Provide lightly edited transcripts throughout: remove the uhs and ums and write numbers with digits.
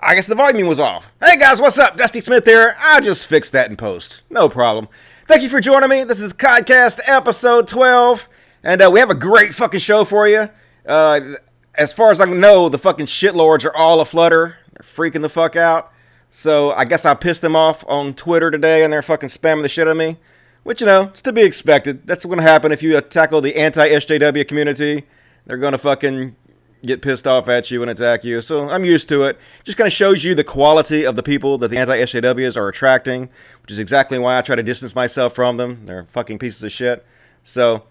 I guess the volume was off. Hey guys, what's up? Dusty Smith here. I just fixed that in post. No problem. Thank you for joining me. This is CODcast episode 12. And we have a great fucking show for you. As far as I know, the fucking shitlords are all aflutter. They're freaking the fuck out. So I guess I pissed them off on Twitter today and they're fucking spamming the shit out of me. Which, it's to be expected. That's what's going to happen if you tackle the anti-SJW community. They're going to fucking get pissed off at you and attack you. So I'm used to it. Just kind of shows you the quality of the people that the anti-SJWs are attracting, which is exactly why I try to distance myself from them. They're fucking pieces of shit. So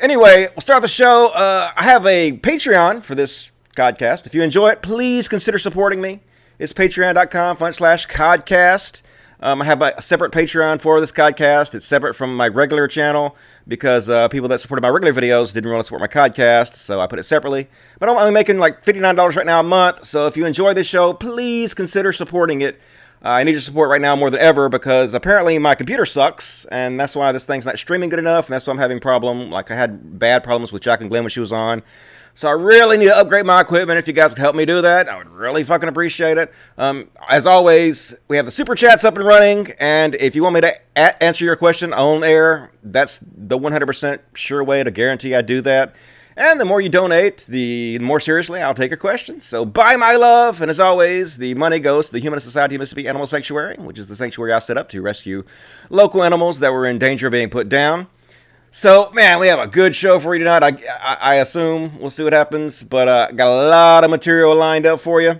anyway, we'll start the show. I have a Patreon for this CODcast. If you enjoy it, please consider supporting me. It's patreon.com/CODcast. I have a separate Patreon for this CODcast. It's separate from my regular channel because people that supported my regular videos didn't want to support my CODcast, so I put it separately. But I'm only making like $59 right now a month, so if you enjoy this show, please consider supporting it. I need your support right now more than ever because apparently my computer sucks, and that's why this thing's not streaming good enough, and that's why I'm having problem. Like I had bad problems with Jack and Glenn when she was on. So I really need to upgrade my equipment. If you guys could help me do that, I would really fucking appreciate it. As always, we have the super chats up and running. And if you want me to answer your question on air, that's the 100% sure way to guarantee I do that. And the more you donate, the more seriously I'll take your questions. So buy my love. And as always, the money goes to the Humanist Society of Mississippi Animal Sanctuary, which is the sanctuary I set up to rescue local animals that were in danger of being put down. So, man, we have a good show for you tonight. I assume. We'll see what happens. But got a lot of material lined up for you.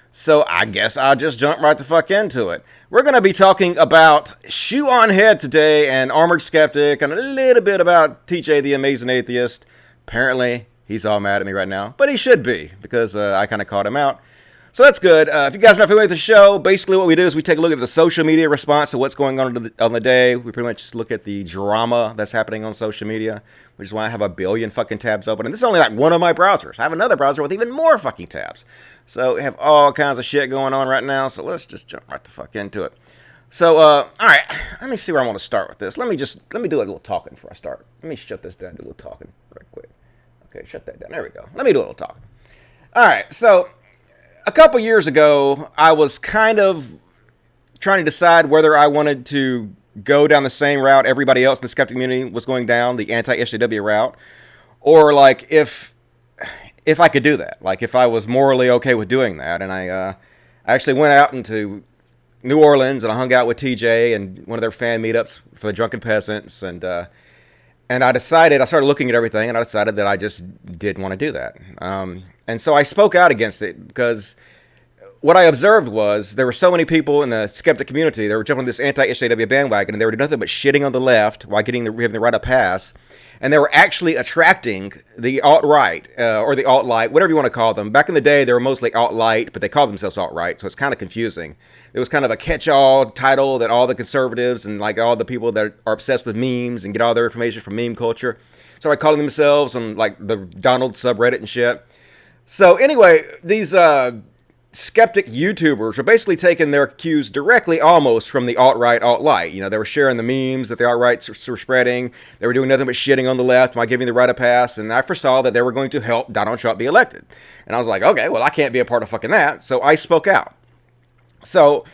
So, I guess I'll just jump right the fuck into it. We're going to be talking about Shoe0nHead today and Armoured Skeptic and a little bit about TJ the Amazing Atheist. Apparently, he's all mad at me right now. But he should be because I kind of called him out. So that's good. If you guys are not familiar with the show, basically what we do is we take a look at the social media response to what's going on the day. We pretty much just look at the drama that's happening on social media, which is why I have a billion fucking tabs open. And this is only like one of my browsers. I have another browser with even more fucking tabs. So we have all kinds of shit going on right now. So let's just jump right the fuck into it. So, all right, let me see where I want to start with this. Let me do a little talking before I start. Let me shut this down, do a little talking right quick. Okay, shut that down. There we go. Let me do a little talking. All right, so a couple years ago, I was kind of trying to decide whether I wanted to go down the same route everybody else in the skeptic community was going down, the anti-SJW route, or like if I could do that, like if I was morally okay with doing that. And I actually went out into New Orleans and I hung out with TJ and one of their fan meetups for the Drunken Peasants, and I started looking at everything, and I decided that I just didn't want to do that. And so I spoke out against it because what I observed was there were so many people in the skeptic community that were jumping on this anti-SJW bandwagon, and they were doing nothing but shitting on the left while having the right to pass. And they were actually attracting the alt-right or the alt-light, whatever you want to call them. Back in the day, they were mostly alt-light, but they called themselves alt-right, so it's kind of confusing. It was kind of a catch-all title that all the conservatives and like all the people that are obsessed with memes and get all their information from meme culture started calling themselves on like the Donald subreddit and shit. So anyway, these skeptic YouTubers were basically taking their cues directly almost from the alt-right, alt-light. They were sharing the memes that the alt-rights were spreading. They were doing nothing but shitting on the left by giving the right a pass. And I foresaw that they were going to help Donald Trump be elected. And I was like, okay, well, I can't be a part of fucking that. So I spoke out. So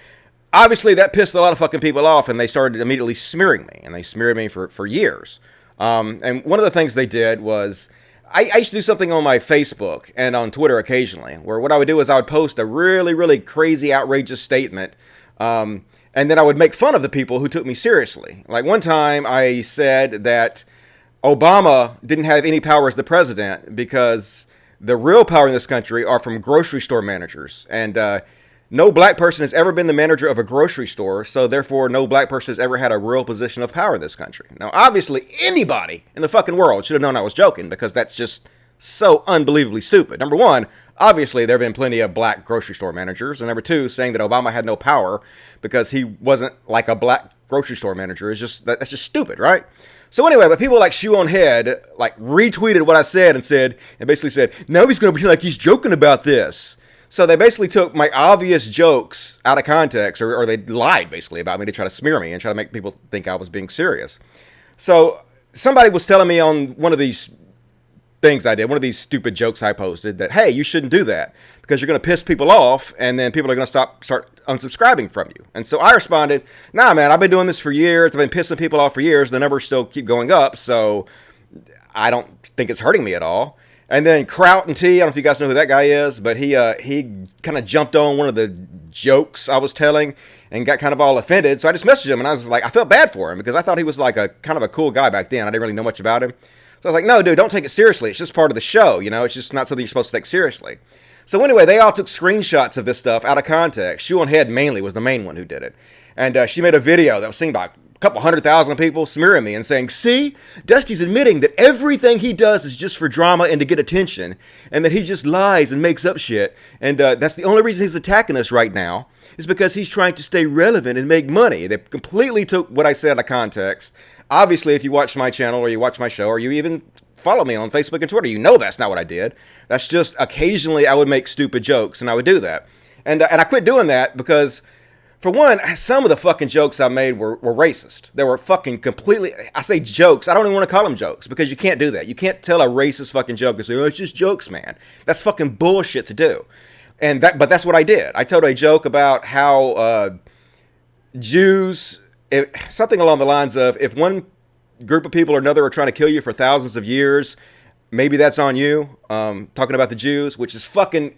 obviously that pissed a lot of fucking people off, and they started immediately smearing me. And they smeared me for years. And one of the things they did was I used to do something on my Facebook and on Twitter occasionally, where what I would do is I would post a really, really crazy, outrageous statement, and then I would make fun of the people who took me seriously. Like one time I said that Obama didn't have any power as the president because the real power in this country are from grocery store managers, and no black person has ever been the manager of a grocery store, so therefore no black person has ever had a real position of power in this country. Now, obviously, anybody in the fucking world should have known I was joking, because that's just so unbelievably stupid. Number one, obviously there have been plenty of black grocery store managers, and number two, saying that Obama had no power because he wasn't like a black grocery store manager is just, that's just stupid, right? So anyway, but people like Shoe0nHead like retweeted what I said and basically said, now he's going to pretend like he's joking about this. So they basically took my obvious jokes out of context, or they lied basically about me to try to smear me and try to make people think I was being serious. So somebody was telling me on one of these things I did, one of these stupid jokes I posted that, hey, you shouldn't do that because you're going to piss people off and then people are going to start unsubscribing from you. And so I responded, nah, man, I've been doing this for years. I've been pissing people off for years. The numbers still keep going up. So I don't think it's hurting me at all. And then Kraut and T, I don't know if you guys know who that guy is, but he kind of jumped on one of the jokes I was telling and got kind of all offended. So I just messaged him and I was like, I felt bad for him because I thought he was like a kind of a cool guy back then. I didn't really know much about him. So I was like, no, dude, don't take it seriously. It's just part of the show, you know? It's just not something you're supposed to take seriously. So anyway, they all took screenshots of this stuff out of context. Shoe0nHead mainly was the main one who did it. And she made a video that was seen by a couple 100,000 people smearing me and saying, see, Dusty's admitting that everything he does is just for drama and to get attention, and that he just lies and makes up shit. And that's the only reason he's attacking us right now is because he's trying to stay relevant and make money. They completely took what I said out of context. Obviously, if you watch my channel or you watch my show or you even follow me on Facebook and Twitter, you know that's not what I did. That's just occasionally I would make stupid jokes and I would do that. And I quit doing that because, for one, some of the fucking jokes I made were racist. They were fucking completely, I say jokes, I don't even want to call them jokes because you can't do that. You can't tell a racist fucking joke and say, oh, it's just jokes, man. That's fucking bullshit to do. But that's what I did. I told a joke about how Jews, something along the lines of, if one group of people or another are trying to kill you for thousands of years, maybe that's on you. Talking about the Jews, which is fucking,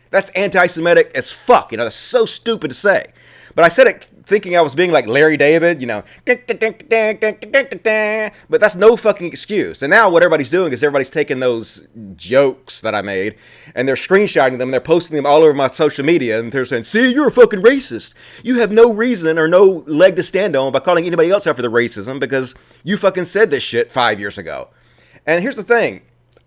that's anti-Semitic as fuck. You know, that's so stupid to say. But I said it thinking I was being like Larry David, you know, but that's no fucking excuse. And now what everybody's doing is everybody's taking those jokes that I made and they're screenshotting them, and they're posting them all over my social media, and they're saying, see, you're a fucking racist. You have no reason or no leg to stand on by calling anybody else out for the racism because you fucking said this shit 5 years ago. And here's the thing.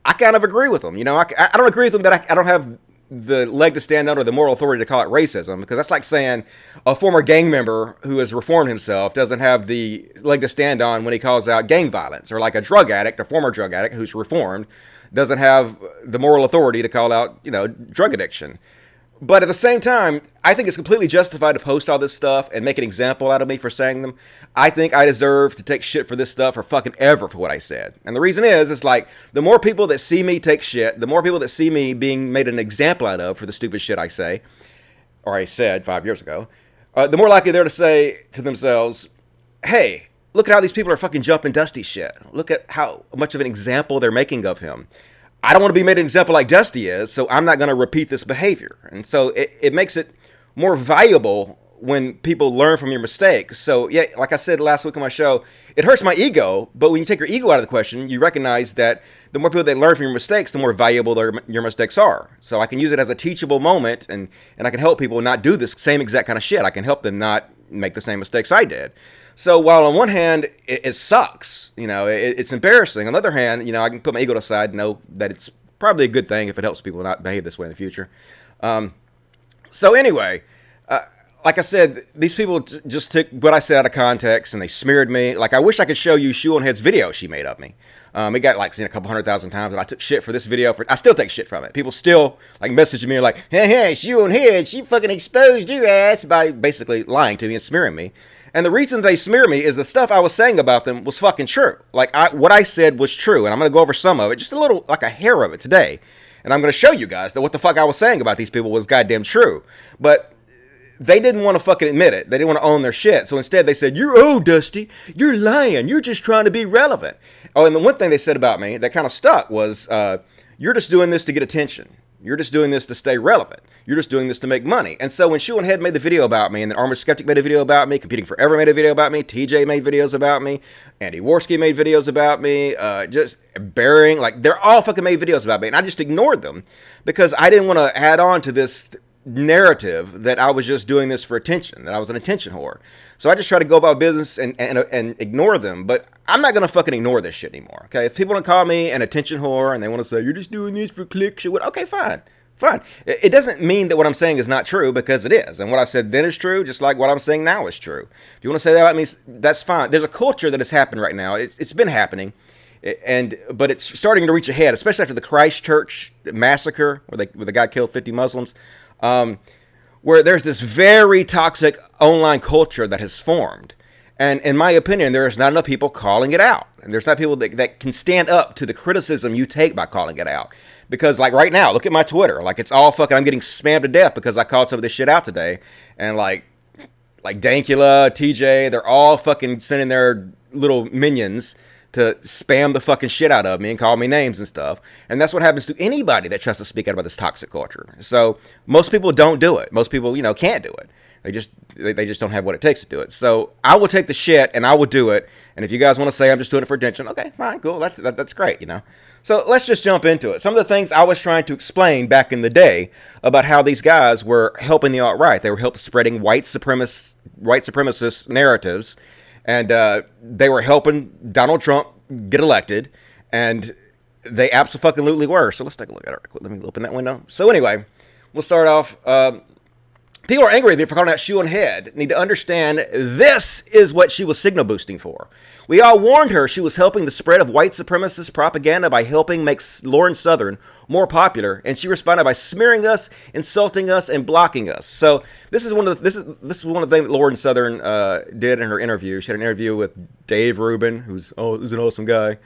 I kind of agree with them. You know, I don't agree with them that I don't have the leg to stand on or the moral authority to call it racism, because that's like saying a former gang member who has reformed himself doesn't have the leg to stand on when he calls out gang violence, or like a drug addict, a former drug addict who's reformed doesn't have the moral authority to call out, you know, drug addiction. But at the same time, I think it's completely justified to post all this stuff and make an example out of me for saying them. I think I deserve to take shit for this stuff for fucking ever for what I said. And the reason is, it's like, the more people that see me take shit, the more people that see me being made an example out of for the stupid shit I say, or I said 5 years ago, the more likely they're to say to themselves, hey, look at how these people are fucking jumping Dusty's shit. Look at how much of an example they're making of him. I don't want to be made an example like Dusty is, so I'm not going to repeat this behavior. And so it makes it more valuable when people learn from your mistakes. So, yeah, like I said last week on my show, it hurts my ego, but when you take your ego out of the question, you recognize that the more people that learn from your mistakes, the more valuable your mistakes are. So I can use it as a teachable moment, and I can help people not do this same exact kind of shit. I can help them not make the same mistakes I did. So while on one hand, it sucks, you know, it's embarrassing. On the other hand, you know, I can put my ego aside and know that it's probably a good thing if it helps people not behave this way in the future. So anyway, like I said, these people just took what I said out of context and they smeared me. Like, I wish I could show you Shoe0nHead's video she made of me. It got like seen a couple 100,000 times, and I took shit for this video. I still take shit from it. People still like messaging me like, hey, Shoe0nHead, she fucking exposed your ass by basically lying to me and smearing me. And the reason they smear me is the stuff I was saying about them was fucking true. Like, what I said was true, and I'm going to go over some of it, just a little, like a hair of it today. And I'm going to show you guys that what the fuck I was saying about these people was goddamn true. But they didn't want to fucking admit it. They didn't want to own their shit. So instead they said, you're Dusty. You're lying. You're just trying to be relevant. Oh, and the one thing they said about me that kind of stuck was, you're just doing this to get attention. You're just doing this to stay relevant. You're just doing this to make money. And so when Shoe0nHead made the video about me, and then Armoured Skeptic made a video about me, Competing Forever made a video about me, TJ made videos about me, Andy Worski made videos about me, just Bearing, like, they're all fucking made videos about me. And I just ignored them because I didn't want to add on to this narrative that I was just doing this for attention, that I was an attention whore. So I just try to go about business and ignore them. But I'm not going to fucking ignore this shit anymore, okay? If people want to call me an attention whore and they want to say, you're just doing this for clicks or what, okay, fine. Fine. It doesn't mean that what I'm saying is not true, because it is. And what I said then is true, just like what I'm saying now is true. If you want to say that about me, that's fine. There's a culture that has happened right now. It's been happening, but it's starting to reach a head, especially after the Christchurch massacre, where the guy killed 50 Muslims, where there's this very toxic online culture that has formed. And in my opinion, there's not enough people calling it out. And there's not people that can stand up to the criticism you take by calling it out. Because, like, right now, look at my Twitter. Like, it's all fucking, I'm getting spammed to death because I called some of this shit out today. And, like Dankula, TJ, they're all fucking sending their little minions to spam the fucking shit out of me and call me names and stuff. And that's what happens to anybody that tries to speak out about this toxic culture. So most people don't do it. Most people, can't do it. They just don't have what it takes to do it. So I will take the shit and I will do it. And if you guys want to say I'm just doing it for attention, okay, fine, cool. That's great, So let's just jump into it. Some of the things I was trying to explain back in the day about how these guys were helping the alt-right. They were helping spreading white supremacist narratives, and they were helping Donald Trump get elected, and they absolutely were. So let's take a look at it. Let me open that window. So anyway, we'll start off. People are angry at me for calling out Shoe0nHead. Need to understand this is what she was signal boosting for. We all warned her she was helping the spread of white supremacist propaganda by helping make Lauren Southern more popular, and she responded by smearing us, insulting us, and blocking us. So this is one of the things that Lauren Southern did in her interview. She had an interview with Dave Rubin, who's an awesome guy.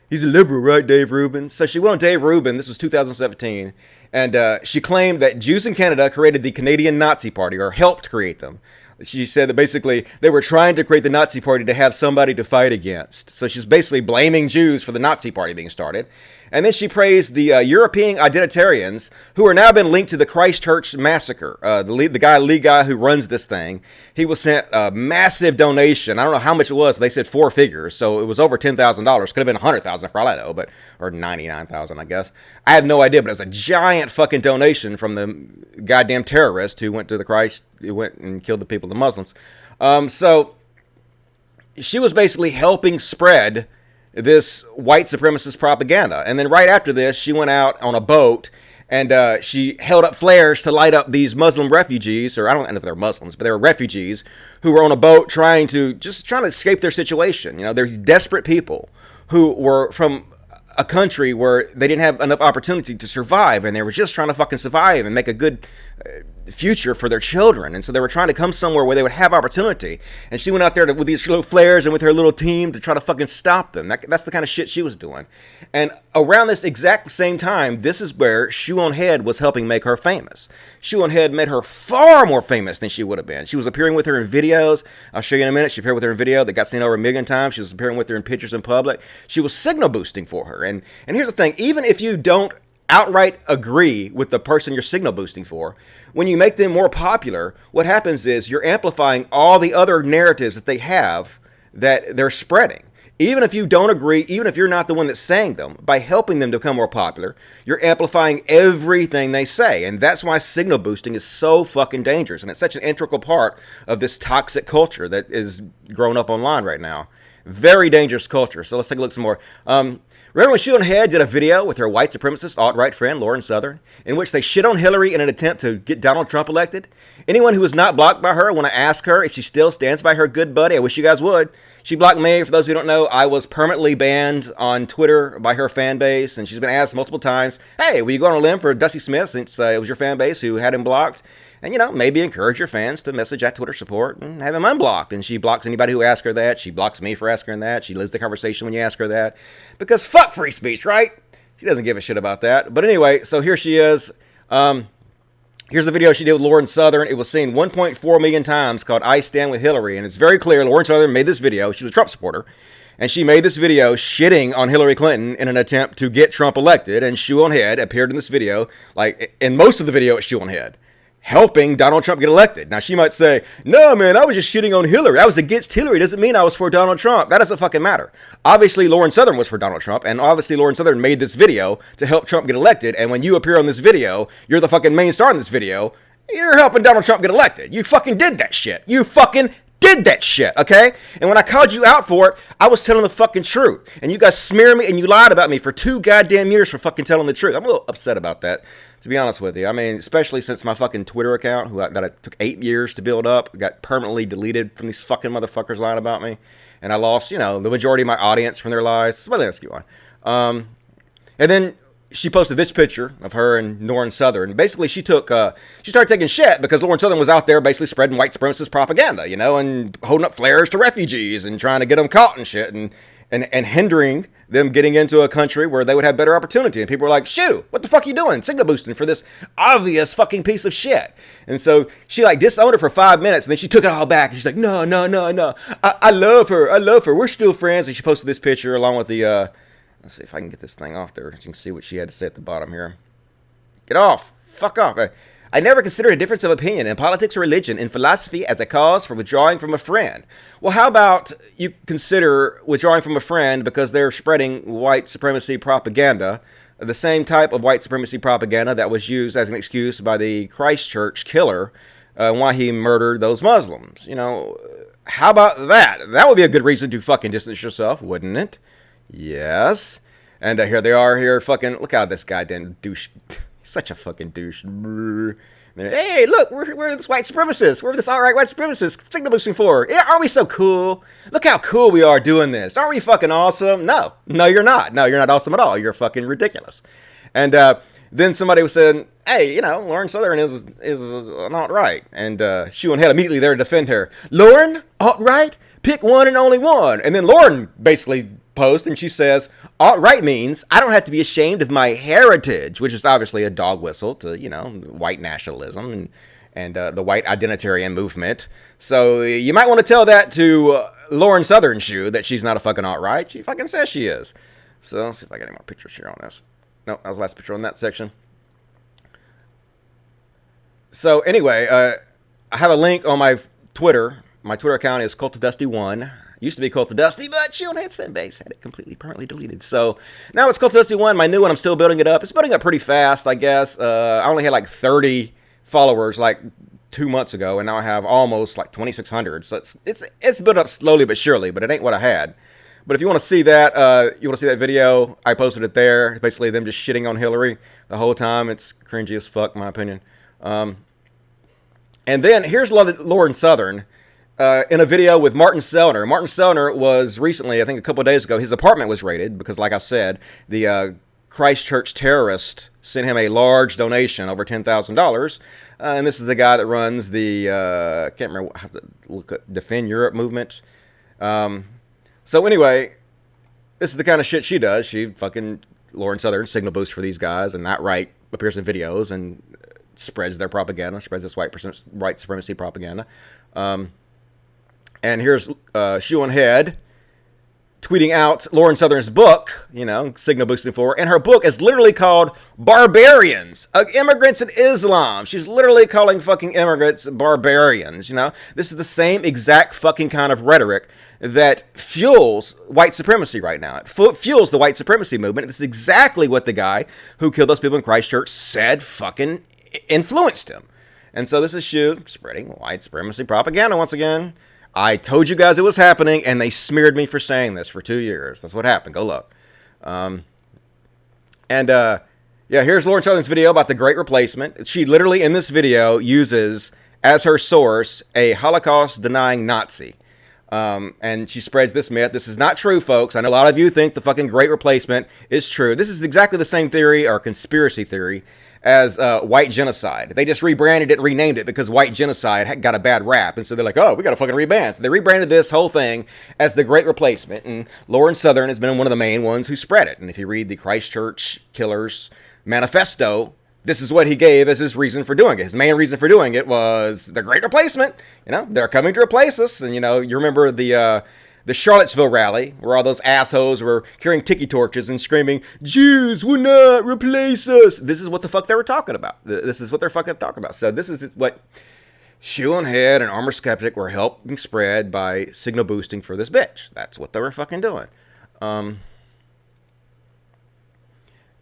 He's a liberal, right, Dave Rubin? So she went on Dave Rubin. This was 2017. And she claimed that Jews in Canada created the Canadian Nazi Party, or helped create them. She said that basically they were trying to create the Nazi Party to have somebody to fight against. So she's basically blaming Jews for the Nazi Party being started. And then she praised the European identitarians who are now been linked to the Christchurch massacre. The lead guy who runs this thing, he was sent a massive donation. I don't know how much it was. They said 4 figures, so it was over $10,000. Could have been $100,000 for all I know, or $99,000, I guess. I have no idea, but it was a giant fucking donation from the goddamn terrorist who went and killed the people, the Muslims. So she was basically helping spread this white supremacist propaganda. And then right after this, she went out on a boat and she held up flares to light up these Muslim refugees, or I don't know if they're Muslims, but they were refugees who were on a boat trying to escape their situation. There's desperate people who were from a country where they didn't have enough opportunity to survive, and they were just trying to fucking survive and make a good future for their children. And so they were trying to come somewhere where they would have opportunity. And she went out there with these little flares and with her little team to try to fucking stop them. That's the kind of shit she was doing. And around this exact same time, this is where Shoe0nHead was helping make her famous. Shoe0nHead made her far more famous than she would have been. She was appearing with her in videos. I'll show you in a minute. She appeared with her in video that got seen over 1 million times. She was appearing with her in pictures in public. She was signal boosting for her. And here's the thing. Even if you don't outright agree with the person you're signal boosting for, when you make them more popular, what happens is you're amplifying all the other narratives that they have that they're spreading. Even if you don't agree, even if you're not the one that's saying them, by helping them to become more popular, you're amplifying everything they say. And that's why signal boosting is so fucking dangerous. And it's such an integral part of this toxic culture that is grown up online right now. Very dangerous culture. So let's take a look some more. Remember when Shoe0nHead did a video with her white supremacist alt-right friend, Lauren Southern, in which they shit on Hillary in an attempt to get Donald Trump elected? Anyone who is not blocked by her, I want to ask her if she still stands by her good buddy. I wish you guys would. She blocked me. For those who don't know, I was permanently banned on Twitter by her fan base, and she's been asked multiple times, hey, will you go on a limb for Dusty Smith since it was your fan base who had him blocked? And, maybe encourage your fans to message at Twitter support and have him unblocked. And she blocks anybody who asks her that. She blocks me for asking her that. She leaves the conversation when you ask her that. Because fuck free speech, right? She doesn't give a shit about that. But anyway, so here she is. Here's the video she did with Lauren Southern. It was seen 1.4 million times, called I Stand With Hillary. And it's very clear Lauren Southern made this video. She was a Trump supporter. And she made this video shitting on Hillary Clinton in an attempt to get Trump elected. And Shoe0nHead appeared in this video. Like, in most of the video, it's Shoe0nHead helping Donald Trump get elected. Now, she might say, no, man, I was just shitting on Hillary. I was against Hillary. It doesn't mean I was for Donald Trump. That doesn't fucking matter. Obviously, Lauren Southern was for Donald Trump, and obviously Lauren Southern made this video to help Trump get elected, and when you appear on this video, you're the fucking main star in this video, you're helping Donald Trump get elected. You fucking did that shit. You fucking did that shit, okay? And when I called you out for it, I was telling the fucking truth. And you guys smeared me and you lied about me for 2 goddamn years for fucking telling the truth. I'm a little upset about that, to be honest with you. I mean, especially since my fucking Twitter account, that I took 8 years to build up, got permanently deleted from these fucking motherfuckers lying about me. And I lost, the majority of my audience from their lies. But let's keep on. And then she posted this picture of her and Lauren Southern. Basically, she started taking shit because Lauren Southern was out there basically spreading white supremacist propaganda, you know, and holding up flares to refugees and trying to get them caught and shit, and hindering them getting into a country where they would have better opportunity. And people were like, "Shoo, what the fuck are you doing? Signal boosting for this obvious fucking piece of shit." And so she like disowned her for 5 minutes, and then she took it all back. And she's like, "No, no, no, no. I love her. I love her. We're still friends." And she posted this picture along with the let's see if I can get this thing off there. So you can see what she had to say at the bottom here. Get off. Fuck off. I never considered a difference of opinion in politics or religion in philosophy as a cause for withdrawing from a friend. Well, how about you consider withdrawing from a friend because they're spreading white supremacy propaganda, the same type of white supremacy propaganda that was used as an excuse by the Christchurch killer why he murdered those Muslims. You know, how about that? That would be a good reason to fucking distance yourself, wouldn't it? Yes. And here they are here fucking, look how this guy didn't douche. Such a fucking douche. Hey, look, we're this white supremacist. We're this alt-right white supremacist signal boosting for. Yeah, aren't we so cool? Look how cool we are doing this. Aren't we fucking awesome? No, you're not. No, you're not awesome at all. You're fucking ridiculous. And then somebody was saying, hey, you know, Lauren Southern is an alt-right. And Shoe0nHead immediately there to defend her. Lauren, alt-right? Pick one and only one. And then Lauren basically posts and she says, alt-right means I don't have to be ashamed of my heritage, which is obviously a dog whistle to, you know, white nationalism and the white identitarian movement. So you might want to tell that to Lauren Southern Shoe that she's not a fucking alt-right. She fucking says she is. So let's see if I got any more pictures here on this. No, that was the last picture on that section. So anyway, I have a link on my Twitter. My Twitter account is CultofDusty1. Used to be Cult of Dusty, but Shoe0nHead's fan base had it completely permanently deleted. So now it's Cult of Dusty 1, my new one. I'm still building it up. It's building up pretty fast, I guess. I only had like 30 followers like 2 months ago, and now I have almost like 2,600. So it's built up slowly but surely, but it ain't what I had. But if you want to see that, video, I posted it there. It's basically them just shitting on Hillary the whole time. It's cringy as fuck, in my opinion. And then here's Lauren Southern. In a video with Martin Sellner. Martin Sellner was recently, I think a couple of days ago, his apartment was raided because, like I said, the Christchurch terrorist sent him a large donation, over $10,000. And this is the guy that runs the, can't remember, I have to look at Defend Europe movement. So anyway, this is the kind of shit she does. She fucking, Lauren Southern, signal boosts for these guys, and that right appears in videos and spreads their propaganda, spreads this white supremacy propaganda. And here's Shoe0nHead tweeting out Lauren Southern's book, you know, signal boosting for her. And her book is literally called Barbarians, Immigrants in Islam. She's literally calling fucking immigrants barbarians, you know. This is the same exact fucking kind of rhetoric that fuels white supremacy right now. It fuels the white supremacy movement. This is exactly what the guy who killed those people in Christchurch said fucking influenced him. And so this is Shoe spreading white supremacy propaganda once again. I told you guys it was happening, and they smeared me for saying this for 2 years. That's what happened. Go look. Yeah, here's Lauren Southern's video about the Great Replacement. She literally, in this video, uses as her source a Holocaust-denying Nazi. And she spreads this myth. This is not true, folks. I know a lot of you think the fucking Great Replacement is true. This is exactly the same theory, or conspiracy theory, as white genocide. They just rebranded it and renamed it because white genocide got a bad rap. And so they're like, oh, we got to fucking rebrand. So they rebranded this whole thing as the Great Replacement. And Lauren Southern has been one of the main ones who spread it. And if you read the Christchurch Killer's manifesto, this is what he gave as his reason for doing it. His main reason for doing it was the Great Replacement. You know, they're coming to replace us. And, you know, you remember the Charlottesville rally, where all those assholes were carrying tiki torches and screaming, Jews will not replace us. This is what the fuck they were talking about. This is what they're fucking talking about. So this is what Shoe0nHead and Armoured Skeptic were helping spread by signal boosting for this bitch. That's what they were fucking doing.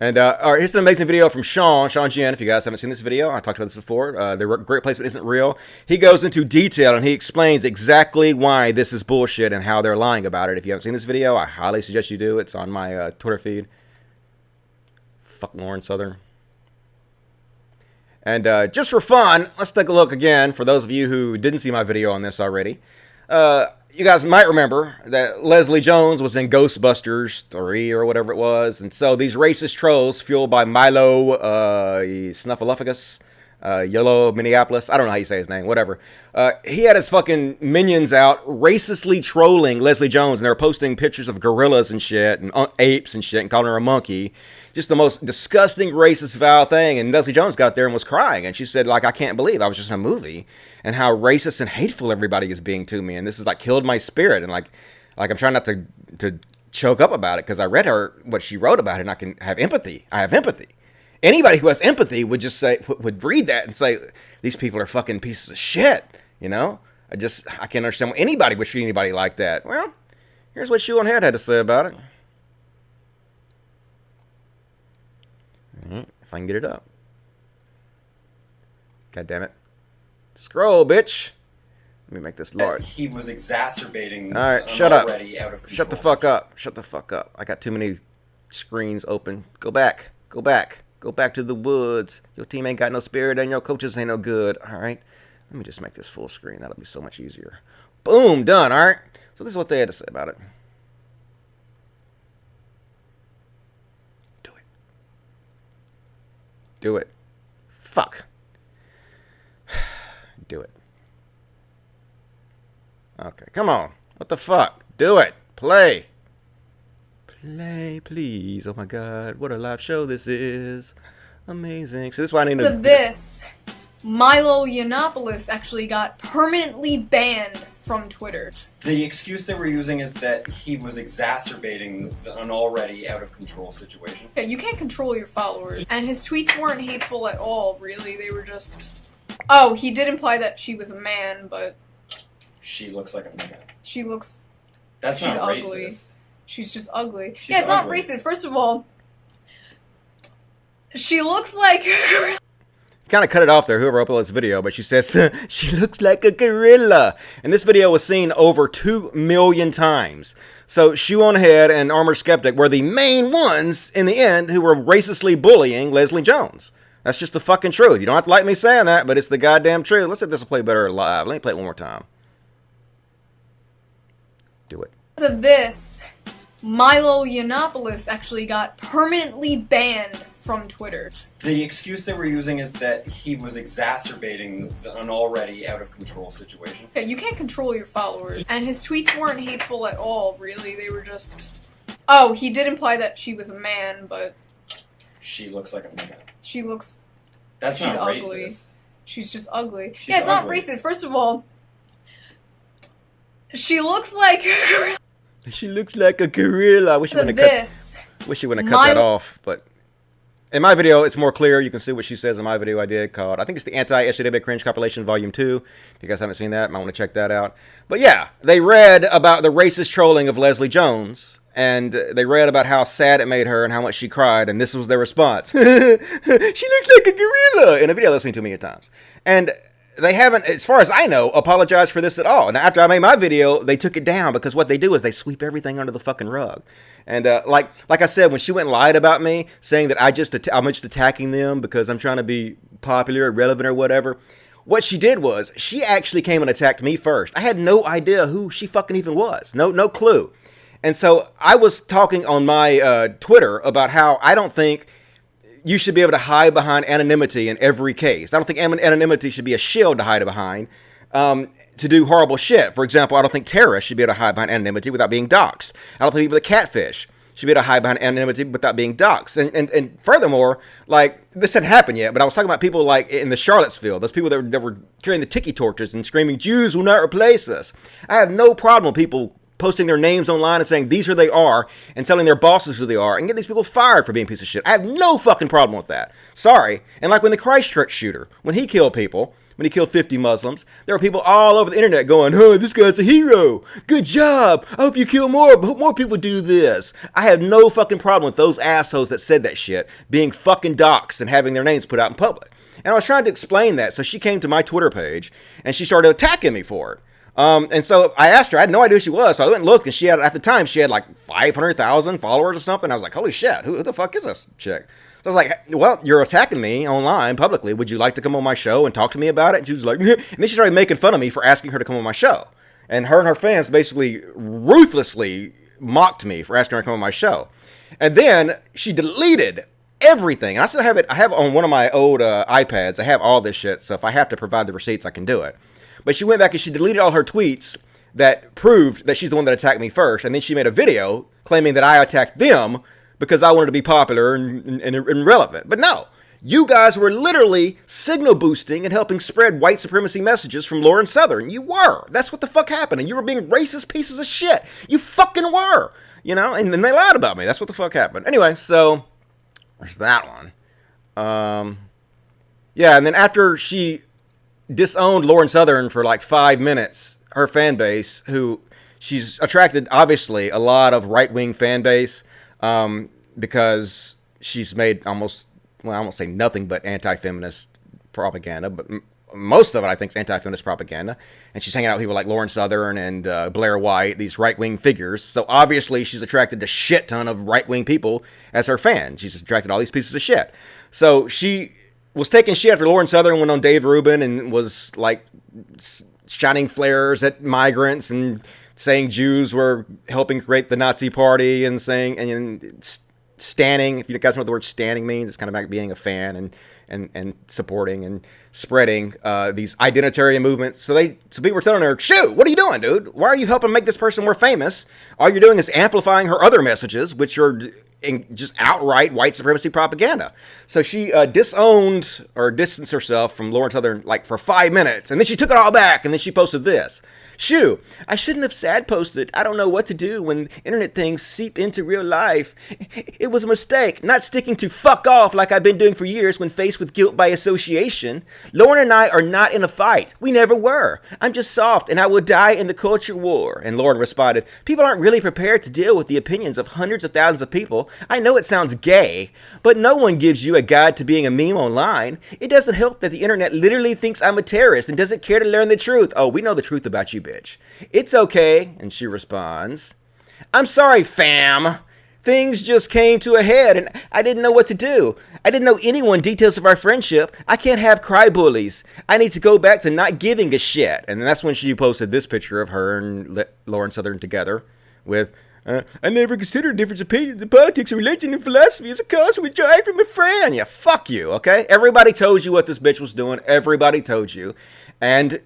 And all right, here's an amazing video from Shoe0nHead. If you guys haven't seen this video, I talked about this before. The Great Replacement isn't real. He goes into detail and he explains exactly why this is bullshit and how they're lying about it. If you haven't seen this video, I highly suggest you do. It's on my Twitter feed. Fuck Lauren Southern. And just for fun, let's take a look again for those of you who didn't see my video on this already. you guys might remember that Leslie Jones was in Ghostbusters 3 or whatever it was. And so these racist trolls, fueled by Milo Snuffleupagus, Yellow Minneapolis, I don't know how you say his name, whatever. He had his fucking minions out racistly trolling Leslie Jones, and they were posting pictures of gorillas and shit, and apes and shit, and calling her a monkey. Just the most disgusting, racist, foul thing. And Leslie Jones got there and was crying, and she said, like, I can't believe I was just in a movie, and how racist and hateful everybody is being to me, and this has like killed my spirit, and like I'm trying not to choke up about it, because I read her what she wrote about it, and I can have empathy. I have empathy. Anybody who has empathy would just say, would read that and say, these people are fucking pieces of shit, you know? I can't understand why anybody would treat anybody like that. Well, here's what Shoe0nHead had to say about it. If I can get it up. God damn it. Scroll, bitch. Let me make this large. He was exacerbating. All right, shut up. Out of control. Shut the fuck up. Shut the fuck up. I got too many screens open. Go back. Go back. Go back to the woods. Your team ain't got no spirit and your coaches ain't no good. All right. Let me just make this full screen. That'll be so much easier. Boom. Done. All right. So this is what they had to say about it. Do it. Do it. Fuck. Do it. Okay. Come on. What the fuck? Do it. Play. Play, please. Oh my god, what a live show this is. Amazing. So this is why I need to... Of this, Milo Yiannopoulos actually got permanently banned from Twitter. The excuse they were using is that he was exacerbating an already out of control situation. Yeah, you can't control your followers. And his tweets weren't hateful at all, really. They were just... Oh, he did imply that she was a man, but... She looks like a man. She looks... That's she's not ugly. racist. She's just ugly. She's yeah, it's ugly. not racist. First of all, she looks like... Kind of cut it off there, whoever uploaded this video, but she says, she looks like a gorilla. And this video was seen over 2 million times. So Shoe0nHead and Armoured Skeptic were the main ones, in the end, who were racistly bullying Leslie Jones. That's just the fucking truth. You don't have to like me saying that, but it's the goddamn truth. Let's see if this will play better live. Let me play it one more time. Do it. Of this, Milo Yiannopoulos actually got permanently banned from Twitter. The excuse they were using is that he was exacerbating an already out of control situation. Yeah, you can't control your followers. And his tweets weren't hateful at all, really. They were just... Oh, he did imply that she was a man, but... She looks like a man. She looks... That's she's not ugly. racist. She's just ugly. She's yeah, it's ugly. not racist. First of all, she looks like... She looks like a gorilla. I wish you wouldn't have cut that off, but in my video it's more clear. You can see what she says in my video I did called, I think it's the Anti-SJW Cringe Compilation Volume 2. If you guys haven't seen that, might want to check that out. But yeah, they read about the racist trolling of Leslie Jones, and they read about how sad it made her and how much she cried, and this was their response. She looks like a gorilla, in a video they've seen 2 million times. And they haven't, as far as I know, apologized for this at all. And after I made my video, they took it down, because what they do is they sweep everything under the fucking rug. And like I said, when she went and lied about me, saying that I'm just attacking them because I'm trying to be popular or relevant or whatever, what she did was she actually came and attacked me first. I had no idea who she fucking even was. No clue. And so I was talking on my Twitter about how I don't think you should be able to hide behind anonymity in every case. I don't think anonymity should be a shield to hide behind to do horrible shit. For example, I don't think terrorists should be able to hide behind anonymity without being doxxed. I don't think people that catfish should be able to hide behind anonymity without being doxxed. And furthermore, like, this hadn't happened yet, but I was talking about people like in the Charlottesville, those people that were carrying the tiki torches and screaming, Jews will not replace us. I have no problem with people posting their names online and saying these are they are and telling their bosses who they are and getting these people fired for being a piece of shit. I have no fucking problem with that. Sorry. And like when the Christchurch shooter, when he killed people, when he killed 50 Muslims, there were people all over the internet going, oh, this guy's a hero. Good job. I hope you kill more. I hope more people do this. I have no fucking problem with those assholes that said that shit being fucking doxxed and having their names put out in public. And I was trying to explain that. So she came to my Twitter page and she started attacking me for it. And so I asked her, I had no idea who she was, so I went and looked, and she had, at the time, she had like 500,000 followers or something. I was like, holy shit, who the fuck is this chick? So I was like, well, you're attacking me online publicly. Would you like to come on my show and talk to me about it? And she was like, and then she started making fun of me for asking her to come on my show. And her fans basically ruthlessly mocked me for asking her to come on my show. And then she deleted everything. And I still have it. I have on one of my old iPads. I have all this shit. So if I have to provide the receipts, I can do it. But she went back and she deleted all her tweets that proved that she's the one that attacked me first. And then she made a video claiming that I attacked them because I wanted to be popular and relevant. But no. You guys were literally signal boosting and helping spread white supremacy messages from Lauren Southern. You were. That's what the fuck happened. And you were being racist pieces of shit. You fucking were. You know, and then they lied about me. That's what the fuck happened. Anyway, so there's that one. Yeah, and then after she disowned Lauren Southern for like 5 minutes, her fan base, who she's attracted, obviously, a lot of right-wing fan base because she's made almost, well, I won't say nothing but anti-feminist propaganda, but most of it, I think, is anti-feminist propaganda. And she's hanging out with people like Lauren Southern and Blair White, these right-wing figures. So obviously, she's attracted a shit ton of right-wing people as her fans. She's attracted all these pieces of shit. So she was taking shit after Lauren Southern went on Dave Rubin and was like shining flares at migrants and saying Jews were helping create the Nazi Party and saying and standing. If you guys know what the word standing means, it's kind of like being a fan and supporting and spreading these identitarian movements. So people were telling her, shoot, what are you doing, dude? Why are you helping make this person more famous? All you're doing is amplifying her other messages, which are just outright white supremacy propaganda. So she disowned or distanced herself from Lauren Southern like for 5 minutes, and then she took it all back, and then she posted this. Shoo, I shouldn't have sad posted. I don't know what to do when internet things seep into real life. It was a mistake, not sticking to fuck off like I've been doing for years when faced with guilt by association. Lauren and I are not in a fight. We never were. I'm just soft and I will die in the culture war. And Lauren responded, people aren't really prepared to deal with the opinions of hundreds of thousands of people. I know it sounds gay, but no one gives you a guide to being a meme online. It doesn't help that the internet literally thinks I'm a terrorist and doesn't care to learn the truth. Oh, we know the truth about you, bitch. It's okay. And she responds, I'm sorry, fam. Things just came to a head and I didn't know what to do. I didn't know anyone details of our friendship. I can't have cry bullies. I need to go back to not giving a shit. And that's when she posted this picture of her and Lauren Southern together with, I never considered different opinions in politics, religion, and philosophy as a cause of joy from a friend. Yeah, fuck you, okay? Everybody told you what this bitch was doing. Everybody told you. And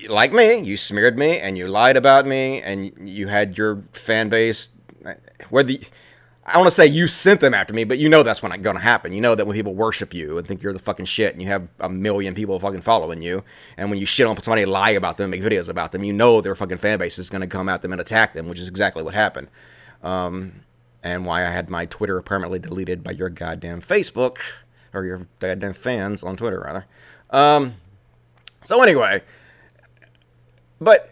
like me, you smeared me and you lied about me and you had your fan base, I want to say you sent them after me, but you know that's when it's going to happen. You know that when people worship you and think you're the fucking shit and you have 1 million people fucking following you, and when you shit on somebody, lie about them, make videos about them, you know their fucking fan base is going to come at them and attack them, which is exactly what happened. And why I had my Twitter permanently deleted by your goddamn Facebook, or your goddamn fans on Twitter, rather. So anyway, but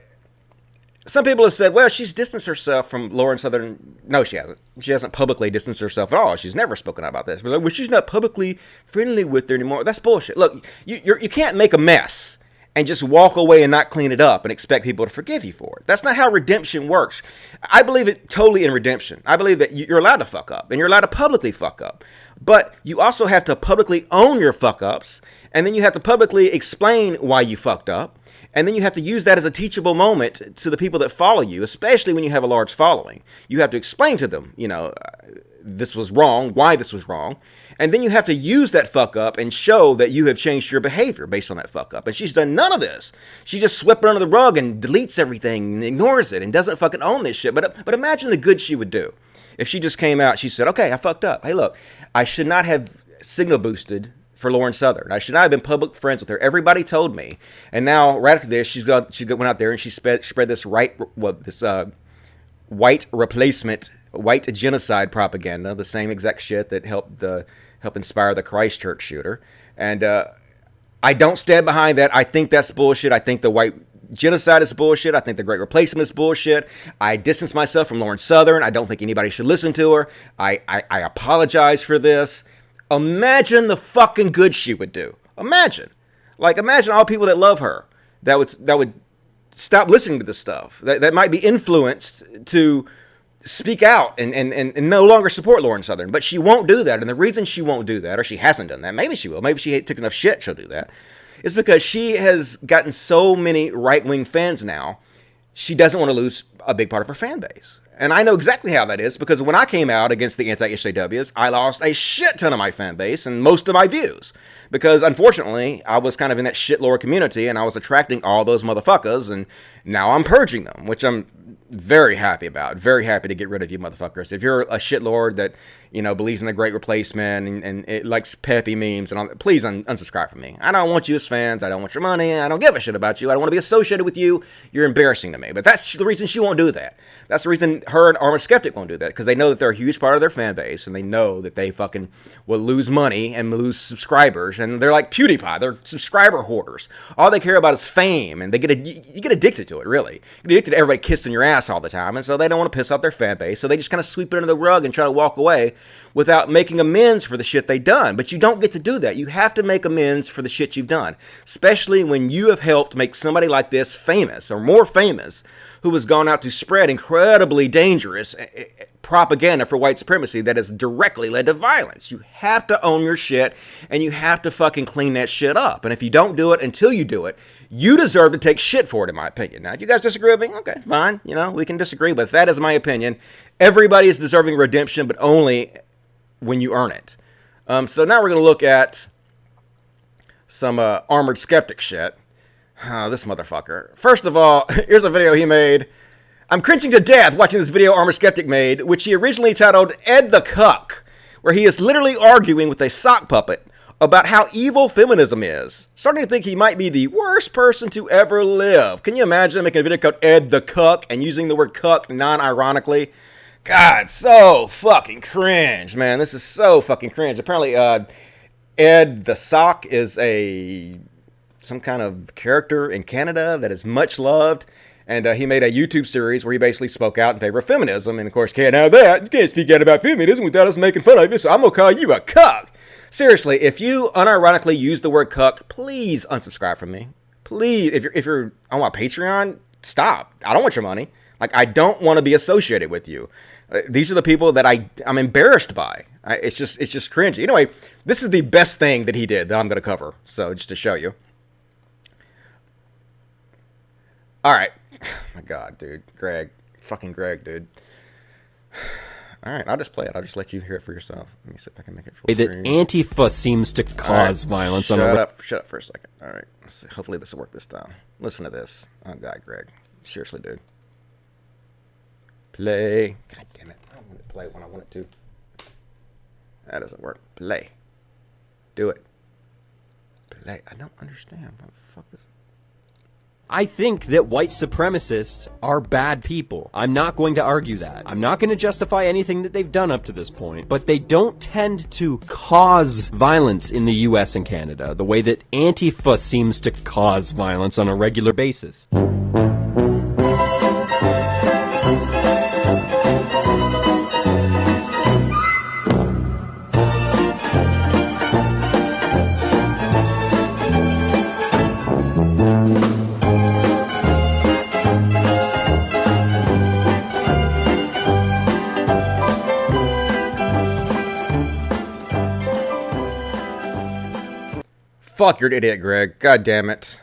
some people have said, well, she's distanced herself from Lauren Southern. No, she hasn't. She hasn't publicly distanced herself at all. She's never spoken out about this. But like, well, she's not publicly friendly with her anymore. That's bullshit. Look, you can't make a mess and just walk away and not clean it up and expect people to forgive you for it. That's not how redemption works. I believe it totally in redemption. I believe that you're allowed to fuck up and you're allowed to publicly fuck up. But you also have to publicly own your fuck ups, and then you have to publicly explain why you fucked up. And then you have to use that as a teachable moment to the people that follow you, especially when you have a large following. You have to explain to them, this was wrong, why this was wrong. And then you have to use that fuck up and show that you have changed your behavior based on that fuck up. And she's done none of this. She just swept it under the rug and deletes everything and ignores it and doesn't fucking own this shit. But imagine the good she would do. If she just came out, she said, okay, I fucked up. Hey, look, I should not have signal boosted for Lauren Southern. I should not have been public friends with her. Everybody told me. And now, right after this, she went out there and she spread this white replacement, white genocide propaganda, the same exact shit that helped inspire the Christchurch shooter. And I don't stand behind that. I think that's bullshit. I think the white genocide is bullshit. I think the great replacement is bullshit. I distance myself from Lauren Southern. I don't think anybody should listen to her. I apologize for this. Imagine the fucking good she would do. Imagine all people that love her that would stop listening to this stuff, that might be influenced to speak out and no longer support Lauren Southern. But she won't do that. And the reason she won't do that, or she hasn't done that, maybe she will, maybe she took enough shit, she'll do that, is because she has gotten so many right-wing fans now she doesn't want to lose a big part of her fan base. And I know exactly how that is, because when I came out against the anti-SJWs, I lost a shit ton of my fan base and most of my views. Because, unfortunately, I was kind of in that shitlord community, and I was attracting all those motherfuckers, and now I'm purging them, which I'm very happy about. Very happy to get rid of you motherfuckers. If you're a shitlord that, you know, believes in the Great Replacement and it likes peppy memes, and all, please unsubscribe from me. I don't want you as fans. I don't want your money. I don't give a shit about you. I don't want to be associated with you. You're embarrassing to me. But that's the reason she won't do that. That's the reason her and Armoured Skeptic won't do that, because they know that they're a huge part of their fan base, and they know that they fucking will lose money and lose subscribers, and they're like PewDiePie. They're subscriber hoarders. All they care about is fame, and you get addicted to it, really. You get addicted to everybody kissing your ass all the time, and so they don't want to piss off their fan base, so they just kind of sweep it under the rug and try to walk away without making amends for the shit they've done. But you don't get to do that. You have to make amends for the shit you've done, especially when you have helped make somebody like this famous, or more famous, who has gone out to spread incredibly dangerous propaganda for white supremacy that has directly led to violence. You have to own your shit, and you have to fucking clean that shit up. And if you don't do it until you do it, you deserve to take shit for it, in my opinion. Now, if you guys disagree with me, okay, fine. You know, we can disagree, but that is my opinion. Everybody is deserving redemption, but only when you earn it. So now we're going to look at some Armoured Skeptic shit. Oh, this motherfucker. First of all, here's a video he made. I'm cringing to death watching this video Armoured Skeptic made, which he originally titled Ed the Cuck, where he is literally arguing with a sock puppet about how evil feminism is. Starting to think he might be the worst person to ever live. Can you imagine making a video called Ed the Cuck and using the word cuck non-ironically? God, so fucking cringe, man. This is so fucking cringe. Apparently, Ed the Sock is some kind of character in Canada that is much loved, and he made a YouTube series where he basically spoke out in favor of feminism, and of course, can't have that. You can't speak out about feminism without us making fun of you, so I'm gonna call you a cuck. Seriously, if you unironically use the word cuck, please unsubscribe from me. Please, if you're on my Patreon, stop. I don't want your money. Like, I don't want to be associated with you. These are the people that I'm embarrassed by. It's just cringy. Anyway, this is the best thing that he did that I'm gonna cover. So just to show you. All right. Oh my God, dude. Fucking Greg, dude. All right, I'll just play it. I'll just let you hear it for yourself. Let me see if I can make it full screen. That Antifa seems to cause violence. Shut up for a second. All right. Let's see. Hopefully this will work this time. Listen to this. Oh, God, Greg. Seriously, dude. Play. God damn it. I don't want it to play when I want it to. That doesn't work. Play. Do it. Play. I don't understand. What the fuck this is? I think that white supremacists are bad people. I'm not going to argue that. I'm not going to justify anything that they've done up to this point, but they don't tend to cause violence in the US and Canada the way that Antifa seems to cause violence on a regular basis. Fuck, you're an idiot, Greg. God damn it.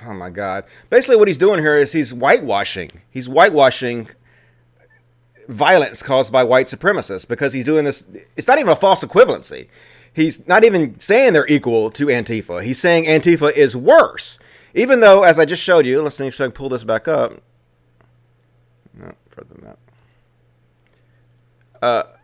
Oh my God. Basically what he's doing here is he's whitewashing. He's whitewashing violence caused by white supremacists, because he's doing this. It's not even a false equivalency. He's not even saying they're equal to Antifa. He's saying Antifa is worse. Even though, as I just showed you, let's see if I can pull this back up. No, further than that.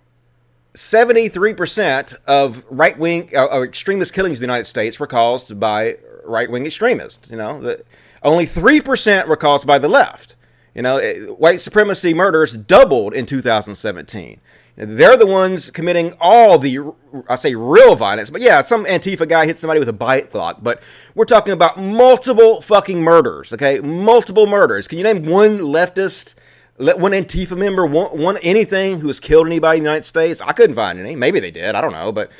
73% of right-wing or extremist killings in the United States were caused by right-wing extremists. You know, only 3% were caused by the left. You know, white supremacy murders doubled in 2017. They're the ones committing all the, I say real violence, but yeah, some Antifa guy hit somebody with a bite block, but we're talking about multiple fucking murders, okay? Multiple murders. Can you name one leftist, one Antifa member, one anything who has killed anybody in the United States? I couldn't find any. Maybe they did. I don't know. But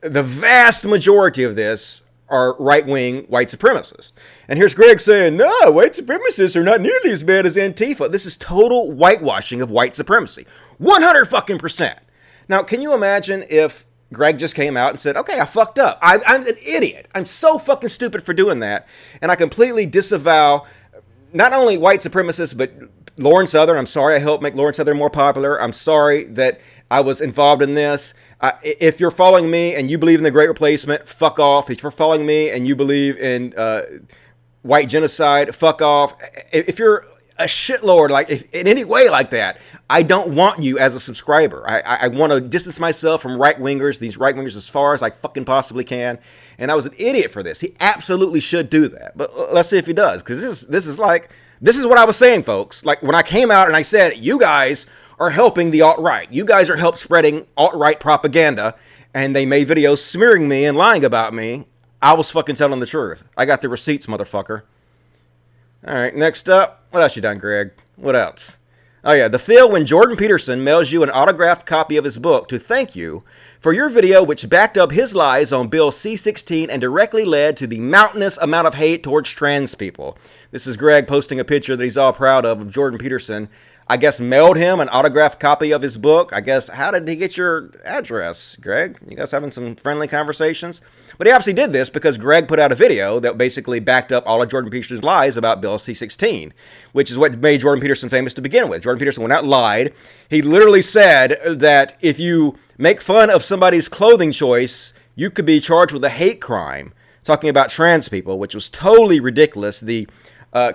the vast majority of this are right-wing white supremacists. And here's Greg saying, no, white supremacists are not nearly as bad as Antifa. This is total whitewashing of white supremacy. 100%. Now, can you imagine if Greg just came out and said, okay, I fucked up. I'm an idiot. I'm so fucking stupid for doing that. And I completely disavow not only white supremacists, but Lauren Southern. I'm sorry I helped make Lauren Southern more popular. I'm sorry that I was involved in this. If you're following me and you believe in the Great Replacement, fuck off. If you're following me and you believe in white genocide, fuck off. If you're a shitlord, like if, in any way like that, I don't want you as a subscriber. I want to distance myself from right-wingers, these right-wingers, as far as I fucking possibly can. And I was an idiot for this. He absolutely should do that. But let's see if he does, because this is what I was saying, folks. Like when I came out and I said, you guys are helping the alt-right. You guys are help spreading alt-right propaganda, and they made videos smearing me and lying about me. I was fucking telling the truth. I got the receipts, motherfucker. All right, next up. What else you done, Greg? What else? Oh yeah, the feel when Jordan Peterson mails you an autographed copy of his book to thank you for your video which backed up his lies on Bill C-16 and directly led to the mountainous amount of hate towards trans people. This is Greg posting a picture that he's all proud of Jordan Peterson. I guess mailed him an autographed copy of his book. I guess, how did he get your address, Greg? You guys having some friendly conversations? But he obviously did this because Greg put out a video that basically backed up all of Jordan Peterson's lies about Bill C-16, which is what made Jordan Peterson famous to begin with. Jordan Peterson went out and lied. He literally said that if you make fun of somebody's clothing choice, you could be charged with a hate crime, talking about trans people, which was totally ridiculous. The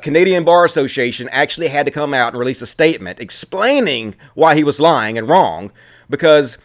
Canadian Bar Association actually had to come out and release a statement explaining why he was lying and wrong, because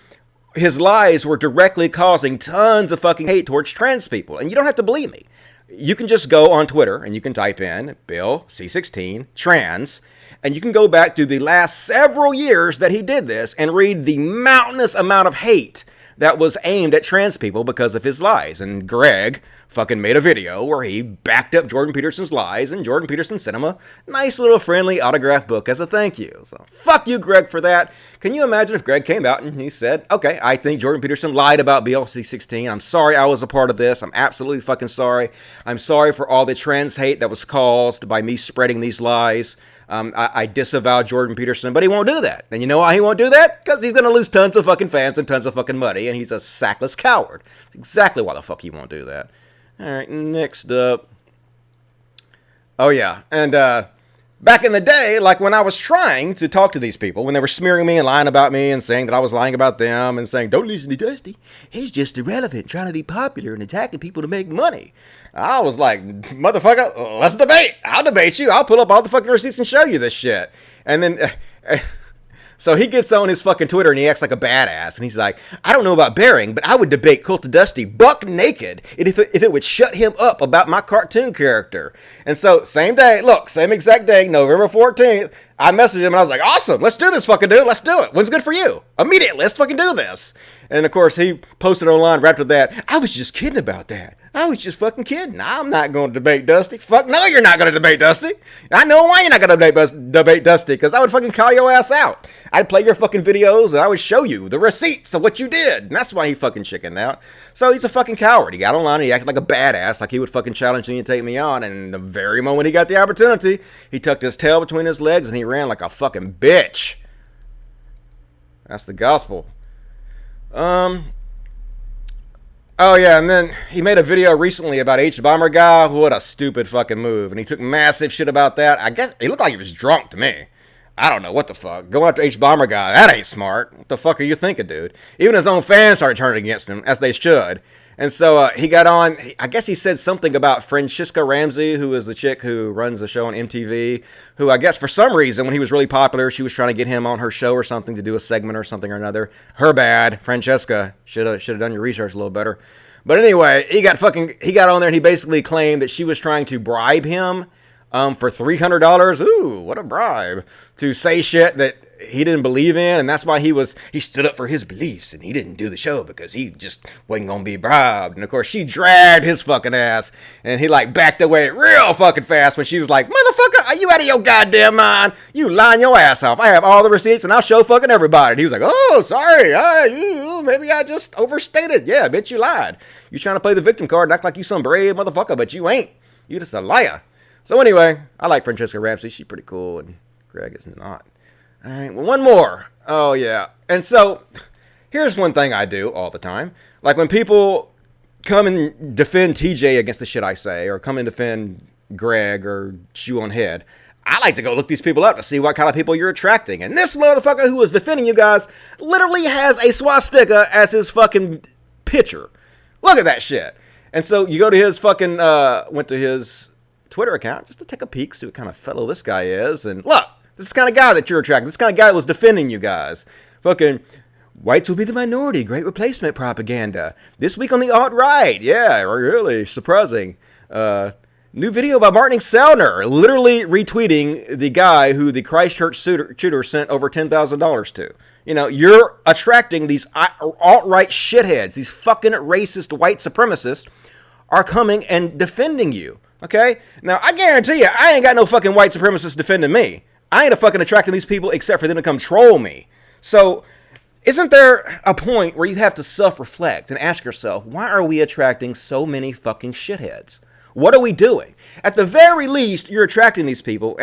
his lies were directly causing tons of fucking hate towards trans people. And you don't have to believe me. You can just go on Twitter and you can type in Bill C-16 trans, and you can go back to the last several years that he did this and read the mountainous amount of hate that was aimed at trans people because of his lies. And Greg fucking made a video where he backed up Jordan Peterson's lies, and Jordan Peterson sent him a nice little friendly autographed book as a thank you. So fuck you, Greg, for that. Can you imagine if Greg came out and he said, okay, I think Jordan Peterson lied about BLC 16. I'm sorry I was a part of this. I'm absolutely fucking sorry. I'm sorry for all the trans hate that was caused by me spreading these lies. I disavow Jordan Peterson, but he won't do that. And you know why he won't do that? Because he's going to lose tons of fucking fans and tons of fucking money, and he's a sackless coward. That's exactly why the fuck he won't do that. All right, next up. Oh, yeah. And back in the day, like when I was trying to talk to these people, when they were smearing me and lying about me and saying that I was lying about them and saying, don't listen to Dusty, he's just irrelevant, trying to be popular and attacking people to make money. I was like, motherfucker, let's debate. I'll debate you. I'll pull up all the fucking receipts and show you this shit. And then... So he gets on his fucking Twitter and he acts like a badass. And he's like, I don't know about Bearing, but I would debate Cult of Dusty buck naked if it would shut him up about my cartoon character. And so same day, look, same exact day, November 14th, I messaged him and I was like, awesome, let's do this fucking dude. Let's do it. When's good for you? Immediately, let's fucking do this. And of course, he posted online right after that, I was just kidding about that. I was just fucking kidding. I'm not going to debate Dusty. Fuck no, you're not going to debate Dusty. I know why you're not going to debate Dusty, because I would fucking call your ass out. I'd play your fucking videos and I would show you the receipts of what you did. And that's why he fucking chickened out. So he's a fucking coward. He got online and he acted like a badass, like he would fucking challenge me and take me on. And the very moment he got the opportunity, he tucked his tail between his legs and he ran like a fucking bitch. That's the gospel. Oh yeah, and then he made a video recently about H-Bomber guy. What a stupid fucking move. And he took massive shit about that. I guess he looked like he was drunk to me. I don't know what the fuck. Going after H-Bomber guy, that ain't smart. What the fuck are you thinking, dude? Even his own fans started turning against him, as they should. And so he got on, I guess he said something about Francisca Ramsey, who is the chick who runs the show on MTV, who I guess for some reason, when he was really popular, she was trying to get him on her show or something to do a segment or something or another. Her bad. Francesca. Should have done your research a little better. But anyway, he got on there and he basically claimed that she was trying to bribe him for $300. Ooh, what a bribe. To say shit that he didn't believe in, and that's why he stood up for his beliefs, and he didn't do the show because he just wasn't gonna be bribed. And of course, she dragged his fucking ass, and he like backed away real fucking fast when she was like, motherfucker, are you out of your goddamn mind? You lying your ass off. I have all the receipts, and I'll show fucking everybody. And he was like, oh, sorry, maybe I just overstated. Yeah, bitch, you lied. You trying to play the victim card and act like you some brave motherfucker, but you ain't. You just a liar. So anyway, I like Francesca Ramsey. She's pretty cool, and Greg is not. All right, well, one more. Oh, yeah. And so, here's one thing I do all the time. Like, when people come and defend TJ against the shit I say, or come and defend Greg or Shoe0nHead, I like to go look these people up to see what kind of people you're attracting. And this motherfucker who was defending you guys literally has a swastika as his fucking picture. Look at that shit. And so you go to his fucking, went to his Twitter account just to take a peek, see what kind of fellow this guy is. And look, this is the kind of guy that you're attracting. This kind of guy that was defending you guys. Fucking, whites will be the minority. Great replacement propaganda. This week on the alt-right. Yeah, really surprising. New video by Martin Sellner, literally retweeting the guy who the Christchurch shooter sent over $10,000 to. You know, you're attracting these alt-right shitheads. These fucking racist white supremacists are coming and defending you. Okay? Now, I guarantee you, I ain't got no fucking white supremacists defending me. I ain't fucking attracting these people except for them to come troll me. So, isn't there a point where you have to self-reflect and ask yourself, why are we attracting so many fucking shitheads? What are we doing? At the very least, you're attracting these people.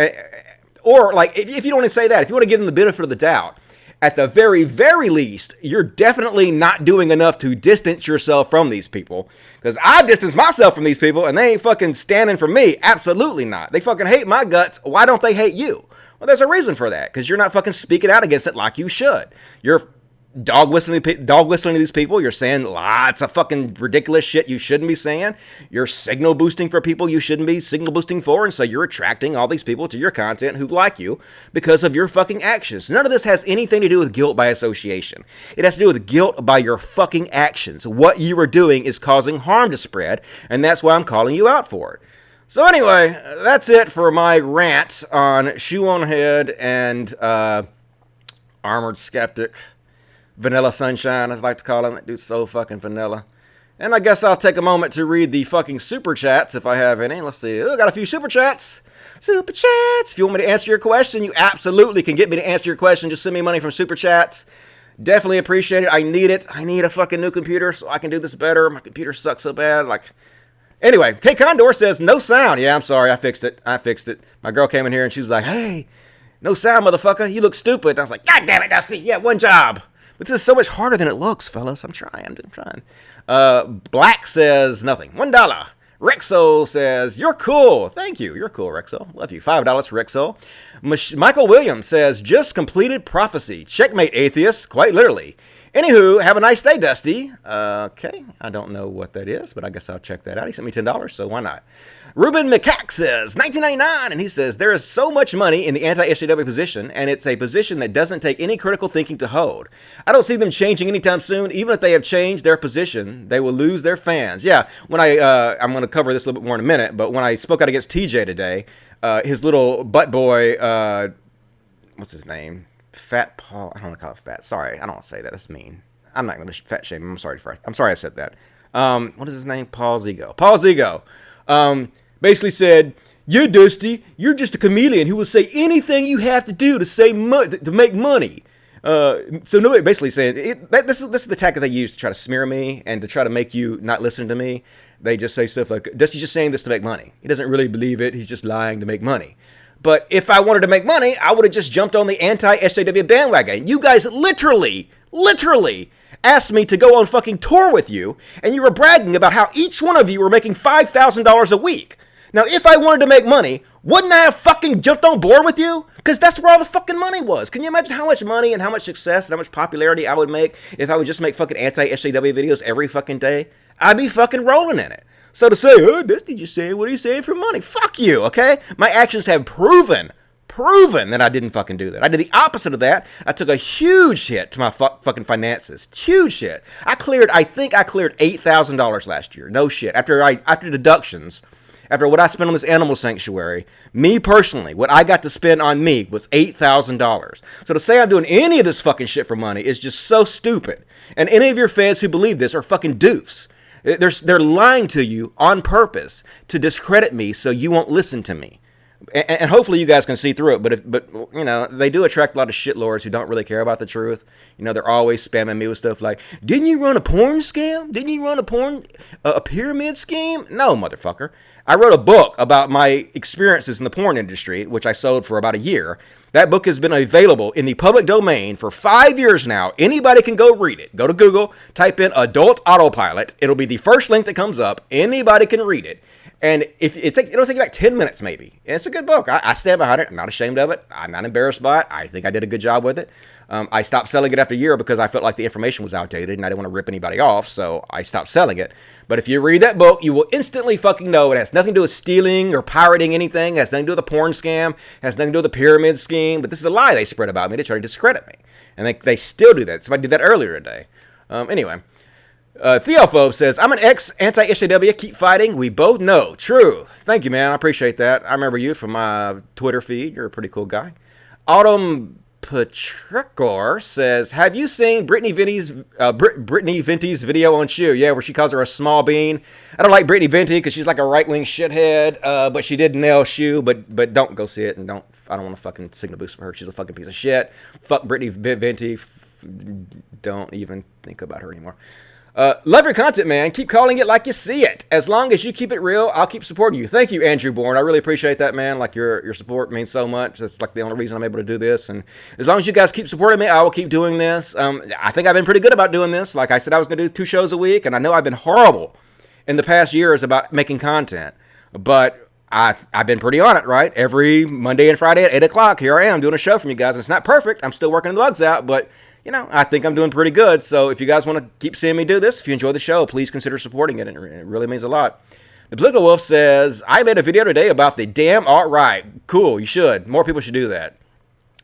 Or, like, if you don't want to say that, if you want to give them the benefit of the doubt, at the very, very least, you're definitely not doing enough to distance yourself from these people. Because I distance myself from these people, and they ain't fucking standing for me. Absolutely not. They fucking hate my guts. Why don't they hate you? Well, there's a reason for that. Because you're not fucking speaking out against it like you should. You're dog whistling to these people. You're saying lots of fucking ridiculous shit you shouldn't be saying. You're signal boosting for people you shouldn't be signal boosting for, and so you're attracting all these people to your content who like you because of your fucking actions. None of this has anything to do with guilt by association. It has to do with guilt by your fucking actions. What you are doing is causing harm to spread, and that's why I'm calling you out for it. So anyway, that's it for my rant on Shoe0nHead and Armoured Skeptic. Vanilla Sunshine, as I like to call him. That dude's so fucking vanilla. And I guess I'll take a moment to read the fucking super chats if I have any. Let's see. Oh, got a few super chats. Super chats. If you want me to answer your question, you absolutely can get me to answer your question. Just send me money from super chats. Definitely appreciate it. I need it. I need a fucking new computer so I can do this better. My computer sucks so bad. Anyway, K Condor says no sound. Yeah, I'm sorry. I fixed it. My girl came in here and she was like, hey, no sound, motherfucker. You look stupid. I was like, God damn it, Dusty. Yeah, one job. But this is so much harder than it looks, fellas. I'm trying. Black says nothing. $1. Rexo says, you're cool. Thank you. You're cool, Rexo. Love you. $5 for Rexo. Michael Williams says, just completed prophecy. Checkmate, atheist. Quite literally. Anywho, have a nice day, Dusty. Okay. I don't know what that is, but I guess I'll check that out. He sent me $10, so why not? Ruben McCack says, $19.99, and he says, there is so much money in the anti-SJW position, and it's a position that doesn't take any critical thinking to hold. I don't see them changing anytime soon. Even if they have changed their position, they will lose their fans. Yeah, when I'm going to cover this a little bit more in a minute, but when I spoke out against TJ today, his little butt boy, what's his name? Fat Paul. I don't want to call it fat. Sorry, I don't want to say that. That's mean. I'm not going to fat shame him. I'm sorry I said that. What is his name? Paul Zigo. Basically said, you're Dusty, you're just a chameleon who will say anything you have to do to make money. So nobody basically saying, this is the tactic they use to try to smear me and to try to make you not listen to me. They just say stuff like, Dusty's just saying this to make money. He doesn't really believe it. He's just lying to make money. But if I wanted to make money, I would have just jumped on the anti-SJW bandwagon. You guys literally asked me to go on fucking tour with you, and you were bragging about how each one of you were making $5,000 a week. Now, if I wanted to make money, wouldn't I have fucking jumped on board with you? Because that's where all the fucking money was. Can you imagine how much money and how much success and how much popularity I would make if I would just make fucking anti-SJW videos every fucking day? I'd be fucking rolling in it. So to say, oh, Dusty just saying, what are you saying for money? Fuck you, okay? My actions have proven that I didn't fucking do that. I did the opposite of that. I took a huge hit to my fucking finances. Huge hit. I think I cleared $8,000 last year. No shit. After deductions, after what I spent on this animal sanctuary, me personally, what I got to spend on me was $8,000. So to say I'm doing any of this fucking shit for money is just so stupid. And any of your fans who believe this are fucking doofs. They're lying to you on purpose to discredit me so you won't listen to me. And hopefully you guys can see through it, but you know, they do attract a lot of shitlords who don't really care about the truth. You know, they're always spamming me with stuff like, didn't you run a porn scam? Didn't you run a pyramid scheme? No, motherfucker. I wrote a book about my experiences in the porn industry, which I sold for about a year. That book has been available in the public domain for 5 years now. Anybody can go read it. Go to Google, type in Adult Autopilot. It'll be the first link that comes up. Anybody can read it. And it'll take you like 10 minutes maybe. And it's a good book. I stand behind it. I'm not ashamed of it. I'm not embarrassed by it. I think I did a good job with it. I stopped selling it after a year because I felt like the information was outdated and I didn't want to rip anybody off, so I stopped selling it. But if you read that book, you will instantly fucking know it has nothing to do with stealing or pirating anything. It has nothing to do with a porn scam. It has nothing to do with a pyramid scheme. But this is a lie they spread about me to try to discredit me. And they still do that. Somebody did that earlier today. Anyway. Theophobe says, I'm an ex-anti-SJW. Keep fighting. We both know. True. Thank you, man. I appreciate that. I remember you from my Twitter feed. You're a pretty cool guy. Autumn Patricor says, have you seen Brittany Venti's video on Shoe? Yeah, where she calls her a small bean. I don't like Brittany Venti because she's like a right-wing shithead, but she did nail Shoe, but don't go see it, and I don't want to fucking signal boost for her. She's a fucking piece of shit. Fuck Brittany Venti. Don't even think about her anymore. Love your content, man. Keep calling it like you see it. As long as you keep it real, I'll keep supporting you. Thank you, Andrew Bourne. I really appreciate that, man. Like, your support means so much. That's like the only reason I'm able to do this. And as long as you guys keep supporting me, I will keep doing this. I think I've been pretty good about doing this. Like I said, I was going to do 2 shows a week, and I know I've been horrible in the past years about making content. But I've been pretty on it, right? Every Monday and Friday at 8 o'clock, here I am doing a show from you guys. And it's not perfect. I'm still working the bugs out, but you know, I think I'm doing pretty good. So if you guys want to keep seeing me do this, if you enjoy the show, please consider supporting it. It really means a lot. The Political Wolf says, I made a video today about the damn alt-right. Cool, you should. More people should do that.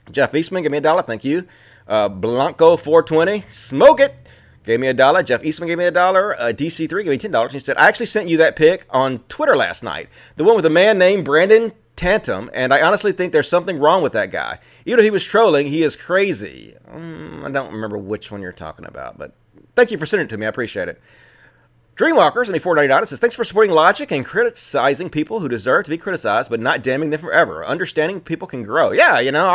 Jeff Eastman, give me $1. Thank you. Blanco420, smoke it. Gave me $1. Jeff Eastman gave me $1. DC3 gave me $10. He said, I actually sent you that pic on Twitter last night. The one with a man named Brandon Tantum, and I honestly think there's something wrong with that guy. Even though he was trolling, he is crazy. I don't remember which one you're talking about, but thank you for sending it to me. I appreciate it. Dreamwalkers, and $4.99, says, thanks for supporting logic and criticizing people who deserve to be criticized, but not damning them forever. Understanding people can grow. Yeah, you know,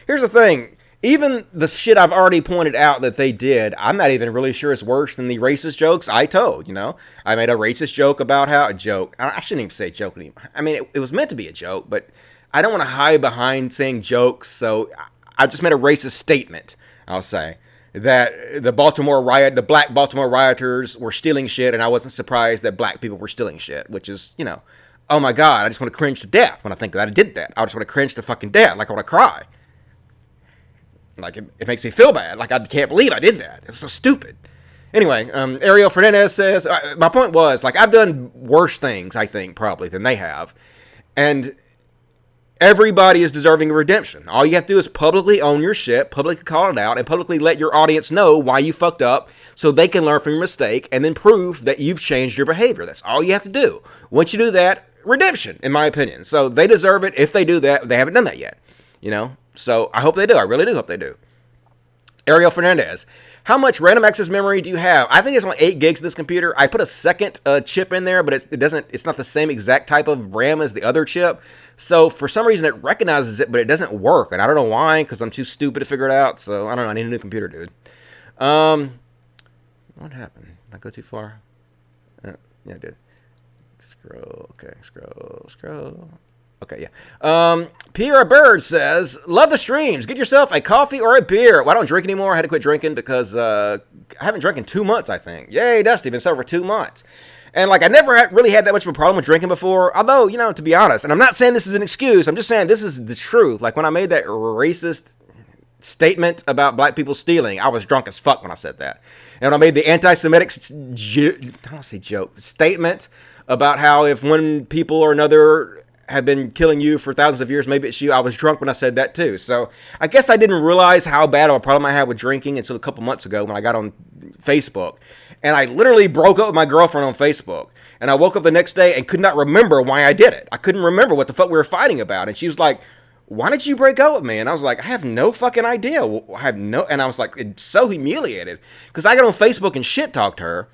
here's the thing. Even the shit I've already pointed out that they did, I'm not even really sure is worse than the racist jokes I told, you know? I made a racist joke about how, I shouldn't even say joke anymore. I mean, it was meant to be a joke, but I don't want to hide behind saying jokes, so I just made a racist statement, I'll say, that the black Baltimore rioters were stealing shit, and I wasn't surprised that black people were stealing shit, which is, you know, oh my God, I just want to cringe to death when I think that I did that. I just want to cringe to fucking death, like I want to cry. Like, it makes me feel bad. Like, I can't believe I did that. It was so stupid. Anyway, Ariel Fernandez says, my point was, like, I've done worse things, I think, probably, than they have. And everybody is deserving of redemption. All you have to do is publicly own your shit, publicly call it out, and publicly let your audience know why you fucked up so they can learn from your mistake and then prove that you've changed your behavior. That's all you have to do. Once you do that, redemption, in my opinion. So they deserve it. If they do that, they haven't done that yet, you know? So I hope they do. I really do hope they do. Ariel Fernandez, how much random access memory do you have? I think it's only 8 gigs of this computer. I put a second chip in there, but it's not the same exact type of RAM as the other chip. So for some reason it recognizes it, but it doesn't work. And I don't know why, because I'm too stupid to figure it out. So I don't know. I need a new computer, dude. What happened? Did I go too far? Yeah, I did. Scroll. Okay, scroll. Okay, yeah. Pierre Bird says, love the streams. Get yourself a coffee or a beer. Well, I don't drink anymore. I had to quit drinking because I haven't drank in 2 months, I think. Yay, Dusty. Been sober for 2 months. And, like, I never really had that much of a problem with drinking before. Although, you know, to be honest, and I'm not saying this is an excuse. I'm just saying this is the truth. Like, when I made that racist statement about black people stealing, I was drunk as fuck when I said that. And when I made the anti-Semitic statement about how if one people or another have been killing you for thousands of years, maybe it's you. I was drunk when I said that too. So I guess I didn't realize how bad of a problem I had with drinking until a couple months ago when I got on Facebook. And I literally broke up with my girlfriend on Facebook. And I woke up the next day and could not remember why I did it. I couldn't remember what the fuck we were fighting about. And she was like, why did you break up with me? And I was like, I have no fucking idea. And I was like, it's so humiliated. Because I got on Facebook and shit talked her.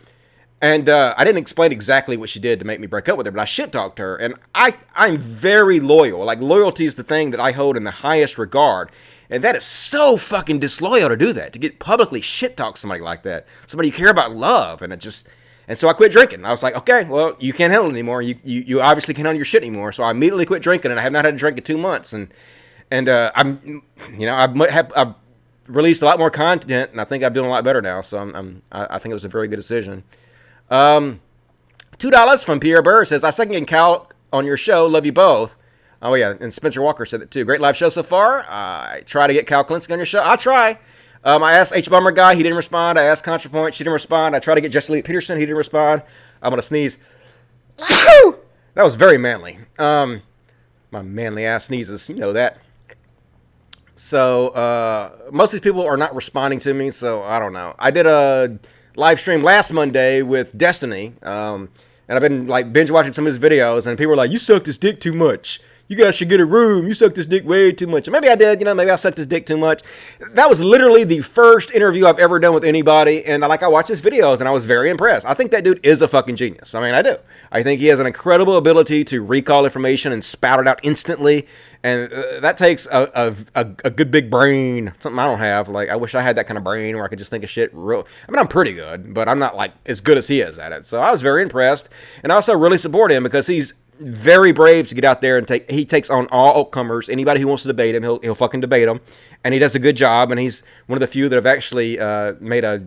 And I didn't explain exactly what she did to make me break up with her, but I shit-talked her. And I'm very loyal. Like, loyalty is the thing that I hold in the highest regard. And that is so fucking disloyal to do that, to get publicly shit-talk somebody like that. Somebody you care about love. And so I quit drinking. I was like, okay, well, you can't handle it anymore. You obviously can't handle your shit anymore. So I immediately quit drinking, and I have not had a drink in 2 months. And And I've released a lot more content, and I think I'm doing a lot better now. So I think it was a very good decision. $2 from Pierre Burr says, I second getting Cal on your show. Love you both. Oh, yeah, and Spencer Walker said that, too. Great live show so far. I try to get Cal Klinsky on your show. I'll try. I asked H-Bomber Guy. He didn't respond. I asked ContraPoint. She didn't respond. I tried to get Jesse Lee Peterson. He didn't respond. I'm going to sneeze. That was very manly. My manly-ass sneezes. You know that. So, most of these people are not responding to me, so I don't know. I did a live stream last Monday with Destiny, and I've been, like, binge-watching some of his videos, and people were like, you sucked his dick too much. You guys should get a room. You sucked his dick way too much. Maybe I did. Maybe I sucked his dick too much. That was literally the first interview I've ever done with anybody. And I watched his videos and I was very impressed. I think that dude is a fucking genius. I mean, I do. I think he has an incredible ability to recall information and spout it out instantly. And that takes a good big brain. Something I don't have. Like, I wish I had that kind of brain where I could just think of shit real. I mean, I'm pretty good, but I'm not like as good as he is at it. So I was very impressed. And I also really support him because he's very brave to get out there and he takes on all comers. Anybody who wants to debate him, he'll fucking debate him, and he does a good job. And he's one of the few that have actually made a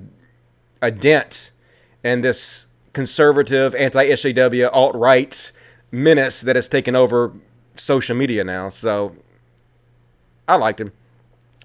dent in this conservative, anti-SJW, alt-right menace that has taken over social media now. So I liked him,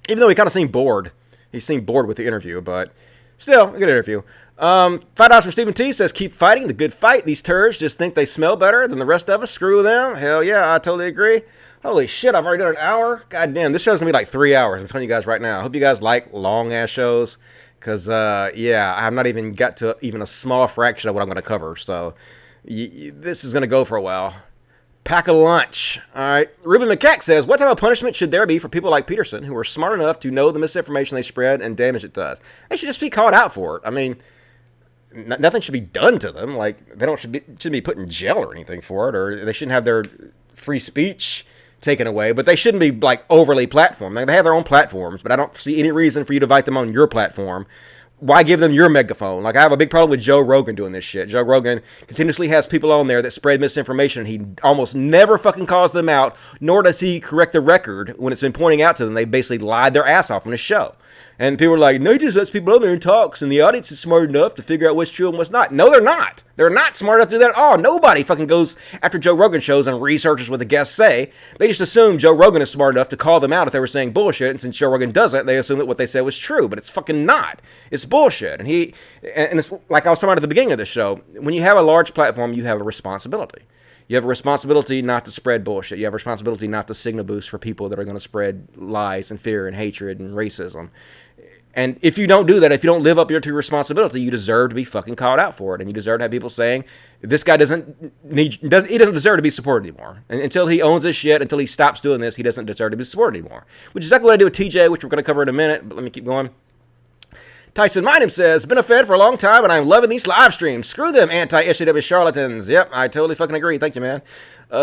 even though he kind of seemed bored. He seemed bored with the interview, but still a good interview. $5 for Stephen T says, keep fighting the good fight. These turds just think they smell better than the rest of us. Screw them. Hell yeah, I totally agree. Holy shit, I've already done an hour. God damn, this show's gonna be like 3 hours. I'm telling you guys right now. I hope you guys like long ass shows. Cause yeah, I've not even got to even a small fraction of what I'm gonna cover. So this is gonna go for a while. Pack a lunch. All right. Ruben McCack says, what type of punishment should there be for people like Peterson who are smart enough to know the misinformation they spread and damage it does? They should just be called out for it. I mean, nothing should be done to them. Like, they shouldn't be put in jail or anything for it, or they shouldn't have their free speech taken away, but they shouldn't be, like, overly platformed. They have their own platforms, but I don't see any reason for you to invite them on your platform. Why give them your megaphone? Like, I have a big problem with Joe Rogan doing this shit. Joe Rogan continuously has people on there that spread misinformation. He almost never fucking calls them out, nor does he correct the record when it's been pointing out to them. They basically lied their ass off on his show. And people are like, no, he just lets people on there and talks, and the audience is smart enough to figure out what's true and what's not. No, they're not. They're not smart enough to do that at all. Nobody fucking goes after Joe Rogan shows and researches what the guests say. They just assume Joe Rogan is smart enough to call them out if they were saying bullshit, and since Joe Rogan doesn't, they assume that what they said was true, but it's fucking not. It's bullshit. And it's like I was talking about at the beginning of the show, when you have a large platform, you have a responsibility. You have a responsibility not to spread bullshit. You have a responsibility not to signal boost for people that are going to spread lies and fear and hatred and racism. And if you don't do that, if you don't live up to your responsibility, you deserve to be fucking called out for it. And you deserve to have people saying, this guy he doesn't deserve to be supported anymore. And until he owns his shit, until he stops doing this, he doesn't deserve to be supported anymore. Which is exactly what I do with TJ, which we're going to cover in a minute, but let me keep going. Tyson Minham says, been a fan for a long time, and I'm loving these live streams. Screw them anti-SJW charlatans. Yep, I totally fucking agree. Thank you, man.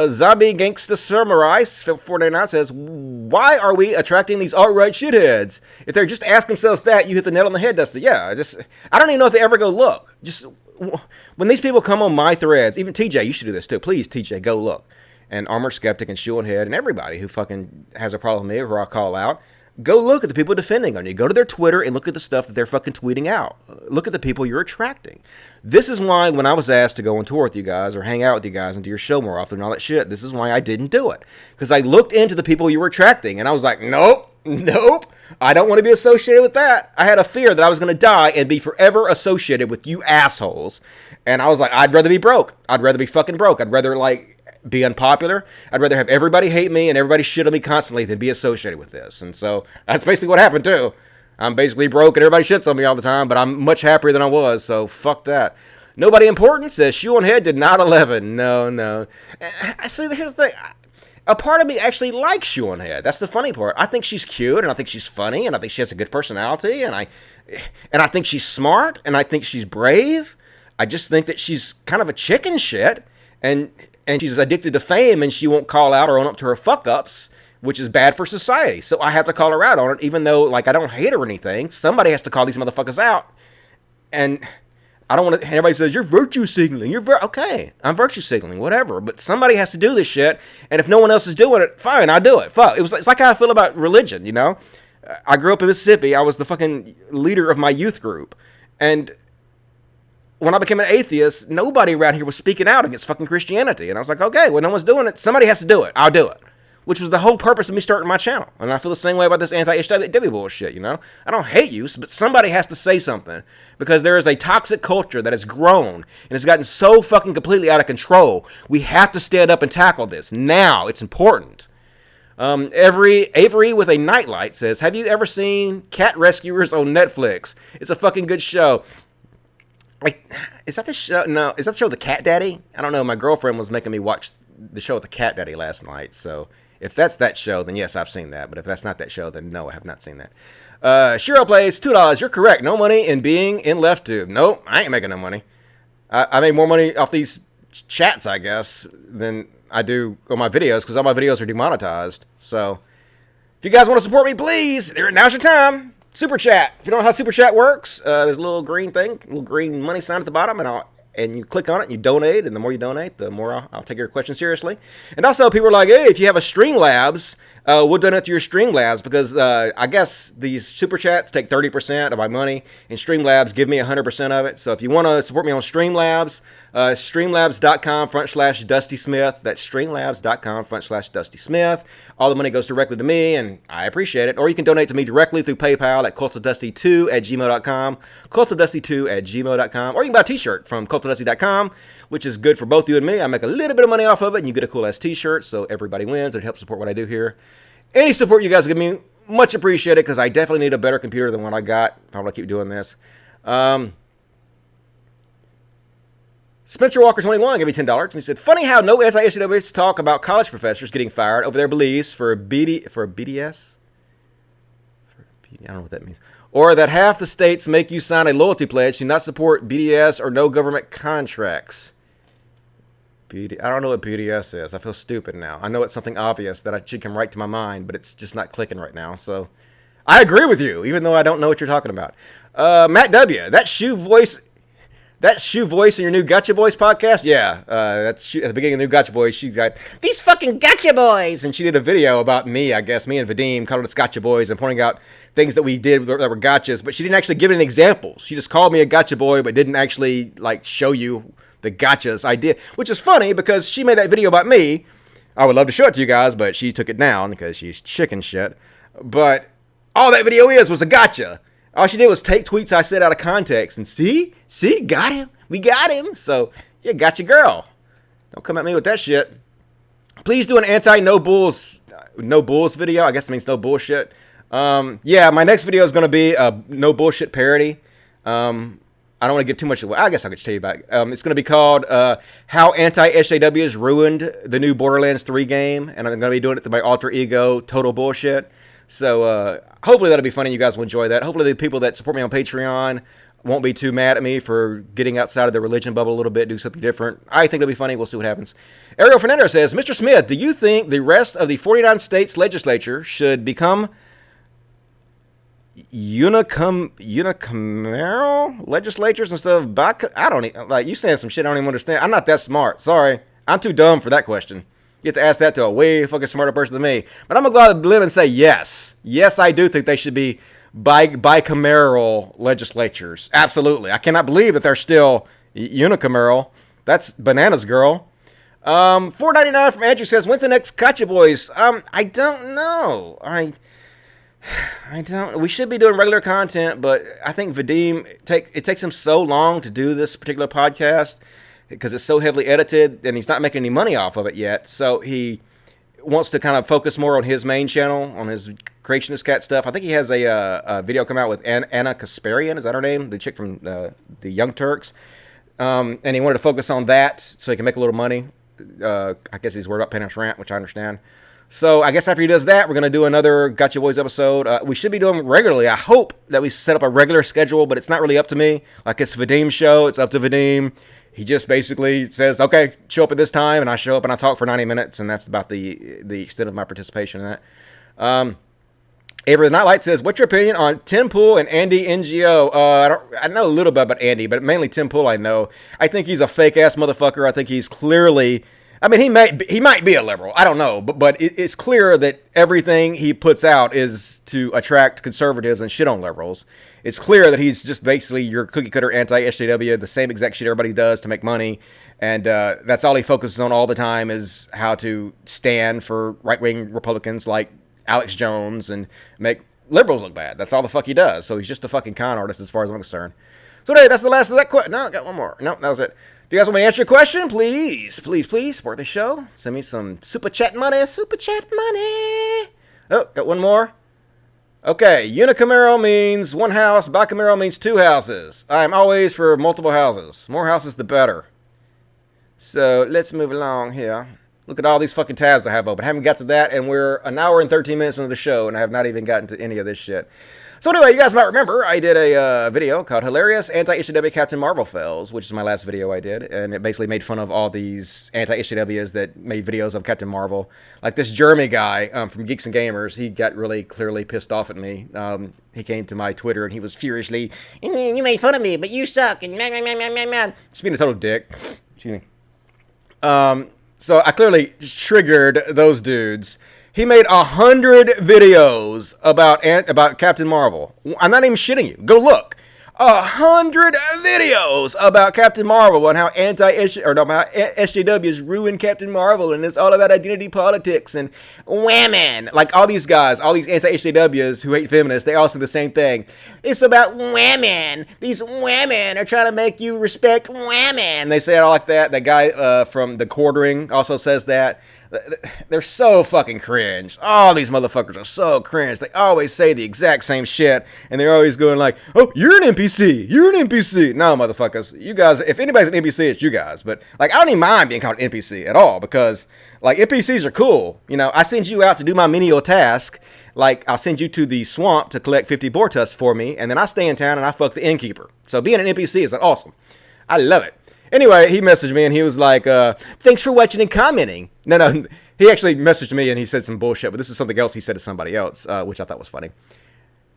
Zombie Gangsta Samurai 499 says, why are we attracting these alt-right shitheads? If they just ask themselves that, you hit the nail on the head, Dusty. Yeah, I don't even know if they ever go look. Just when these people come on my threads, even TJ, you should do this too. Please, TJ, go look. And Armoured Skeptic and Shoe0nHead and everybody who fucking has a problem with me or I'll call out. Go look at the people defending on you. Go to their Twitter and look at the stuff that they're fucking tweeting out. Look at the people you're attracting. This is why when I was asked to go on tour with you guys or hang out with you guys and do your show more often and all that shit, this is why I didn't do it. Because I looked into the people you were attracting and I was like, nope, I don't want to be associated with that. I had a fear that I was going to die and be forever associated with you assholes. And I was like, I'd rather be broke. I'd rather be fucking broke. I'd rather be unpopular. I'd rather have everybody hate me and everybody shit on me constantly than be associated with this. And so that's basically what happened too. I'm basically broke and everybody shits on me all the time, but I'm much happier than I was, so fuck that. Nobody important says Shoe0nHead did not 11. No. I see, here's the thing. A part of me actually likes Shoe0nHead. That's the funny part. I think she's cute and I think she's funny and I think she has a good personality and I think she's smart and I think she's brave. I just think that she's kind of a chicken shit and she's addicted to fame and she won't call out or own up to her fuck-ups, which is bad for society. So I have to call her out on it, even though, I don't hate her or anything. Somebody has to call these motherfuckers out. And I don't want to. Everybody says you're virtue signaling. Okay. I'm virtue signaling, whatever. But somebody has to do this shit, and if no one else is doing it, fine, I'll do it. Fuck. It's like how I feel about religion. You know, I grew up in Mississippi. I was the fucking leader of my youth group, and when I became an atheist, nobody around here was speaking out against fucking Christianity, and I was like, okay, well, no one's doing it. Somebody has to do it. I'll do it. Which was the whole purpose of me starting my channel. And I feel the same way about this anti-HW bullshit, you know? I don't hate you, but somebody has to say something. Because there is a toxic culture that has grown and has gotten so fucking completely out of control. We have to stand up and tackle this. Now. It's important. Avery with a nightlight says, have you ever seen Cat Rescuers on Netflix? It's a fucking good show. Like, is that the show? No. Is that the show The Cat Daddy? I don't know. My girlfriend was making me watch the show with The Cat Daddy last night, so... If that's that show, then yes, I've seen that. But if that's not that show, then no, I have not seen that. Shiro plays $2. You're correct. No money in being in LeftTube. Nope, I ain't making no money. I made more money off these chats, I guess, than I do on my videos, because all my videos are demonetized. So, if you guys want to support me, please, now's your time. Super Chat. If you don't know how Super Chat works, there's a little green thing, a little green money sign at the bottom, and you click on it and you donate, and the more you donate, the more I'll take your question seriously. And also, people are like, hey, if you have a Streamlabs, we'll donate to your Streamlabs, because I guess these Super Chats take 30% of my money, and Streamlabs give me 100% of it. So if you want to support me on Streamlabs, streamlabs.com/Dusty Smith. That's streamlabs.com/Dusty Smith. All the money goes directly to me, and I appreciate it. Or you can donate to me directly through PayPal at cultofdusty2@gmail.com, cultofdusty2@gmail.com. Or you can buy a t-shirt from cultofdusty.com, which is good for both you and me. I make a little bit of money off of it, and you get a cool-ass t-shirt, so everybody wins, and it helps support what I do here. Any support you guys give me, much appreciated, because I definitely need a better computer than what I got if I want to keep doing this. Spencer Walker 21 gave me $10, and he said, funny how no anti-HWs talk about college professors getting fired over their beliefs for BDS? I don't know what that means. Or that half the states make you sign a loyalty pledge to not support BDS or no government contracts. I don't know what BDS is. I feel stupid now. I know it's something obvious that should come right to my mind, but it's just not clicking right now. So I agree with you, even though I don't know what you're talking about. Matt W., that shoe voice in your new Gotcha Boys podcast? Yeah, that's at the beginning of the new Gotcha Boys. She got these fucking Gotcha Boys, and she did a video about me, I guess, me and Vadim called us Gotcha Boys and pointing out things that we did that were gotchas, but she didn't actually give any examples. She just called me a Gotcha Boy, but didn't actually like show you the gotchas I did, which is funny because she made that video about me. I would love to show it to you guys, but she took it down because she's chicken shit. But all that video was a gotcha. All she did was take tweets I said out of context and see, got him. We got him. So, yeah, got your girl. Don't come at me with that shit. Please do an anti-no bulls video. I guess it means no bullshit. Yeah, my next video is going to be a no bullshit parody. I don't want to give too much away. I guess I could tell you about it. It's going to be called How Anti-SJWs Ruined the New Borderlands 3 game. And I'm going to be doing it to my alter ego, Total Bullshit. So hopefully that'll be funny. You guys will enjoy that. Hopefully the people that support me on Patreon won't be too mad at me for getting outside of the religion bubble a little bit, do something different. I think it'll be funny. We'll see what happens. Ariel Fernandez says, Mr. Smith, do you think the rest of the 49 states legislature should become unicameral legislatures instead of I don't even, like, you saying some shit I don't even understand. I'm not that smart. Sorry. I'm too dumb for that question. You have to ask that to a way fucking smarter person than me. But I'm going to go out on a limb and say yes. Yes, I do think they should be bicameral legislatures. Absolutely. I cannot believe that they're still unicameral. That's bananas, girl. $4.99 from Andrew says, when's the next Gotcha Boys? I don't know. I don't. We should be doing regular content, but I think Vadim, it takes him so long to do this particular podcast because it's so heavily edited, and he's not making any money off of it yet. So he wants to kind of focus more on his main channel, on his Creationist Cat stuff. I think he has a video come out with Anna Kasparian, is that her name? The chick from the Young Turks. And he wanted to focus on that so he can make a little money. I guess he's worried about paying us rent, which I understand. So I guess after he does that, we're going to do another Gotcha Boys episode. We should be doing them regularly. I hope that we set up a regular schedule, but it's not really up to me. Like, it's Vadim's show. It's up to Vadim. He just basically says, okay, show up at this time, and I show up and I talk for 90 minutes, and that's about the extent of my participation in that. Avery the Nightlight says, what's your opinion on Tim Pool and Andy NGO? I know a little bit about Andy, but mainly Tim Pool I know. I think he's a fake-ass motherfucker. I think he's clearly... I mean, he might be a liberal. I don't know. But it's clear that everything he puts out is to attract conservatives and shit on liberals. It's clear that he's just basically your cookie-cutter anti-SJW, the same exact shit everybody does to make money. And that's all he focuses on all the time is how to stand for right-wing Republicans like Alex Jones and make liberals look bad. That's all the fuck he does. So he's just a fucking con artist as far as I'm concerned. So anyway, that's the last of that question. No, I got one more. No, that was it. If you guys want me to answer your question, please support the show. Send me some super chat money. Oh, got one more. Okay, Unicamero means one house. Bicamero means two houses. I'm always for multiple houses. More houses, the better. So let's move along here. Look at all these fucking tabs I have open. I haven't got to that, and we're an hour and 13 minutes into the show, and I have not even gotten to any of this shit. So anyway, you guys might remember I did a video called Hilarious Anti-HJW Captain Marvel Fails, which is my last video I did, and it basically made fun of all these anti-HJWs that made videos of Captain Marvel. Like this Jeremy guy from Geeks and Gamers, he got really clearly pissed off at me. He came to my Twitter, and he was furiously, you made fun of me, but you suck, and just being a total dick. Excuse me. So I clearly triggered those dudes. He made 100 videos about Captain Marvel. I'm not even shitting you. Go look. 100 videos about Captain Marvel and how SJWs ruined Captain Marvel, and it's all about identity politics and women. Like all these guys, all these anti-SJWs who hate feminists, they all say the same thing. It's about women. These women are trying to make you respect women. They say it all like that. That guy from The Quartering also says that. They're so fucking cringe. All these motherfuckers are so cringe. They always say the exact same shit, and they're always going like, oh, you're an NPC. You're an NPC. No, motherfuckers. You guys, if anybody's an NPC, it's you guys. But, like, I don't even mind being called an NPC at all, because, like, NPCs are cool. You know, I send you out to do my menial task. Like, I'll send you to the swamp to collect 50 boar tusks for me, and then I stay in town and I fuck the innkeeper. So being an NPC is awesome. I love it. Anyway, he messaged me and he was like, thanks for watching and commenting. No, he actually messaged me and he said some bullshit, but this is something else he said to somebody else, which I thought was funny.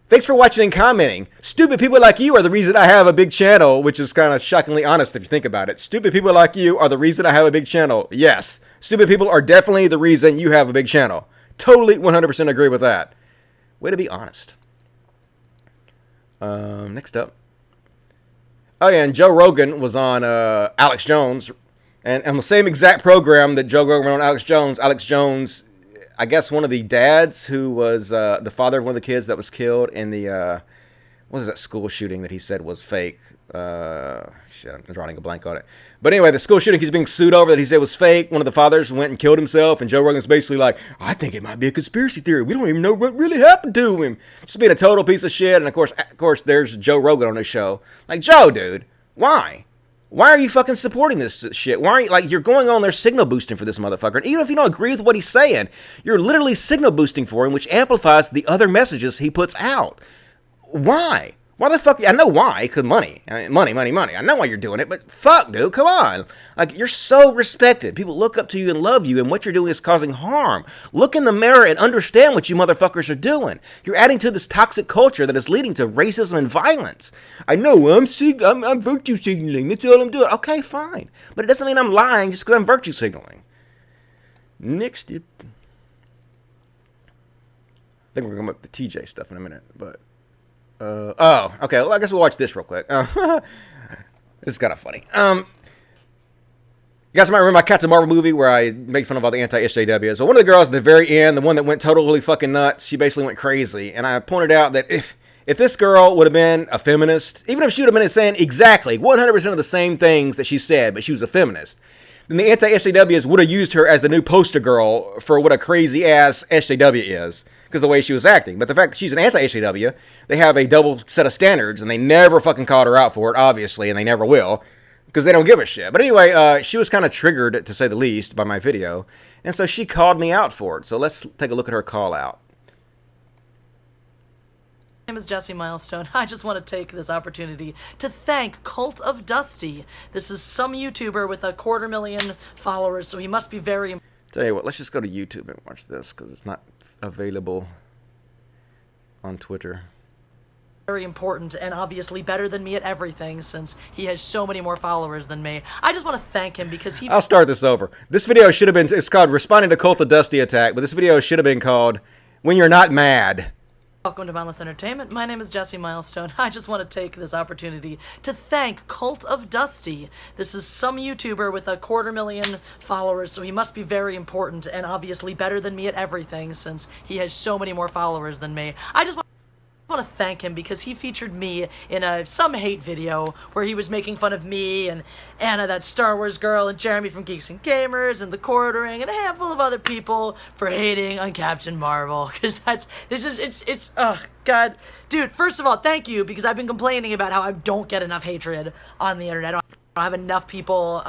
Thanks for watching and commenting. Stupid people like you are the reason I have a big channel, which is kind of shockingly honest if you think about it. Stupid people like you are the reason I have a big channel. Yes, stupid people are definitely the reason you have a big channel. Totally 100% agree with that. Way to be honest. Next up. Oh, yeah, and Joe Rogan was on Alex Jones, and on the same exact program that Joe Rogan went on Alex Jones, I guess one of the dads who was the father of one of the kids that was killed in the, what was that school shooting that he said was fake? Shit, I'm drawing a blank on it. But anyway, the school shooting he's being sued over that he said was fake. One of the fathers went and killed himself, and Joe Rogan's basically like, I think it might be a conspiracy theory. We don't even know what really happened to him. Just being a total piece of shit. And of course, there's Joe Rogan on his show. Like, Joe, dude, why? Why are you fucking supporting this shit? Why are you, like, you're going on there signal boosting for this motherfucker. And even if you don't agree with what he's saying, you're literally signal boosting for him, which amplifies the other messages he puts out. Why? Why the fuck? I know why. Because money. Money. I know why you're doing it, but fuck, dude. Come on. Like, you're so respected. People look up to you and love you, and what you're doing is causing harm. Look in the mirror and understand what you motherfuckers are doing. You're adding to this toxic culture that is leading to racism and violence. I know, I'm virtue signaling. That's all I'm doing. Okay, fine. But it doesn't mean I'm lying just because I'm virtue signaling. Next up. I think we're going to come up with the TJ stuff in a minute, but... oh, okay. Well, I guess we'll watch this real quick. This is kind of funny. You guys might remember my Captain Marvel movie where I make fun of all the anti-SJWs. So one of the girls at the very end, the one that went totally fucking nuts, she basically went crazy. And I pointed out that if this girl would have been a feminist, even if she would have been saying exactly 100% of the same things that she said, but she was a feminist, then the anti-SJWs would have used her as the new poster girl for what a crazy-ass SJW is. Because the way she was acting. But the fact that she's an anti-HJW, they have a double set of standards, and they never fucking called her out for it, obviously, and they never will, because they don't give a shit. But anyway, she was kind of triggered, to say the least, by my video, and so she called me out for it. So let's take a look at her call out. My name is Jesse Milestone. I just want to take this opportunity to thank Cult of Dusty. This is some YouTuber with 250,000 followers, so he must be very... Tell you what, let's just go to YouTube and watch this, because it's not available on Twitter. Very important and obviously better than me at everything since he has so many more followers than me. I just want to thank him because he... I'll start this over. This video should have been, it's called Responding to Cult of Dusty Attack, but this video should have been called When You're Not Mad. Welcome to Boundless Entertainment. My name is Jesse Milestone. I just want to take this opportunity to thank Cult of Dusty. This is some YouTuber with 250,000 followers, so he must be very important and obviously better than me at everything since he has so many more followers than me. I just want to thank him because he featured me in a some hate video where he was making fun of me and Anna, that Star Wars girl, and Jeremy from Geeks and Gamers, and the Quartering, and a handful of other people for hating on Captain Marvel. Because it's oh god, dude. First of all, thank you because I've been complaining about how I don't get enough hatred on the internet. I don't have enough people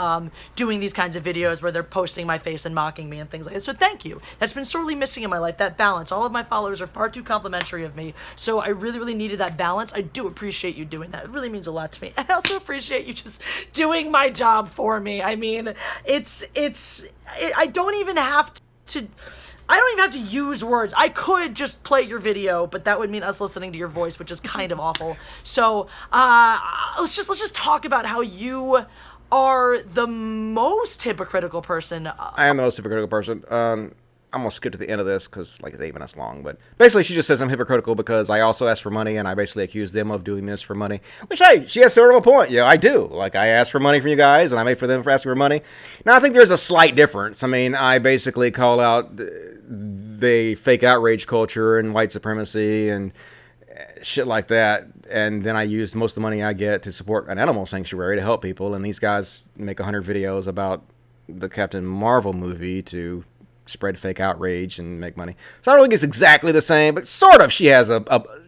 doing these kinds of videos where they're posting my face and mocking me and things like that. So thank you. That's been sorely missing in my life, that balance. All of my followers are far too complimentary of me, so I really, really needed that balance. I do appreciate you doing that. It really means a lot to me. And I also appreciate you just doing my job for me. I mean, I don't even have to... I don't even have to use words. I could just play your video, but that would mean us listening to your voice, which is kind of awful. So, let's just talk about how you are the most hypocritical person. I am the most hypocritical person. I'm going to skip to the end of this because, like, it's 8 minutes long. But basically, she just says I'm hypocritical because I also ask for money, and I basically accuse them of doing this for money. Which, hey, she has sort of a point. Yeah, I do. Like, I ask for money from you guys, and I make for them for asking for money. Now, I think there's a slight difference. I mean, I basically call out the fake outrage culture and white supremacy and shit like that. And then I use most of the money I get to support an animal sanctuary to help people. And these guys make 100 videos about the Captain Marvel movie to spread fake outrage and make money. So I don't think it's exactly the same, but sort of she has a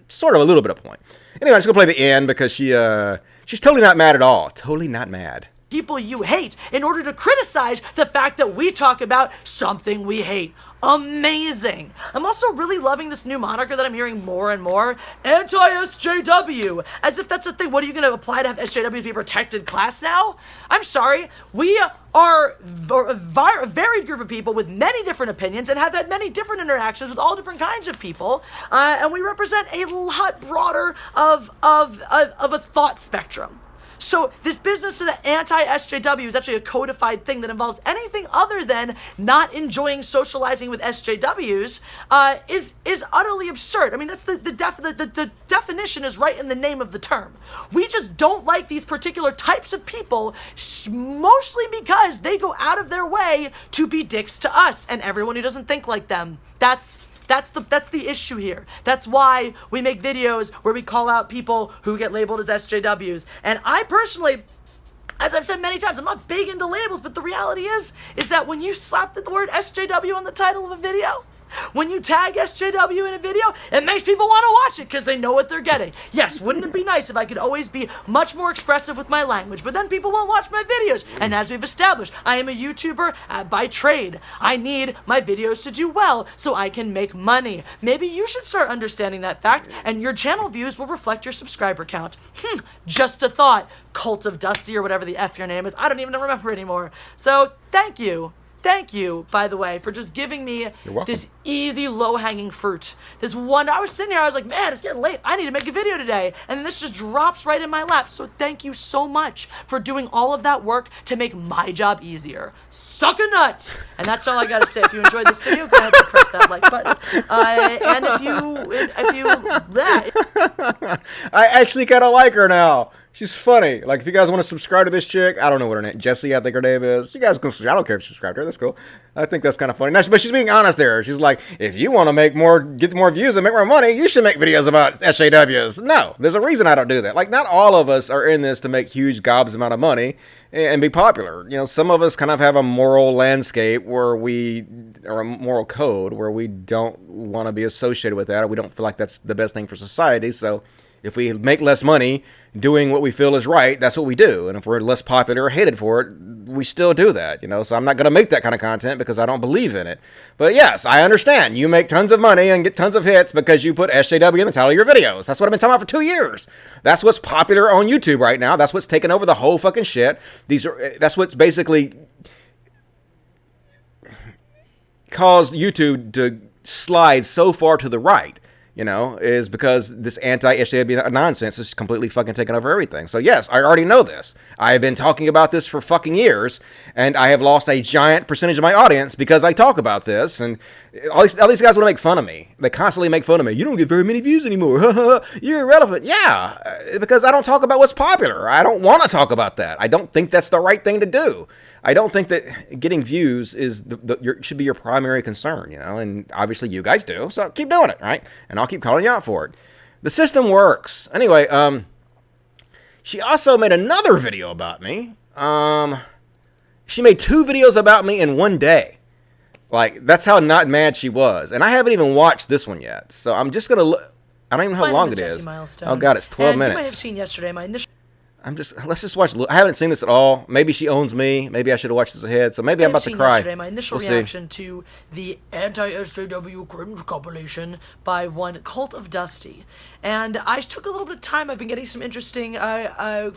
sort of a little bit of point. Anyway, I'm just gonna play the end because she's totally not mad at all. Totally not mad. People you hate in order to criticize the fact that we talk about something we hate. Amazing. I'm also really loving this new moniker that I'm hearing more and more, anti-SJW, as if that's a thing. What are you going to apply to have SJW to be a protected class now? I'm sorry. We are a varied group of people with many different opinions and have had many different interactions with all different kinds of people, and we represent a lot broader of a thought spectrum. So this business of the anti-SJW is actually a codified thing that involves anything other than not enjoying socializing with SJWs is utterly absurd. I mean, that's the definition is right in the name of the term. We just don't like these particular types of people, mostly because they go out of their way to be dicks to us and everyone who doesn't think like them. That's the issue here. That's why we make videos where we call out people who get labeled as SJWs. And I personally, as I've said many times, I'm not big into labels, but the reality is that when you slap the word SJW on the title of a video, when you tag SJW in a video, it makes people want to watch it because they know what they're getting. Yes, wouldn't it be nice if I could always be much more expressive with my language, but then people won't watch my videos. And as we've established, I am a YouTuber by trade. I need my videos to do well so I can make money. Maybe you should start understanding that fact, and your channel views will reflect your subscriber count. Just a thought. Cult of Dusty or whatever the F your name is. I don't even remember anymore. So, thank you. Thank you, by the way, for just giving me this easy, low-hanging fruit. This one, I was sitting here, I was like, man, it's getting late. I need to make a video today. And then this just drops right in my lap. So thank you so much for doing all of that work to make my job easier. Suck a nut! And that's all I gotta say. If you enjoyed this video, go ahead and press that like button. And if you, I actually kind of like her now. She's funny. Like, if you guys want to subscribe to this chick, I don't know what her name, Jessie, I think her name is. You guys can, I don't care if you subscribe to her. That's cool. I think that's kind of funny. Now, but she's being honest there. She's like, if you want to get more views and make more money, you should make videos about SJWs. No, there's a reason I don't do that. Like, not all of us are in this to make huge gobs amount of money and be popular. You know, some of us kind of have a moral landscape or a moral code where we don't want to be associated with that, or we don't feel like that's the best thing for society. So if we make less money doing what we feel is right, that's what we do. And if we're less popular or hated for it, we still do that, you know? So I'm not going to make that kind of content because I don't believe in it. But yes, I understand. You make tons of money and get tons of hits because you put SJW in the title of your videos. That's what I've been talking about for 2 years. That's what's popular on YouTube right now. That's what's taken over the whole fucking shit. That's what's basically caused YouTube to slide so far to the right. is because this anti-HJW nonsense is completely fucking taking over everything. So yes, I already know this. I have been talking about this for fucking years, and I have lost a giant percentage of my audience because I talk about this, and all these guys want to make fun of me. They constantly make fun of me. You don't get very many views anymore. You're irrelevant. Yeah, because I don't talk about what's popular. I don't want to talk about that. I don't think that's the right thing to do. I don't think that getting views is should be your primary concern, and obviously you guys do, so keep doing it, right? And I'll keep calling you out for it. The system works. Anyway, she also made another video about me. She made 2 videos about me in one day. Like, that's how not mad she was. And I haven't even watched this one yet, so I'm just going to look. I don't even know how long it is. Oh, God, it's 12 minutes. You might have seen yesterday my initial... Let's just watch. I haven't seen this at all. Maybe she owns me. Maybe I should have watched this ahead. So maybe I'm about to cry. Yesterday, my initial reaction to the anti-SJW cringe compilation by one Cult of Dusty. And I took a little bit of time. I've been getting some interesting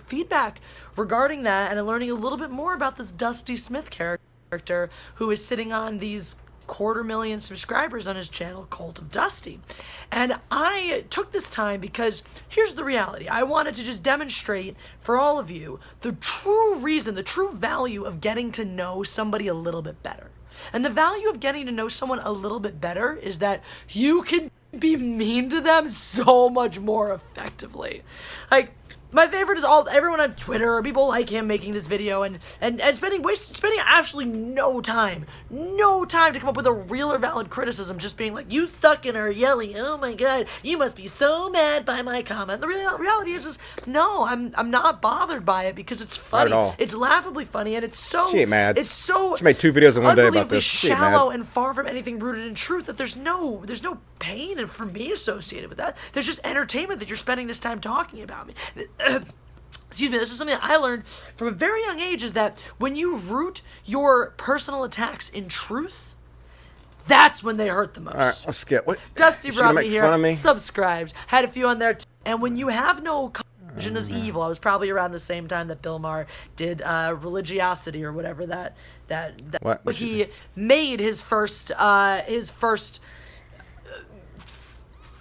feedback regarding that, and I'm learning a little bit more about this Dusty Smith character who is sitting on these 250,000 subscribers on his channel, Cult of Dusty. And I took this time because here's the reality. I wanted to just demonstrate for all of you the true reason, the true value of getting to know somebody a little bit better. And the value of getting to know someone a little bit better is that you can be mean to them so much more effectively. Like, my favorite is everyone on Twitter, people like him making this video and spending absolutely no time to come up with a real or valid criticism, just being like, you suck and are yelling, oh my god, you must be so mad by my comment. The reality is no, I'm not bothered by it because it's funny. Not at all. It's laughably funny, and it's so... She ain't mad. It's so... She made 2 videos in one day about this. She shallow and far from anything rooted in truth that there's no pain and for me associated with that. There's just entertainment that you're spending this time talking about me. Excuse me, this is something that I learned from a very young age, is that when you root your personal attacks in truth, that's when they hurt the most. All right, let's skip. What? Dusty brought me fun of me? here, subscribed, had a few on there, and when you have no religion is evil, I was probably around the same time that Bill Maher did religiosity or whatever that What he made his first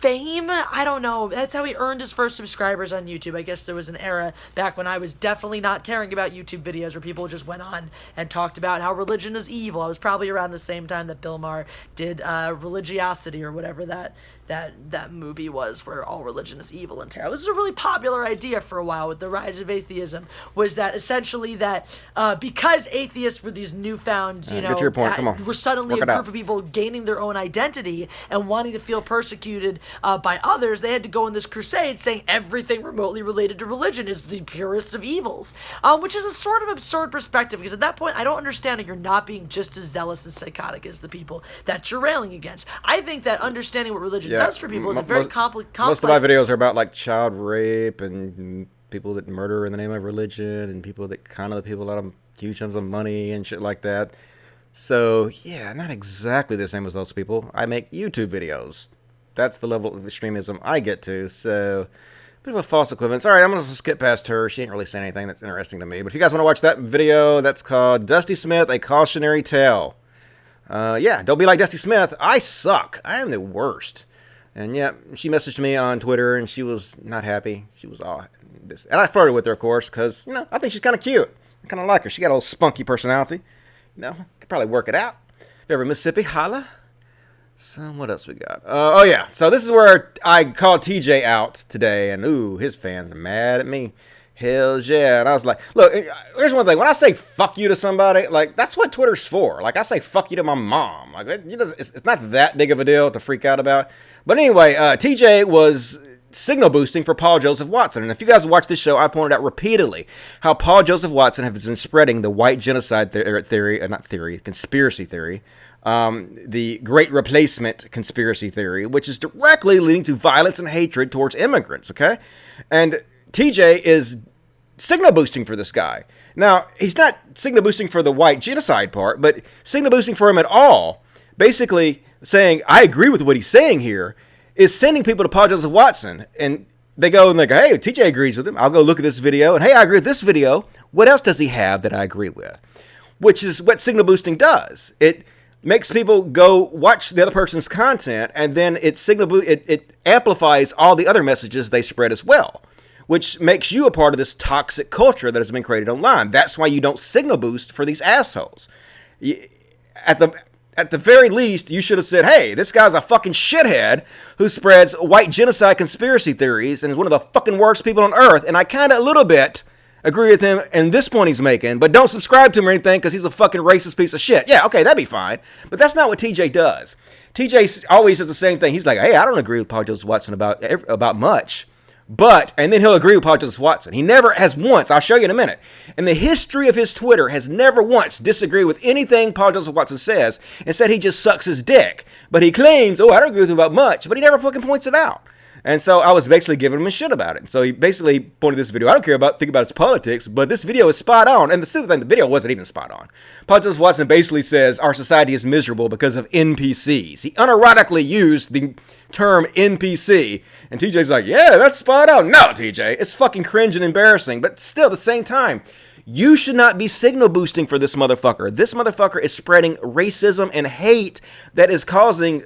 fame. I don't know. That's how he earned his first subscribers on YouTube. I guess there was an era back when I was definitely not caring about YouTube videos where people just went on and talked about how religion is evil. I was probably around the same time that Bill Maher did religiosity or whatever that movie was, where all religion is evil and terrible. This is a really popular idea for a while with the rise of atheism, was that essentially that because atheists were these newfound, get your point. Come on. were suddenly a group of people gaining their own identity and wanting to feel persecuted by others, they had to go on this crusade saying everything remotely related to religion is the purest of evils, which is a sort of absurd perspective, because at that point I don't understand how you're not being just as zealous and psychotic as the people that you're railing against. I think that understanding what religion does for people is a very complex... Most of my videos are about like child rape and people that murder in the name of religion and people that con other people out of huge sums of money and shit like that. So yeah, not exactly the same as those people. I make YouTube videos. That's the level of extremism I get to, so bit of a false equivalence. All right, I'm going to skip past her. She ain't really saying anything that's interesting to me. But if you guys want to watch that video, that's called Dusty Smith, A Cautionary Tale. Yeah, don't be like Dusty Smith. I suck. I am the worst. And yeah, she messaged me on Twitter, and she was not happy. She was all this. And I flirted with her, of course, because, I think she's kind of cute. I kind of like her. She got a little spunky personality. Could probably work it out. If you're ever in Mississippi, holla. So what else we got? Oh yeah, so this is where I called TJ out today, and ooh, his fans are mad at me. Hells yeah. And I was like, look, here's one thing. When I say fuck you to somebody, like, that's what Twitter's for. Like, I say fuck you to my mom. Like, it's not that big of a deal to freak out about. But anyway, TJ was signal boosting for Paul Joseph Watson. And if you guys watch this show, I pointed out repeatedly how Paul Joseph Watson has been spreading the white genocide conspiracy theory. The Great Replacement conspiracy theory, which is directly leading to violence and hatred towards immigrants, okay? And TJ is signal boosting for this guy. Now, he's not signal boosting for the white genocide part, but signal boosting for him at all, basically saying, I agree with what he's saying here, is sending people to Paul Joseph Watson, and they go and they go, hey, TJ agrees with him. I'll go look at this video, and hey, I agree with this video. What else does he have that I agree with? Which is what signal boosting does. It makes people go watch the other person's content, and then it amplifies all the other messages they spread as well, which makes you a part of this toxic culture that has been created online. That's why you don't signal boost for these assholes. At the very least, you should have said, hey, this guy's a fucking shithead who spreads white genocide conspiracy theories and is one of the fucking worst people on earth, and I kind of a little bit agree with him in this point he's making, but don't subscribe to him or anything because he's a fucking racist piece of shit. Yeah, okay, that'd be fine. But that's not what TJ does. TJ always does the same thing. He's like, hey, I don't agree with Paul Joseph Watson about much. But, and then he'll agree with Paul Joseph Watson. He never has once, I'll show you in a minute, in the history of his Twitter, has never once disagreed with anything Paul Joseph Watson says and said he just sucks his dick. But he claims, I don't agree with him about much, but he never fucking points it out. And so I was basically giving him a shit about it. And so he basically pointed this video. I don't think about its politics, but this video is spot on. And the stupid thing, the video wasn't even spot on. Paul Joseph Watson basically says our society is miserable because of NPCs. He unironically used the term NPC. And TJ's like, yeah, that's spot on. No, TJ, it's fucking cringe and embarrassing. But still, at the same time, you should not be signal boosting for this motherfucker. This motherfucker is spreading racism and hate that is causing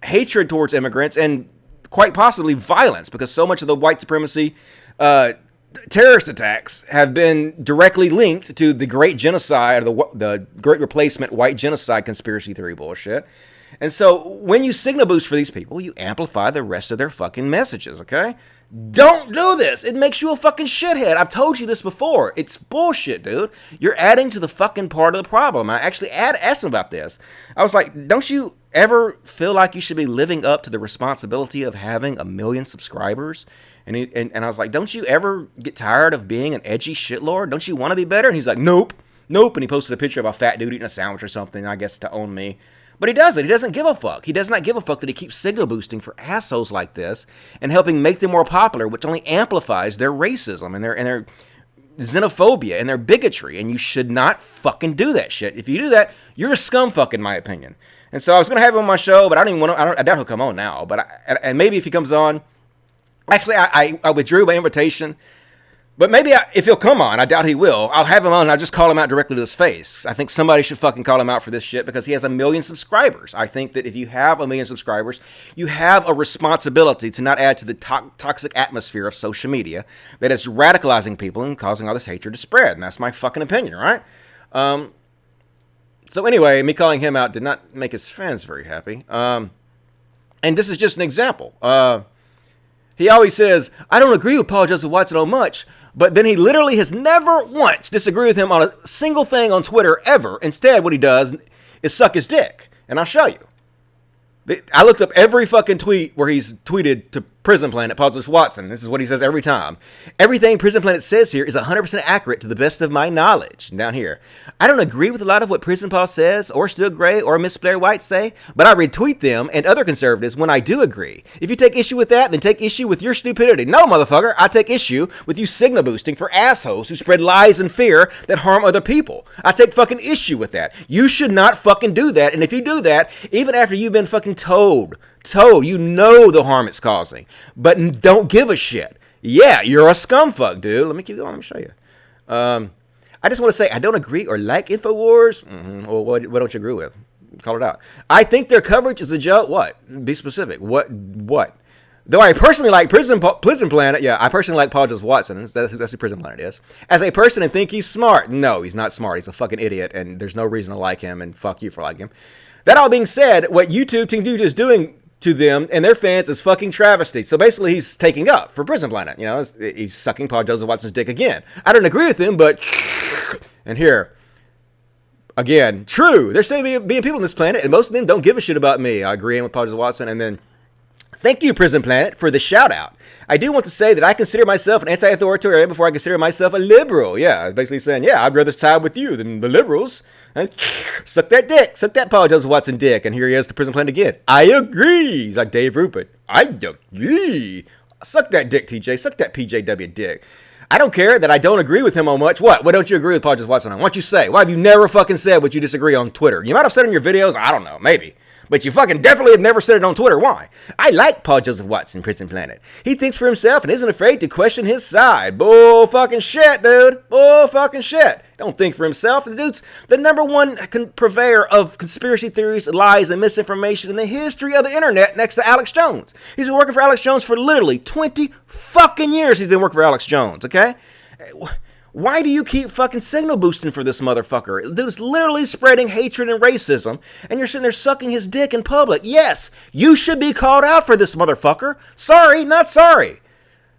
hatred towards immigrants and quite possibly violence, because so much of the white supremacy terrorist attacks have been directly linked to the great genocide, or the great replacement white genocide conspiracy theory bullshit. And so when you signal boost for these people, you amplify the rest of their fucking messages, okay? Don't do this. It makes you a fucking shithead. I've told you this before. It's bullshit, dude. You're adding to the fucking part of the problem. I actually asked him about this. I was like, don't you ever feel like you should be living up to the responsibility of having 1 million subscribers? And I was like, don't you ever get tired of being an edgy shitlord? Don't you want to be better? And he's like, nope. And he posted a picture of a fat dude eating a sandwich or something, I guess to own me. But he doesn't. He doesn't give a fuck. He does not give a fuck that he keeps signal boosting for assholes like this and helping make them more popular, which only amplifies their racism and their xenophobia and their bigotry. And you should not fucking do that shit. If you do that, you're a scumfuck, in my opinion. And so I was going to have him on my show, but I don't even want to. I doubt he'll come on now. But and maybe if he comes on, actually, I withdrew my invitation. But maybe if he'll come on, I doubt he will. I'll have him on and I'll just call him out directly to his face. I think somebody should fucking call him out for this shit because he has 1 million subscribers. I think that if you have 1 million subscribers, you have a responsibility to not add to the toxic atmosphere of social media that is radicalizing people and causing all this hatred to spread. And that's my fucking opinion, right? So anyway, me calling him out did not make his fans very happy. And this is just an example. He always says, I don't agree with Paul Joseph Watson on much, but then he literally has never once disagreed with him on a single thing on Twitter ever. Instead, what he does is suck his dick. And I'll show you. I looked up every fucking tweet where he's tweeted to Prison Planet, Paul Joseph Watson. This is what he says every time. Everything Prison Planet says here is 100% accurate to the best of my knowledge. Down here. I don't agree with a lot of what Prison Paul says, or Still Gray, or Miss Blair White say, but I retweet them and other conservatives when I do agree. If you take issue with that, then take issue with your stupidity. No, motherfucker, I take issue with you signal boosting for assholes who spread lies and fear that harm other people. I take fucking issue with that. You should not fucking do that, and if you do that, even after you've been fucking told, you know the harm it's causing, but don't give a shit. Yeah, you're a scumfuck, dude. Let me keep going. Let me show you. I just want to say I don't agree or like InfoWars. Well, what don't you agree with? Call it out. I think their coverage is a joke. What? Be specific. What? Though I personally like Prison Planet. Yeah, I personally like Paul Joseph Watson. That's who Prison Planet is. As a person and think he's smart. No, he's not smart. He's a fucking idiot, and there's no reason to like him, and fuck you for liking him. That all being said, what YouTube Team Dude is doing to them and their fans is fucking travesty. So basically, he's taking up for Prison Planet. You know, he's sucking Paul Joseph Watson's dick again. I don't agree with him, but and here again, true. There's so many being people on this planet, and most of them don't give a shit about me. I agree with Paul Joseph Watson, and then thank you, Prison Planet, for the shout out. I do want to say that I consider myself an anti-authoritarian before I consider myself a liberal. Yeah, I was basically saying, yeah, I'd rather side with you than the liberals. And suck that dick. Suck that Paul Joseph Watson dick. And here he is, the Prison Planet again. I agree. He's like Dave Rupert. I agree. Suck that dick, TJ. Suck that PJW dick. I don't care that I don't agree with him on much. What don't you agree with Paul Joseph Watson on? Why don't you say? Why have you never fucking said what you disagree on Twitter? You might have said it in your videos. I don't know. Maybe. But you fucking definitely have never said it on Twitter. Why? I like Paul Joseph Watson, Prison Planet. He thinks for himself and isn't afraid to question his side. Bull fucking shit, dude. Bull fucking shit. Don't think for himself. The dude's the number one purveyor of conspiracy theories, lies, and misinformation in the history of the internet next to Alex Jones. He's been working for Alex Jones for literally 20 fucking years. He's been working for Alex Jones, okay? Why do you keep fucking signal boosting for this motherfucker? The dude's literally spreading hatred and racism, and you're sitting there sucking his dick in public. Yes, you should be called out for this motherfucker. Sorry, not sorry.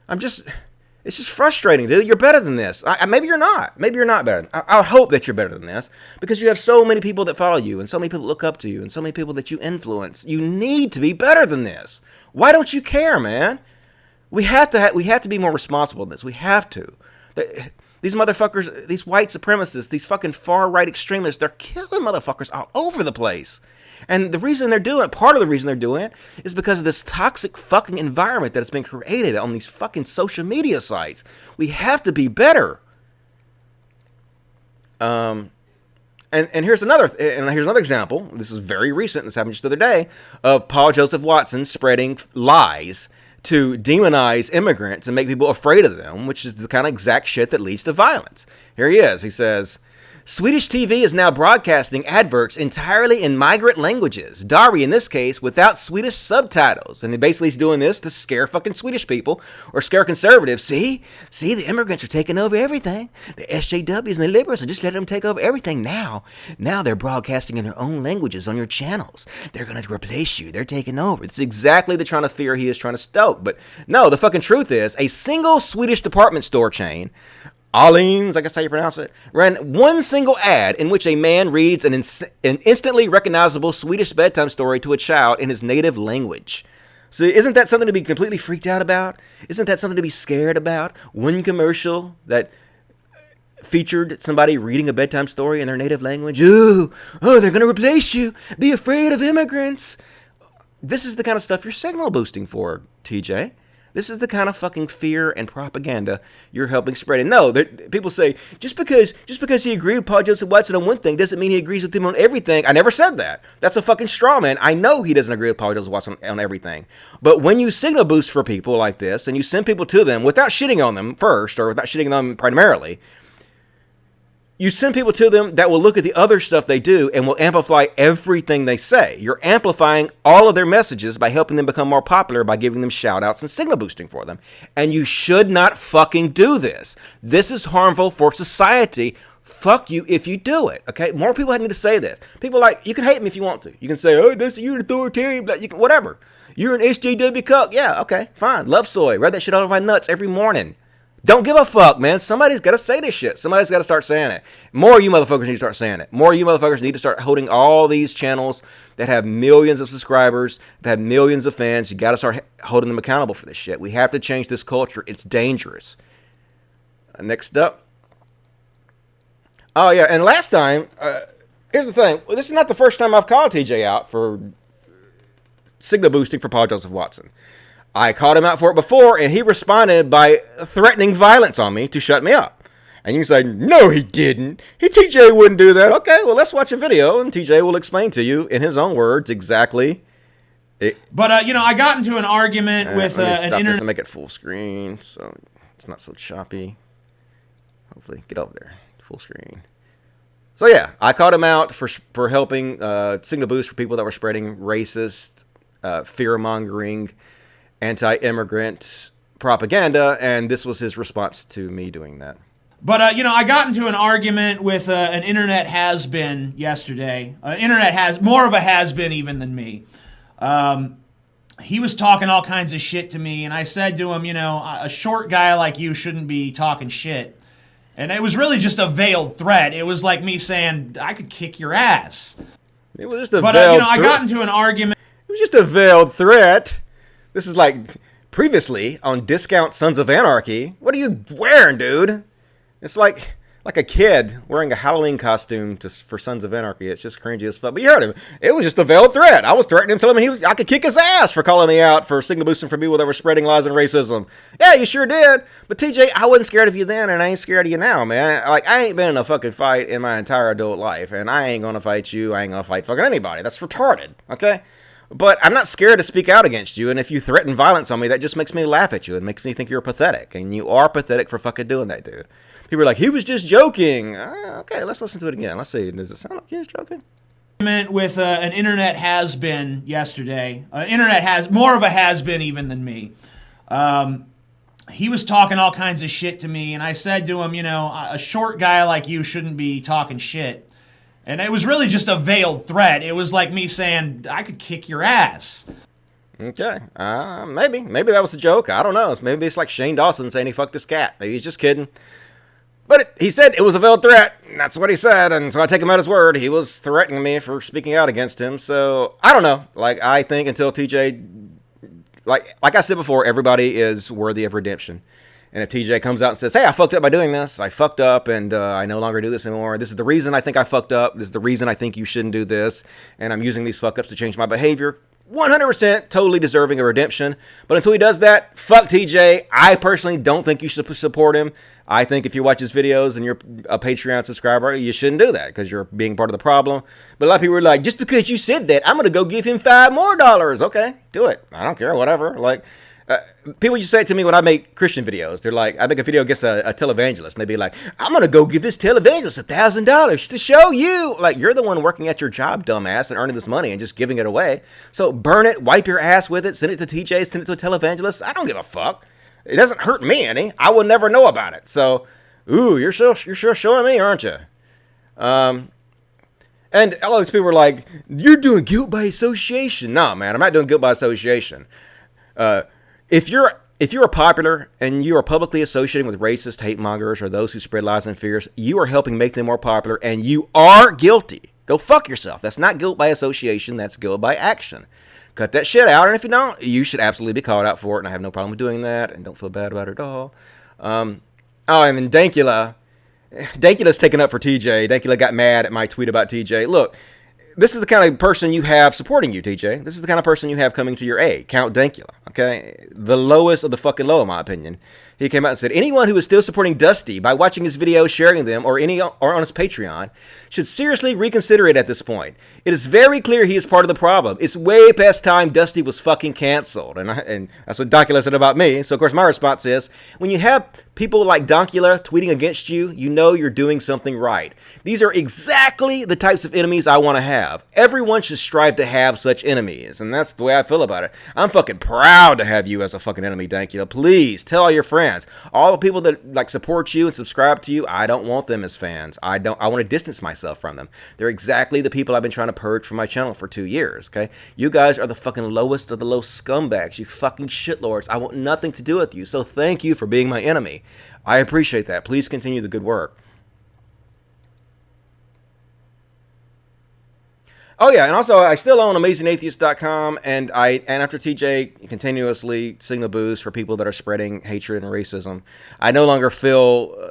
It's just frustrating, dude. You're better than this. Maybe you're not. Maybe you're not better. I hope that you're better than this because you have so many people that follow you and so many people that look up to you and so many people that you influence. You need to be better than this. Why don't you care, man? We have to be more responsible in this. We have to. These motherfuckers, these white supremacists, these fucking far-right extremists, they're killing motherfuckers all over the place. And the reason they're doing it, part of the reason they're doing it, is because of this toxic fucking environment that has been created on these fucking social media sites. We have to be better. And here's another example. This is very recent. This happened just the other day of Paul Joseph Watson spreading lies to demonize immigrants and make people afraid of them, which is the kind of exact shit that leads to violence. Here he is. He says, Swedish TV is now broadcasting adverts entirely in migrant languages. Dari, in this case, without Swedish subtitles. And basically he's doing this to scare fucking Swedish people or scare conservatives. See, the immigrants are taking over everything. The SJWs and the liberals are just letting them take over everything now. Now they're broadcasting in their own languages on your channels. They're going to replace you. They're taking over. It's exactly the kind of fear he is trying to stoke. But no, the fucking truth is a single Swedish department store chain, Åhléns, I guess how you pronounce it, ran one single ad in which a man reads an instantly recognizable Swedish bedtime story to a child in his native language. So isn't that something to be completely freaked out about? Isn't that something to be scared about? One commercial that featured somebody reading a bedtime story in their native language. Oh, they're going to replace you. Be afraid of immigrants. This is the kind of stuff you're signal boosting for, TJ. This is the kind of fucking fear and propaganda you're helping spread. And no, people say, just because he agreed with Paul Joseph Watson on one thing doesn't mean he agrees with him on everything. I never said that. That's a fucking straw man. I know he doesn't agree with Paul Joseph Watson on everything. But when you signal boost for people like this and you send people to them without shitting on them first or without shitting on them primarily, you send people to them that will look at the other stuff they do and will amplify everything they say. You're amplifying all of their messages by helping them become more popular by giving them shout outs and signal boosting for them. And you should not fucking do this. This is harmful for society. Fuck you if you do it. Okay? More people need to say this. People you can hate me if you want to. You can say, oh, you're an authoritarian. You can, whatever. You're an SJW cuck. Yeah, okay, fine. Love soy. Rub that shit all over my nuts every morning. Don't give a fuck, man. Somebody's got to say this shit. Somebody's got to start saying it. More of you motherfuckers need to start saying it. More of you motherfuckers need to start holding all these channels that have millions of subscribers, that have millions of fans. You got to start holding them accountable for this shit. We have to change this culture. It's dangerous. Next up. Oh, yeah, and last time, here's the thing. This is not the first time I've called TJ out for signal boosting for Paul Joseph Watson. I called him out for it before, and he responded by threatening violence on me to shut me up. And you can say, no, he didn't. TJ wouldn't do that. Okay, well, let's watch a video, and TJ will explain to you in his own words exactly. But I got into an argument with an internet. Make it full screen, so it's not so choppy. Hopefully, get over there, full screen. So yeah, I called him out for helping signal boost for people that were spreading racist, fear-mongering, anti-immigrant propaganda, and this was his response to me doing that. But, I got into an argument with an internet has-been yesterday. More of a has-been even than me. He was talking all kinds of shit to me, and I said to him, a short guy like you shouldn't be talking shit. And it was really just a veiled threat. It was like me saying, I could kick your ass. It was just a veiled threat. I got into an argument. It was just a veiled threat. This is like previously on Discount Sons of Anarchy. What are you wearing, dude? It's like a kid wearing a Halloween costume for Sons of Anarchy. It's just cringy as fuck. But you heard him. It was just a veiled threat. I was threatening him, telling him I could kick his ass for calling me out for signal boosting for people that were spreading lies and racism. Yeah, you sure did. But TJ, I wasn't scared of you then, and I ain't scared of you now, man. I ain't been in a fucking fight in my entire adult life, and I ain't gonna fight you. I ain't gonna fight fucking anybody. That's retarded, okay? But I'm not scared to speak out against you, and if you threaten violence on me, that just makes me laugh at you. It makes me think you're pathetic, and you are pathetic for fucking doing that, dude. People are like, he was just joking. Okay, let's listen to it again. Let's see. Does it sound like he was joking? With an internet has-been yesterday. Internet has more of a has-been even than me. He was talking all kinds of shit to me, and I said to him, you know, a short guy like you shouldn't be talking shit. And it was really just a veiled threat. It was like me saying, I could kick your ass. Okay. Maybe that was a joke. I don't know. Maybe it's like Shane Dawson saying he fucked his cat. Maybe he's just kidding. But he said it was a veiled threat. And that's what he said. And so I take him at his word. He was threatening me for speaking out against him. So I don't know. Like, I think until TJ, like I said before, everybody is worthy of redemption. And if TJ comes out and says, hey, I fucked up by doing this. I fucked up and I no longer do this anymore. This is the reason I think I fucked up. This is the reason I think you shouldn't do this. And I'm using these fuck ups to change my behavior. 100% totally deserving of redemption. But until he does that, fuck TJ. I personally don't think you should support him. I think if you watch his videos and you're a Patreon subscriber, you shouldn't do that because you're being part of the problem. But a lot of people are like, just because you said that, I'm going to go give him $5 more. Okay, do it. I don't care, whatever. Like, people used to say it to me when I make Christian videos. They're like, I make a video against a televangelist, and they'd be like, I'm going to go give this televangelist $1,000 to show you. Like, you're the one working at your job, dumbass, and earning this money and just giving it away. So burn it, wipe your ass with it, send it to TJ, send it to a televangelist. I don't give a fuck. It doesn't hurt me any. I will never know about it. So, ooh, you're sure showing me, aren't you? And all these people were like, you're doing guilt by association. No, man, I'm not doing guilt by association. If you're popular and you are publicly associating with racist hate mongers or those who spread lies and fears, you are helping make them more popular, and you are guilty. Go fuck yourself. That's not guilt by association. That's guilt by action. Cut that shit out, and if you don't, you should absolutely be called out for it, and I have no problem with doing that, and don't feel bad about it at all. And then Dankula's taken up for TJ. Dankula got mad at my tweet about TJ. Look, this is the kind of person you have supporting you, TJ. This is the kind of person you have coming to your aid. Count Dankula, okay? The lowest of the fucking low, in my opinion. He came out and said, anyone who is still supporting Dusty by watching his videos, sharing them, or on his Patreon should seriously reconsider it at this point. It is very clear he is part of the problem. It's way past time Dusty was fucking canceled. And that's what Dankula said about me. So, of course, my response is, when you have people like Dankula tweeting against you, you know you're doing something right. These are exactly the types of enemies I want to have. Everyone should strive to have such enemies. And that's the way I feel about it. I'm fucking proud to have you as a fucking enemy, Dankula. Please, tell all your friends. All the people that like support you and subscribe to you, I don't want them as fans. I want to distance myself from them. They're exactly the people I've been trying to purge from my channel for 2 years, okay? You guys are the fucking lowest of the low scumbags. You fucking shitlords. I want nothing to do with you. So thank you for being my enemy. I appreciate that. Please continue the good work. Oh yeah, and also I still own AmazingAtheist.com, and after TJ continuously signal boosts for people that are spreading hatred and racism, I no longer feel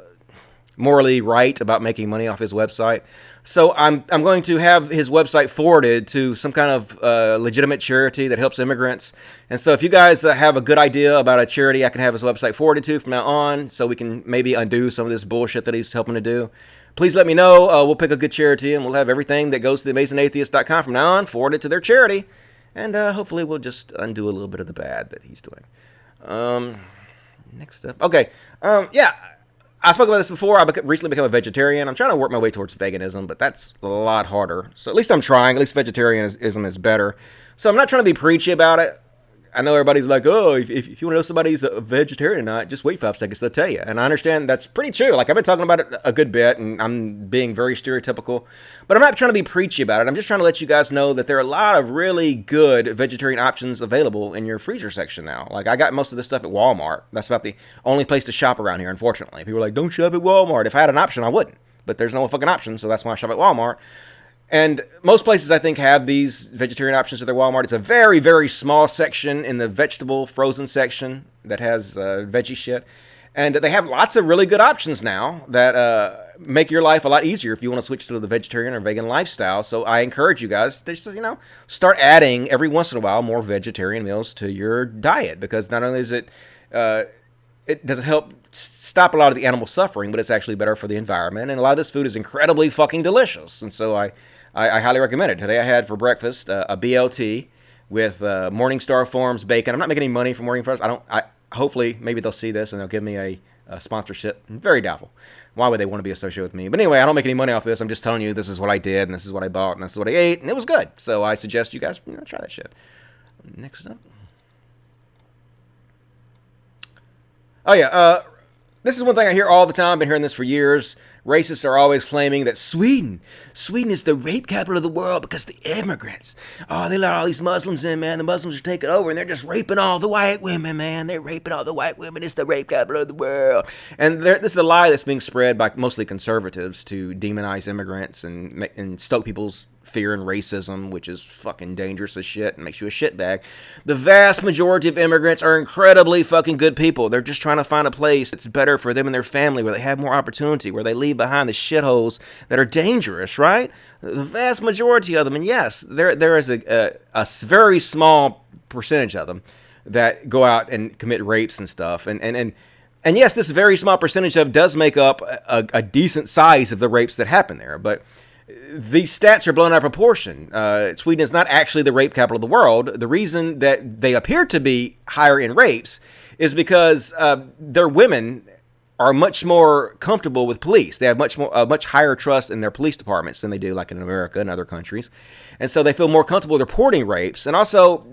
morally right about making money off his website. So I'm going to have his website forwarded to some kind of legitimate charity that helps immigrants. And so if you guys have a good idea about a charity I can have his website forwarded to from now on, so we can maybe undo some of this bullshit that he's helping to do, please let me know. We'll pick a good charity, and we'll have everything that goes to the AmazingAtheist.com from now on forwarded to their charity. And hopefully we'll just undo a little bit of the bad that he's doing. Next up. Okay. Yeah. I spoke about this before. I recently become a vegetarian. I'm trying to work my way towards veganism, but that's a lot harder. So at least I'm trying. At least vegetarianism is better. So I'm not trying to be preachy about it. I know everybody's like, oh, if you want to know somebody's a vegetarian or not, just wait 5 seconds, they'll tell you. And I understand that's pretty true. Like, I've been talking about it a good bit, and I'm being very stereotypical. But I'm not trying to be preachy about it. I'm just trying to let you guys know that there are a lot of really good vegetarian options available in your freezer section now. Like, I got most of this stuff at Walmart. That's about the only place to shop around here, unfortunately. People are like, don't shop at Walmart. If I had an option, I wouldn't. But there's no fucking option, so that's why I shop at Walmart. And most places, I think, have these vegetarian options at their Walmart. It's a very, very small section in the vegetable frozen section that has veggie shit. And they have lots of really good options now that make your life a lot easier if you want to switch to the vegetarian or vegan lifestyle. So I encourage you guys to just, start adding every once in a while more vegetarian meals to your diet. Because not only is it doesn't help stop a lot of the animal suffering, but it's actually better for the environment. And a lot of this food is incredibly fucking delicious. And so I highly recommend it. Today I had for breakfast a BLT with Morningstar Farms bacon. I'm not making any money from Morningstar. Hopefully, maybe they'll see this and they'll give me a sponsorship. Very doubtful. Why would they want to be associated with me? But anyway, I don't make any money off this. I'm just telling you this is what I did, and this is what I bought, and this is what I ate, and it was good. So I suggest you guys try that shit. Next up. Oh, yeah. This is one thing I hear all the time. I've been hearing this for years. Racists are always claiming that Sweden is the rape capital of the world because the immigrants. Oh, they let all these Muslims in, man. The Muslims are taking over, and they're just raping all the white women, man. They're raping all the white women. It's the rape capital of the world. And this is a lie that's being spread by mostly conservatives to demonize immigrants and stoke people's fear and racism, which is fucking dangerous as shit and makes you a shitbag. The vast majority of immigrants are incredibly fucking good people. They're just trying to find a place that's better for them and their family, where they have more opportunity, where they leave behind the shitholes that are dangerous, right? The vast majority of them, and yes, there is a very small percentage of them that go out and commit rapes and stuff, and yes, this very small percentage of does make up a decent size of the rapes that happen there, but these stats are blown out of proportion. Sweden is not actually the rape capital of the world. The reason that they appear to be higher in rapes is because their women are much more comfortable with police. They have much higher trust in their police departments than they do like in America and other countries. And so they feel more comfortable reporting rapes. And also,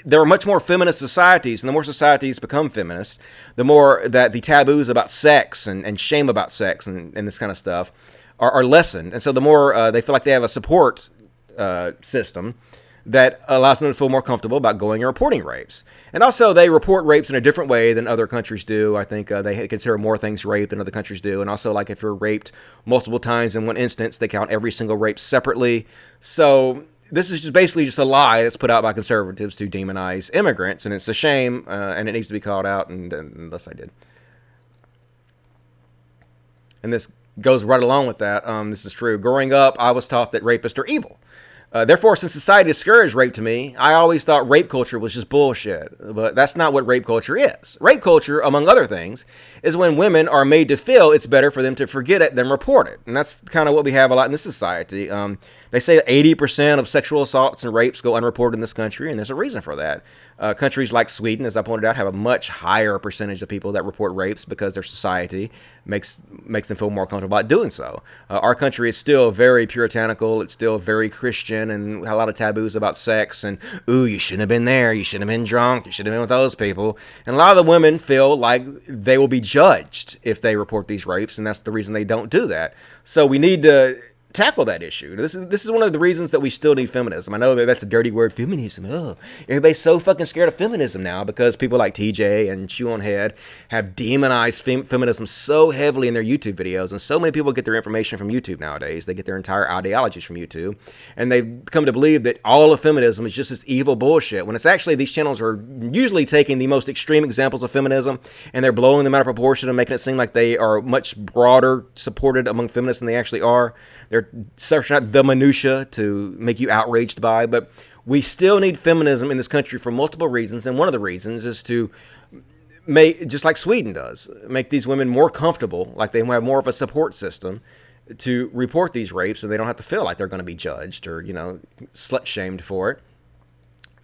there are much more feminist societies, and the more societies become feminist, the more that the taboos about sex and shame about sex and this kind of stuff are lessened. And so the more they feel like they have a support system that allows them to feel more comfortable about going and reporting rapes. And also they report rapes in a different way than other countries do. I think they consider more things rape than other countries do. And also, like, if you're raped multiple times in one instance, they count every single rape separately. So this is just basically just a lie that's put out by conservatives to demonize immigrants. And it's a shame, and it needs to be called out, and thus I did. And this goes right along with that. This is true. Growing up, I was taught that rapists are evil. Therefore, since society discouraged rape to me, I always thought rape culture was just bullshit. But that's not what rape culture is. Rape culture, among other things, is when women are made to feel it's better for them to forget it than report it. And that's kind of what we have a lot in this society. They say that 80% of sexual assaults and rapes go unreported in this country, and there's a reason for that. Countries like Sweden, as I pointed out, have a much higher percentage of people that report rapes because their society makes them feel more comfortable about doing so. Our country is still very puritanical. It's still very Christian, and a lot of taboos about sex, and, ooh, you shouldn't have been there. You shouldn't have been drunk. You should have been with those people. And a lot of the women feel like they will be judged if they report these rapes, and that's the reason they don't do that. So we need to tackle that issue. This is one of the reasons that we still need feminism. I know that that's a dirty word, feminism. Oh, everybody's so fucking scared of feminism now because people like TJ and Shoe0nHead have demonized feminism so heavily in their YouTube videos, and so many people get their information from YouTube nowadays. They get their entire ideologies from YouTube, and they've come to believe that all of feminism is just this evil bullshit, when it's actually these channels are usually taking the most extreme examples of feminism, and they're blowing them out of proportion and making it seem like they are much broader supported among feminists than they actually are. They're searching out the minutia to make you outraged by, but we still need feminism in this country for multiple reasons, and one of the reasons is to make, just like Sweden does, make these women more comfortable, like they have more of a support system to report these rapes, so they don't have to feel like they're going to be judged or, slut-shamed for it.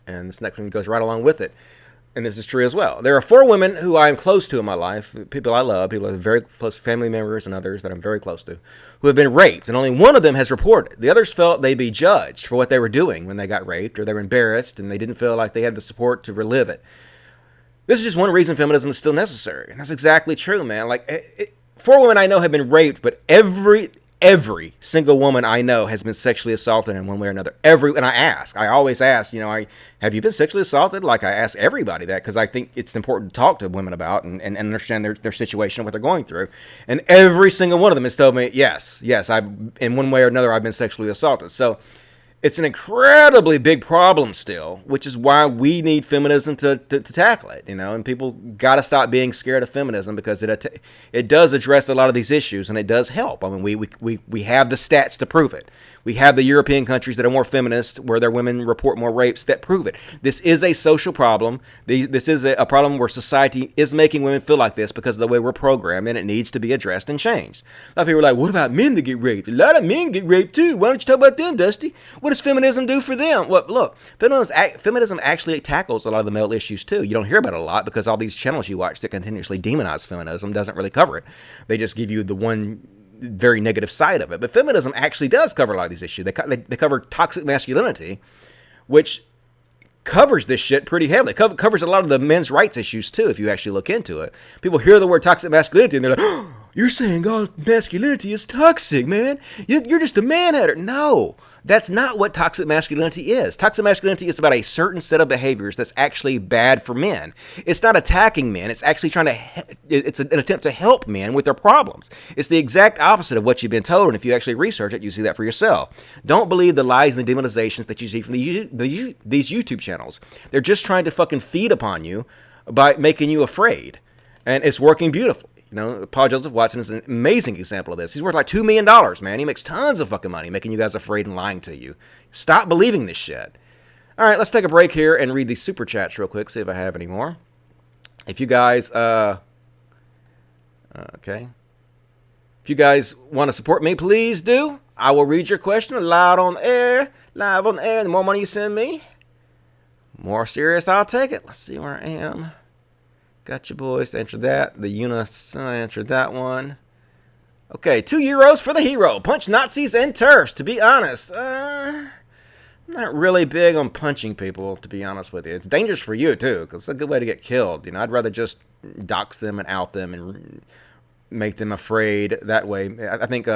And this next one goes right along with it. And this is true as well. There are 4 women who I am close to in my life, people I love, people who are very close family members and others that I'm very close to, who have been raped, and only one of them has reported. The others felt they'd be judged for what they were doing when they got raped, or they were embarrassed, and they didn't feel like they had the support to relive it. This is just one reason feminism is still necessary, and that's exactly true, man. Like, 4 women I know have been raped, but every single woman I know has been sexually assaulted in one way or another. And I always ask, have you been sexually assaulted? Like, I ask everybody that because I think it's important to talk to women about and understand their situation and what they're going through. And every single one of them has told me, yes, in one way or another, I've been sexually assaulted. So it's an incredibly big problem still, which is why we need feminism to tackle it, and people got to stop being scared of feminism because it does address a lot of these issues, and it does help. I mean, we have the stats to prove it. We have the European countries that are more feminist, where their women report more rapes, that prove it. This is a social problem. This is a problem where society is making women feel like this because of the way we're programmed, and it needs to be addressed and changed. A lot of people are like, what about men that get raped? A lot of men get raped too. Why don't you talk about them, Dusty? What does feminism do for them? Well, look, feminism actually tackles a lot of the male issues too. You don't hear about it a lot because all these channels you watch that continuously demonize feminism doesn't really cover it. They just give you the one very negative side of it. But feminism actually does cover a lot of these issues. They cover toxic masculinity, which covers this shit pretty heavily. Covers a lot of the men's rights issues too, if you actually look into it. People hear the word toxic masculinity and they're like, oh, you're saying all masculinity is toxic, man. You're just a man-hater. No, that's not what toxic masculinity is. Toxic masculinity is about a certain set of behaviors that's actually bad for men. It's not attacking men. It's actually it's an attempt to help men with their problems. It's the exact opposite of what you've been told, and if you actually research it, you see that for yourself. Don't believe the lies and the demonizations that you see from these YouTube channels. They're just trying to fucking feed upon you by making you afraid, and it's working beautifully. You know, Paul Joseph Watson is an amazing example of this. He's worth like $2 million, man. He makes tons of fucking money making you guys afraid and lying to you. Stop believing this shit. All right, let's take a break here and read these super chats real quick, see if I have any more. If you guys, okay. If you guys want to support me, please do. I will read your question live on the air. The more money you send me, more serious I'll take it. Let's see where I am. Got you boys to enter that. The Eunice answered that one. Okay, €2 for the hero. Punch Nazis and TERFs. To be honest, I'm not really big on punching people, to be honest with you. It's dangerous for you, too, because it's a good way to get killed. You know, I'd rather just dox them and out them and make them afraid that way. I think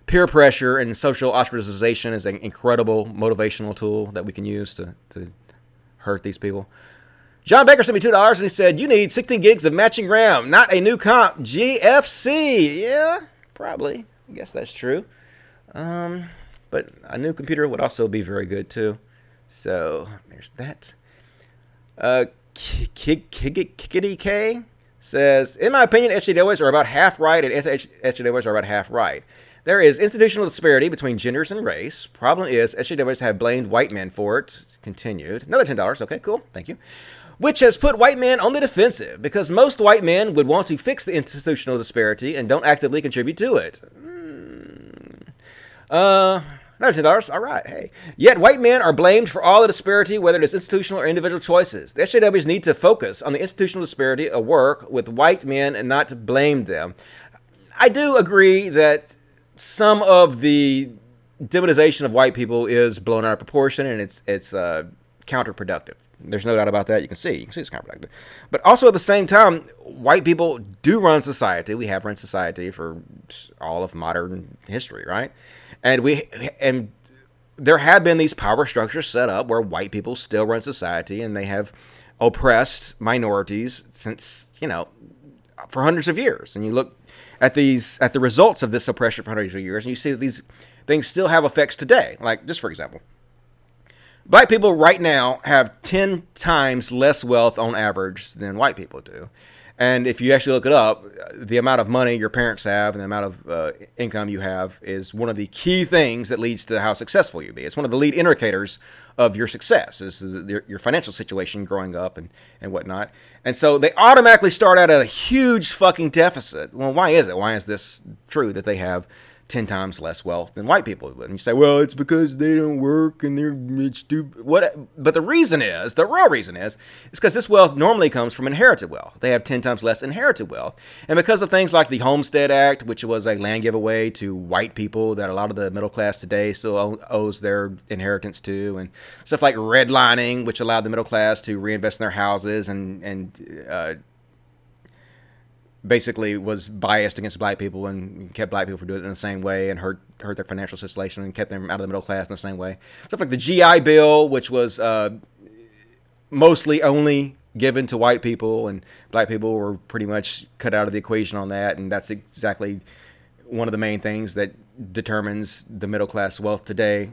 peer pressure and social ostracization is an incredible motivational tool that we can use to hurt these people. John Baker sent me $2 and he said, you need 16 gigs of matching RAM, not a new comp. GFC. Yeah, probably. I guess that's true. But a new computer would also be very good too. So there's that. Kiggity K says, in my opinion, SJWs are about half right and SJWs are about half right. There is institutional disparity between genders and race. Problem is, SJWs have blamed white men for it. Continued. Another $10. Okay, cool. Thank you. Which has put white men on the defensive because most white men would want to fix the institutional disparity and don't actively contribute to it. Another $10. All right. Hey. Yet white men are blamed for all the disparity, whether it is institutional or individual choices. The SJWs need to focus on the institutional disparity of work with white men and not to blame them. I do agree that some of the demonization of white people is blown out of proportion and it's counterproductive. There's no doubt about that. You can see it's counterproductive. But also at the same time, white people do run society. We have run society for all of modern history, right? And there have been these power structures set up where white people still run society, and they have oppressed minorities since, for hundreds of years. And you look at the results of this oppression for hundreds of years, and you see that these things still have effects today. Like, just for example, black people right now have 10 times less wealth on average than white people do. And if you actually look it up, the amount of money your parents have and the amount of income you have is one of the key things that leads to how successful you be. It's one of the lead indicators of your success, is your financial situation growing up and whatnot. And so they automatically start at a huge fucking deficit. Well, why is it? Why is this true that they have 10 times less wealth than white people? And you say, well, it's because they don't work and they're stupid. But the real reason is because this wealth normally comes from inherited wealth. They have 10 times less inherited wealth. And because of things like the Homestead Act, which was a land giveaway to white people that a lot of the middle class today still owes their inheritance to, and stuff like redlining, which allowed the middle class to reinvest in their houses and basically was biased against black people and kept black people from doing it in the same way and hurt their financial situation and kept them out of the middle class in the same way. Stuff like the GI Bill, which was mostly only given to white people, and black people were pretty much cut out of the equation on that. And that's exactly one of the main things that determines the middle class wealth today.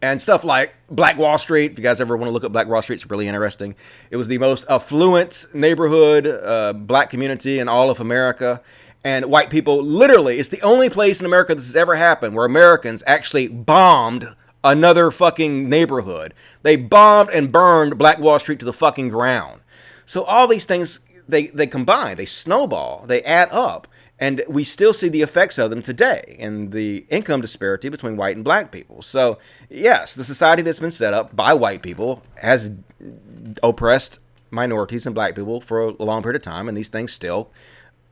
And stuff like Black Wall Street. If you guys ever want to look at Black Wall Street, it's really interesting. It was the most affluent neighborhood, black community in all of America. And white people, literally, it's the only place in America this has ever happened where Americans actually bombed another fucking neighborhood. They bombed and burned Black Wall Street to the fucking ground. So all these things, they combine, they snowball, they add up. And we still see the effects of them today in the income disparity between white and black people. So, yes, the society that's been set up by white people has oppressed minorities and black people for a long period of time, and these things still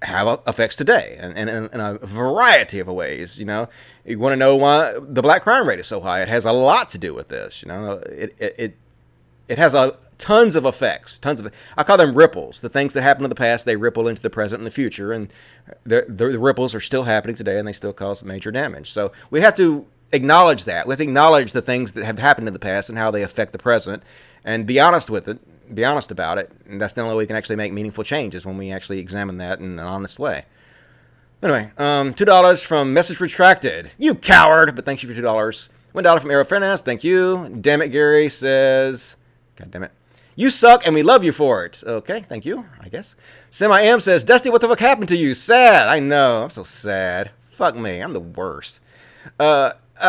have effects today and in a variety of ways. You know, you want to know why the black crime rate is so high? It has a lot to do with this. You know, it has tons of effects. I call them ripples. The things that happen in the past, they ripple into the present and the future, and the ripples are still happening today, and they still cause major damage. So we have to acknowledge that. We have to acknowledge the things that have happened in the past and how they affect the present, and be honest with it. Be honest about it, and that's the only way we can actually make meaningful changes, when we actually examine that in an honest way. Anyway, $2 from Message Retracted. You coward! But thank you for $2. $1 from Arrow Finance. Thank you. Damn it, Gary says, God damn it. You suck, and we love you for it. Okay, thank you, I guess. Semi-Am says, Dusty, what the fuck happened to you? Sad. I know. I'm so sad. Fuck me. I'm the worst. Akatsuki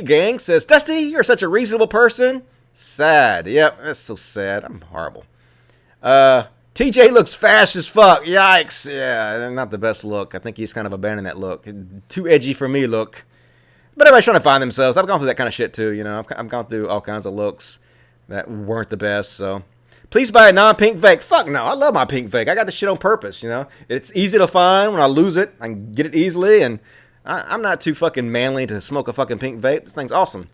Gang says, Dusty, you're such a reasonable person. Sad. Yep, that's so sad. I'm horrible. TJ looks fast as fuck. Yikes. Yeah, not the best look. I think he's kind of abandoned that look. Too edgy for me look. But everybody's trying to find themselves. I've gone through that kind of shit too, you know. I've gone through all kinds of looks that weren't the best, so. Please buy a non-pink vape. Fuck no, I love my pink vape. I got this shit on purpose, you know. It's easy to find. When I lose it, I can get it easily, and I'm not too fucking manly to smoke a fucking pink vape. This thing's awesome.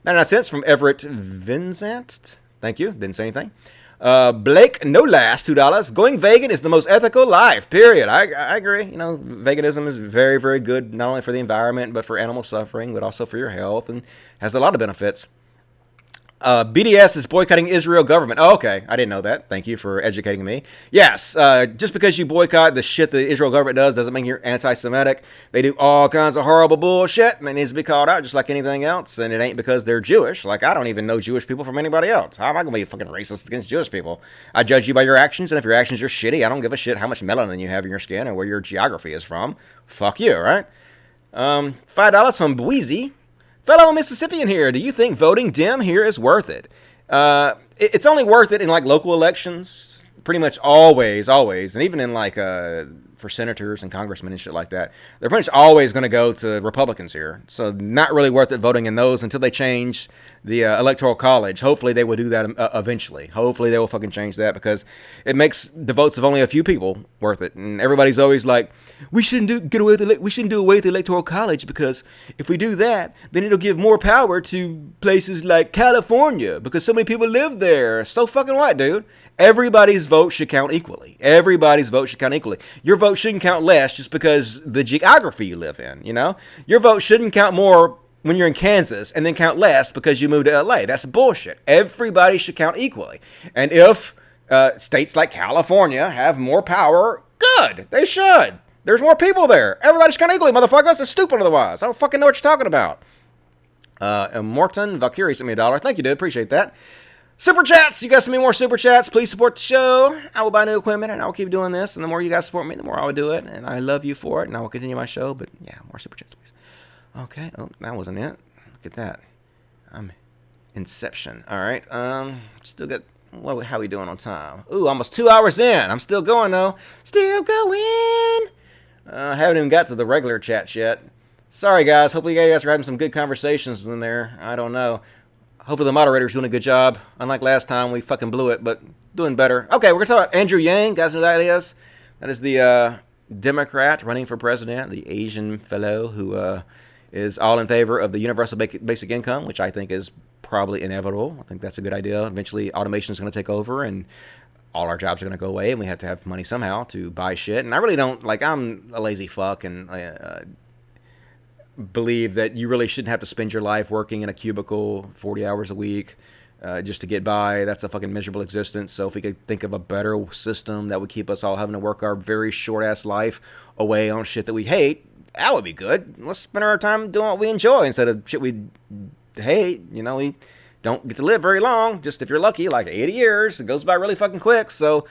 99 cents from Everett Vincent. Thank you. Didn't say anything. Blake No Last, $2. Going vegan is the most ethical life, period. I agree. You know, veganism is very, very good, not only for the environment, but for animal suffering, but also for your health, and has a lot of benefits. BDS is boycotting Israel government. Oh, okay. I didn't know that. Thank you for educating me. Yes, just because you boycott the shit the Israel government doesn't mean you're anti-Semitic. They do all kinds of horrible bullshit, and it needs to be called out just like anything else, and it ain't because they're Jewish. Like, I don't even know Jewish people from anybody else. How am I going to be fucking racist against Jewish people? I judge you by your actions, and if your actions are shitty, I don't give a shit how much melanin you have in your skin or where your geography is from. Fuck you, right? $5 from Bweezy. Fellow Mississippian here, do you think voting Dem here is worth it? It's only worth it in, like, local elections. Pretty much always. And even in, like, for senators and congressmen and shit like that. They're pretty much always going to go to Republicans here. So not really worth it voting in those until they change the Electoral College. Hopefully they will do that eventually. Hopefully they will fucking change that, because it makes the votes of only a few people worth it. And everybody's always like, we shouldn't do away with the Electoral College, because if we do that, then it'll give more power to places like California, because so many people live there. So fucking what, dude? Everybody's vote should count equally. Everybody's vote should count equally. Your vote shouldn't count less just because the geography you live in, you know? Your vote shouldn't count more when you're in Kansas and then count less because you moved to LA. That's bullshit. Everybody should count equally. And if states like California have more power, good. They should. There's more people there. Everybody should count equally, motherfuckers. It's stupid otherwise. I don't fucking know what you're talking about. Morton Valkyrie sent me $1. Thank you, dude. Appreciate that. Super chats! You guys send me more super chats. Please support the show. I will buy new equipment, and I will keep doing this. And the more you guys support me, the more I will do it. And I love you for it, and I will continue my show. But yeah, more super chats, please. Okay. Oh, that wasn't it. Look at that. I'm Inception. All right. Still got. How we doing on time? Ooh, almost 2 hours in. I'm still going though. Still going. Haven't even got to the regular chats yet. Sorry, guys. Hopefully, you guys are having some good conversations in there. I don't know. Hopefully the moderator's doing a good job. Unlike last time, we fucking blew it, but doing better. Okay, we're going to talk about Andrew Yang. Guys know who that is? That is the Democrat running for president, the Asian fellow who is all in favor of the universal basic income, which I think is probably inevitable. I think that's a good idea. Eventually, automation is going to take over, and all our jobs are going to go away, and we have to have money somehow to buy shit. And I really don't, like, I'm a lazy fuck, and believe that you really shouldn't have to spend your life working in a cubicle 40 hours a week just to get by. That's a fucking miserable existence. So if we could think of a better system that would keep us all having to work our very short-ass life away on shit that we hate, that would be good. Let's spend our time doing what we enjoy instead of shit we hate. You know, we don't get to live very long. Just if you're lucky, like 80 years. It goes by really fucking quick. So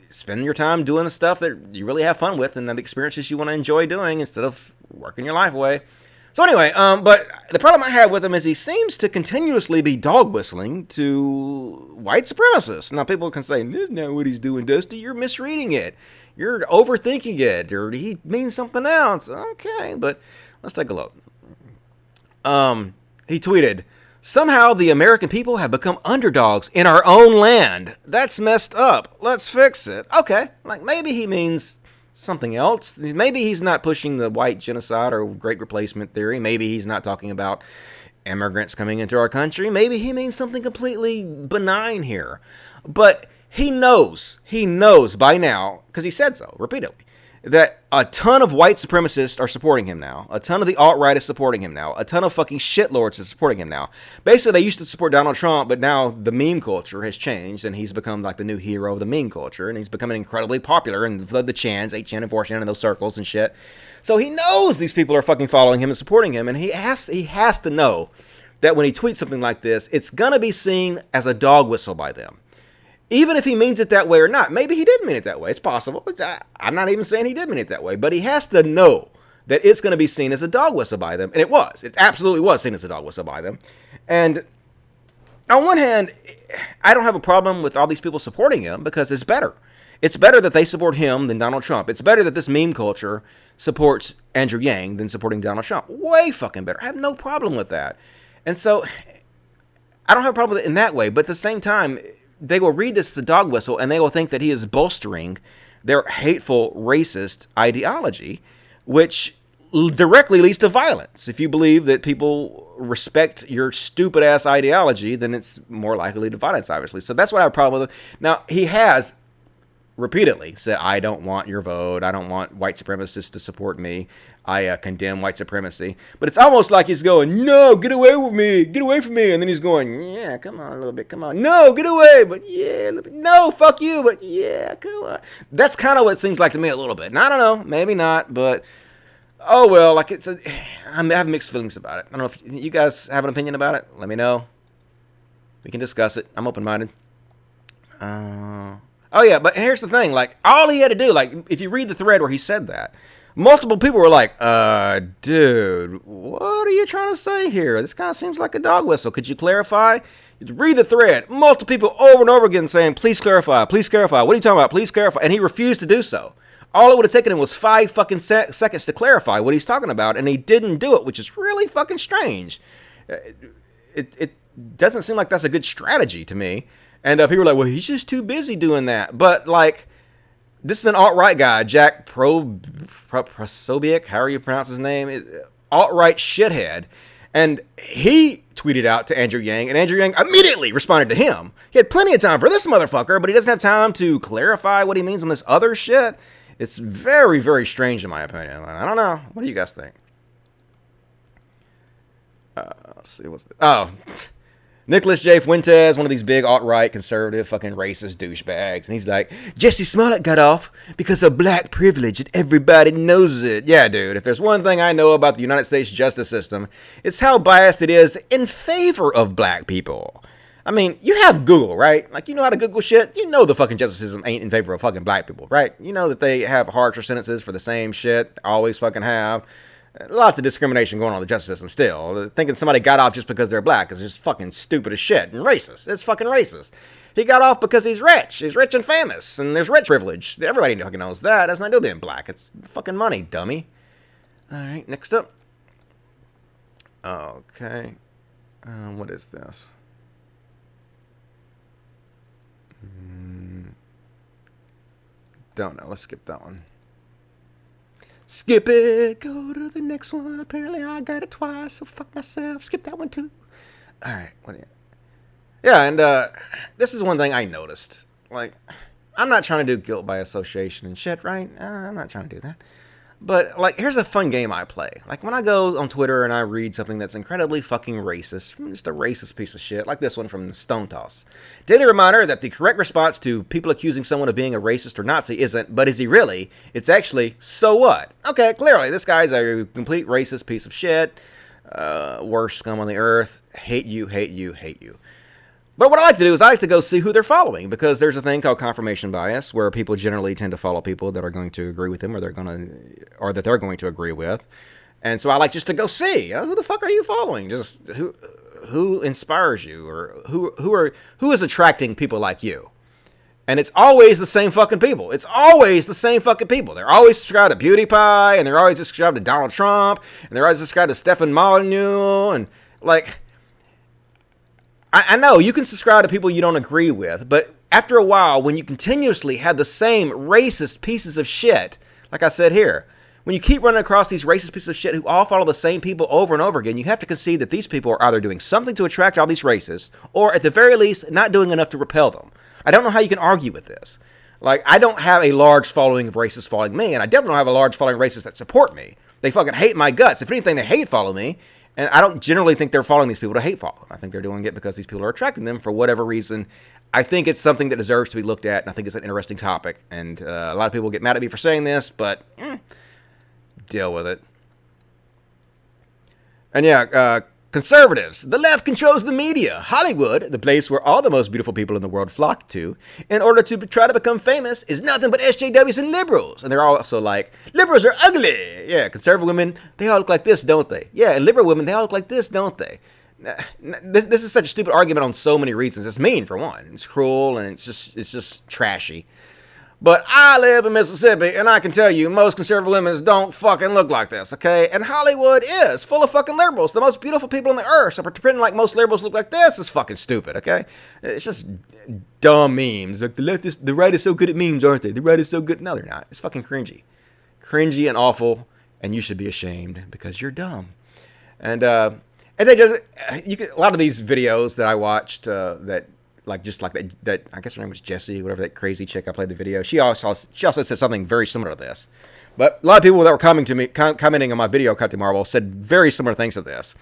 spend your time doing the stuff that you really have fun with and the experiences you want to enjoy doing instead of working your life away. So anyway, but the problem I have with him is he seems to continuously be dog whistling to white supremacists. Now people can say, this is not what he's doing, Dusty. You're misreading it. You're overthinking it, or he means something else. Okay, but let's take a look. He tweeted, somehow the American people have become underdogs in our own land. That's messed up. Let's fix it. Okay, like maybe he means something else. Maybe he's not pushing the white genocide or great replacement theory. Maybe he's not talking about immigrants coming into our country. Maybe he means something completely benign here. But he knows by now, because he said so repeatedly, that a ton of white supremacists are supporting him now. A ton of the alt-right is supporting him now. A ton of fucking shitlords is supporting him now. Basically, they used to support Donald Trump, but now the meme culture has changed, and he's become like the new hero of the meme culture, and he's becoming incredibly popular in the Chans, 8chan and 4chan, and those circles and shit. So he knows these people are fucking following him and supporting him, and he has to know that when he tweets something like this, it's gonna be seen as a dog whistle by them. Even if he means it that way or not. Maybe he did mean it that way. It's possible. I'm not even saying he did mean it that way. But he has to know that it's going to be seen as a dog whistle by them. And it was. It absolutely was seen as a dog whistle by them. And on one hand, I don't have a problem with all these people supporting him because it's better. It's better that they support him than Donald Trump. It's better that this meme culture supports Andrew Yang than supporting Donald Trump. Way fucking better. I have no problem with that. And so I don't have a problem with it in that way. But at the same time, they will read this as a dog whistle, and they will think that he is bolstering their hateful, racist ideology, which directly leads to violence. If you believe that people respect your stupid-ass ideology, then it's more likely to lead to violence, obviously. So that's what I have a problem with. Now, he has repeatedly said, I don't want your vote. I don't want white supremacists to support me. I condemn white supremacy. But it's almost like he's going, no, get away with me. Get away from me. And then he's going, yeah, come on a little bit. Come on. No, get away. But yeah, a little bit. No, fuck you. But yeah, come on. That's kind of what it seems like to me a little bit. And I don't know. Maybe not. But oh, well, like I have mixed feelings about it. I don't know if you guys have an opinion about it. Let me know. We can discuss it. I'm open-minded. Oh, yeah, but here's the thing. Like, all he had to do, like, if you read the thread where he said that, multiple people were like, dude, what are you trying to say here? This kind of seems like a dog whistle. Could you clarify? Read the thread. Multiple people over and over again saying, please clarify, please clarify. What are you talking about? Please clarify. And he refused to do so. All it would have taken him was 5 fucking seconds to clarify what he's talking about, and he didn't do it, which is really fucking strange. It doesn't seem like that's a good strategy to me. And people were like, well, he's just too busy doing that. But, like, this is an alt-right guy, Jack Prosobiec, however you pronounce his name, alt-right shithead. And he tweeted out to Andrew Yang, and Andrew Yang immediately responded to him. He had plenty of time for this motherfucker, but he doesn't have time to clarify what he means on this other shit. It's very, very strange in my opinion. I don't know. What do you guys think? Let's see. Nicholas J. Fuentes, one of these big alt-right, conservative, fucking racist douchebags. And he's like, Jesse Smollett got off because of black privilege and everybody knows it. Yeah, dude, if there's one thing I know about the United States justice system, it's how biased it is in favor of black people. I mean, you have Google, right? Like, you know how to Google shit? You know the fucking justice system ain't in favor of fucking black people, right? You know that they have harsher sentences for the same shit, always fucking have. Lots of discrimination going on in the justice system still. Thinking somebody got off just because they're black is just fucking stupid as shit and racist. It's fucking racist. He got off because he's rich. He's rich and famous, and there's rich privilege. Everybody fucking knows that. That's not do being black. It's fucking money, dummy. All right, next up. Okay. What is this? Don't know. Let's skip that one. Skip it. Go to the next one. Apparently I got it twice, so fuck myself. Skip that one too. All right. Yeah, and this is one thing I noticed. Like, I'm not trying to do guilt by association and shit, right? I'm not trying to do that. But, like, here's a fun game I play. Like, when I go on Twitter and I read something that's incredibly fucking racist, from just a racist piece of shit, like this one from Stone Toss. Daily reminder that the correct response to people accusing someone of being a racist or Nazi isn't, but is he really? It's actually, so what? Okay, clearly, this guy's a complete racist piece of shit. Worst scum on the earth. Hate you, hate you, hate you. But what I like to do is I like to go see who they're following, because there's a thing called confirmation bias where people generally tend to follow people that are going to agree with them or that they're going to agree with. And so I like just to go see, who the fuck are you following? Just who inspires you, or who is attracting people like you? And it's always the same fucking people. It's always the same fucking people. They're always subscribed to Beauty Pie, and they're always subscribed to Donald Trump, and they're always subscribed to Stefan Molyneux, and like, I know you can subscribe to people you don't agree with, but after a while, when you continuously have the same racist pieces of shit, like I said here, when you keep running across these racist pieces of shit who all follow the same people over and over again, you have to concede that these people are either doing something to attract all these racists, or at the very least, not doing enough to repel them. I don't know how you can argue with this. Like, I don't have a large following of racists following me, and I definitely don't have a large following of racists that support me. They fucking hate my guts. If anything, they hate follow me, and I don't generally think they're following these people to hate follow them. I think they're doing it because these people are attracting them for whatever reason. I think it's something that deserves to be looked at, and I think it's an interesting topic. And a lot of people get mad at me for saying this, but deal with it. And yeah, conservatives. The left controls the media. Hollywood, the place where all the most beautiful people in the world flock to, in order to try to become famous, is nothing but SJWs and liberals. And they're also like, liberals are ugly. Yeah, conservative women, they all look like this, don't they? Yeah, and liberal women, they all look like this, don't they? This is such a stupid argument on so many reasons. It's mean, for one. It's cruel, and it's just trashy. But I live in Mississippi, and I can tell you, most conservative women don't fucking look like this, okay? And Hollywood is full of fucking liberals, the most beautiful people on the earth. So pretending like most liberals look like this is fucking stupid, okay? It's just dumb memes. Like, the right is so good at memes, aren't they? The right is so good. No, they're not. It's fucking cringy. Cringy and awful, and you should be ashamed because you're dumb. And they just, a lot of these videos that I watched that I guess her name was Jessie, whatever, that crazy chick I played the video. She also said something very similar to this. But a lot of people that were commenting on my video, Captain Marvel, said very similar things to this.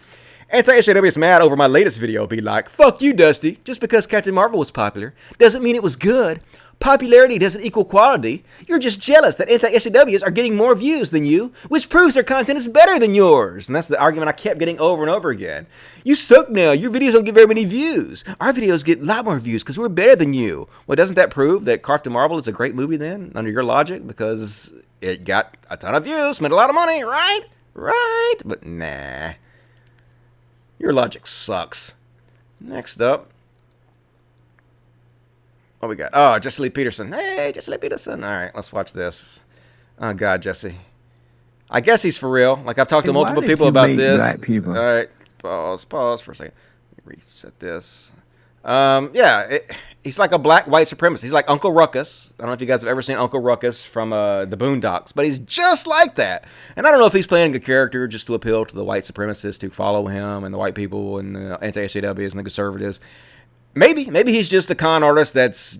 Anti-SJW is mad over my latest video, be like, fuck you, Dusty. Just because Captain Marvel was popular doesn't mean it was good. Popularity doesn't equal quality. You're just jealous that anti-SJWs are getting more views than you, which proves their content is better than yours. And that's the argument I kept getting over and over again. You suck now. Your videos don't get very many views. Our videos get a lot more views because we're better than you. Well, doesn't that prove that Captain Marvel is a great movie then, under your logic? Because it got a ton of views, made a lot of money, right? Right? But nah. Your logic sucks. Next up. What we got? Oh, Jesse Lee Peterson. Hey, Jesse Lee Peterson. All right, let's watch this. Oh, God, Jesse. I guess he's for real. Like, I've talked to multiple people about this. Black people? All right, pause for a second. Let me reset this. Yeah, he's like a black white supremacist. He's like Uncle Ruckus. I don't know if you guys have ever seen Uncle Ruckus from the Boondocks, but he's just like that. And I don't know if he's playing a character just to appeal to the white supremacists who follow him and the white people and the anti-SJWs and the conservatives. Maybe he's just a con artist that's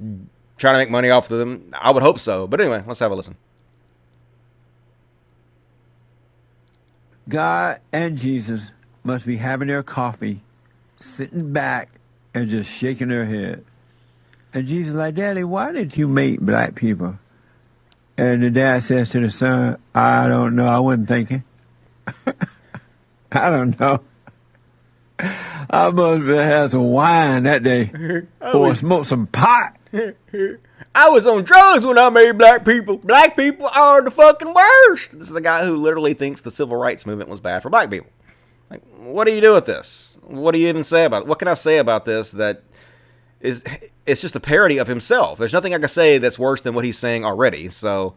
trying to make money off of them. I would hope so. But anyway, let's have a listen. God and Jesus must be having their coffee, sitting back and just shaking their head. And Jesus like, Daddy, why did you make black people? And the dad says to the son, I don't know. I wasn't thinking. I don't know. I must have had some wine that day or smoked some pot. I was on drugs when I made black people. Black people are the fucking worst. This is a guy who literally thinks the civil rights movement was bad for black people. Like, what do you do with this? What do you even say about it? What can I say about this that is, it's just a parody of himself? There's nothing I can say that's worse than what he's saying already. So,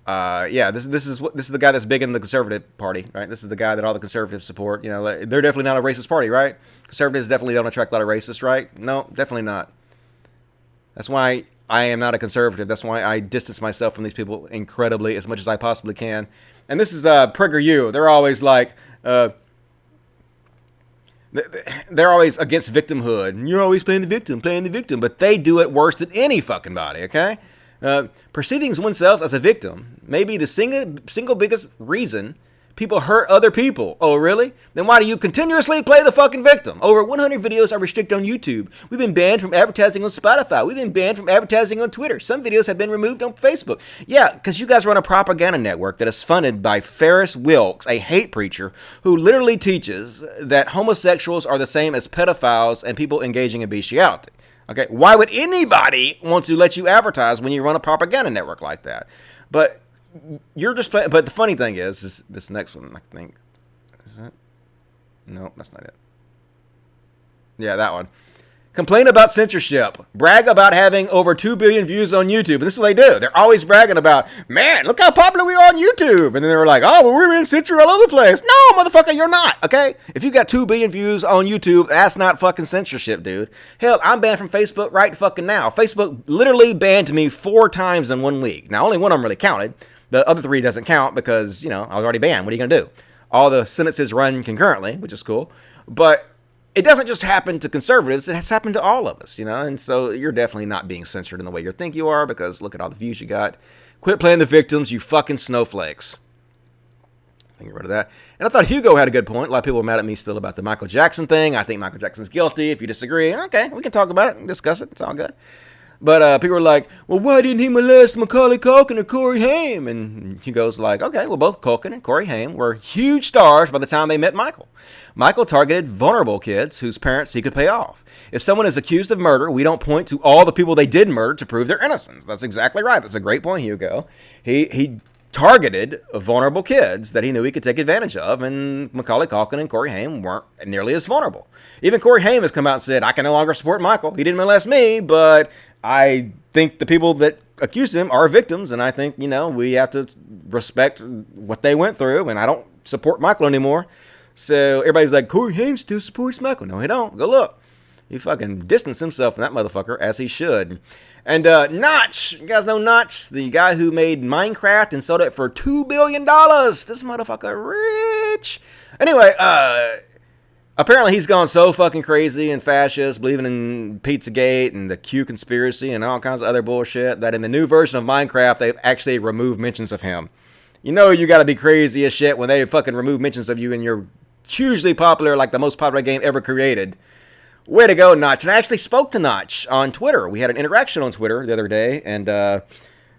yeah, this is the guy that's big in the conservative party, right? This is the guy that all the conservatives support. You know, they're definitely not a racist party, right? Conservatives definitely don't attract a lot of racists, right? No, definitely not. That's why I am not a conservative. That's why I distance myself from these people incredibly as much as I possibly can. And this is PragerU. They're always like, they're always against victimhood. You're always playing the victim, but they do it worse than any fucking body, okay? Perceiving oneself as a victim may be the single biggest reason people hurt other people. Oh, really? Then why do you continuously play the fucking victim? Over 100 videos are restricted on YouTube. We've been banned from advertising on Spotify. We've been banned from advertising on Twitter. Some videos have been removed on Facebook. Yeah, because you guys run a propaganda network that is funded by Ferris Wilkes, a hate preacher who literally teaches that homosexuals are the same as pedophiles and people engaging in bestiality. Okay, why would anybody want to let you advertise when you run a propaganda network like that? But you're just playing. But the funny thing is this next one, I think. Is it? No, that's not it. Yeah, that one. Complain about censorship. Brag about having over 2 billion views on YouTube. And this is what they do. They're always bragging about, man, look how popular we are on YouTube. And then they were like, oh, well, we're being censored all over the place. No, motherfucker, you're not, okay? If you got 2 billion views on YouTube, that's not fucking censorship, dude. Hell, I'm banned from Facebook right fucking now. Facebook literally banned me 4 times in 1 week. Now, only one of them really counted. The other 3 doesn't count because, I was already banned. What are you going to do? All the sentences run concurrently, which is cool. But it doesn't just happen to conservatives. It has happened to all of us, And so you're definitely not being censored in the way you think you are because look at all the views you got. Quit playing the victims, you fucking snowflakes. Get rid of that. And I thought Hugo had a good point. A lot of people are mad at me still about the Michael Jackson thing. I think Michael Jackson's guilty. If you disagree, okay, we can talk about it and discuss it. It's all good. But people are like, well, why didn't he molest Macaulay Culkin or Corey Haim? And Hugo's like, okay, well, both Culkin and Corey Haim were huge stars by the time they met Michael. Michael targeted vulnerable kids whose parents he could pay off. If someone is accused of murder, we don't point to all the people they did murder to prove their innocence. That's exactly right. That's a great point, Hugo. He targeted vulnerable kids that he knew he could take advantage of, and Macaulay Culkin and Corey Haim weren't nearly as vulnerable. Even Corey Haim has come out and said, I can no longer support Michael. He didn't molest me, but I think the people that accused him are victims, and I think, we have to respect what they went through, and I don't support Michael anymore. So everybody's like, Corey Haim still supports Michael. No, he don't. Go look. He fucking distanced himself from that motherfucker, as he should. And Notch, you guys know Notch, the guy who made Minecraft and sold it for $2 billion. This motherfucker rich. Anyway, apparently he's gone so fucking crazy and fascist, believing in Pizzagate and the Q conspiracy and all kinds of other bullshit, that in the new version of Minecraft, they've actually removed mentions of him. You gotta be crazy as shit when they fucking remove mentions of you in your hugely popular, like the most popular game ever created. Way to go, Notch. And I actually spoke to Notch on Twitter. We had an interaction on Twitter the other day, and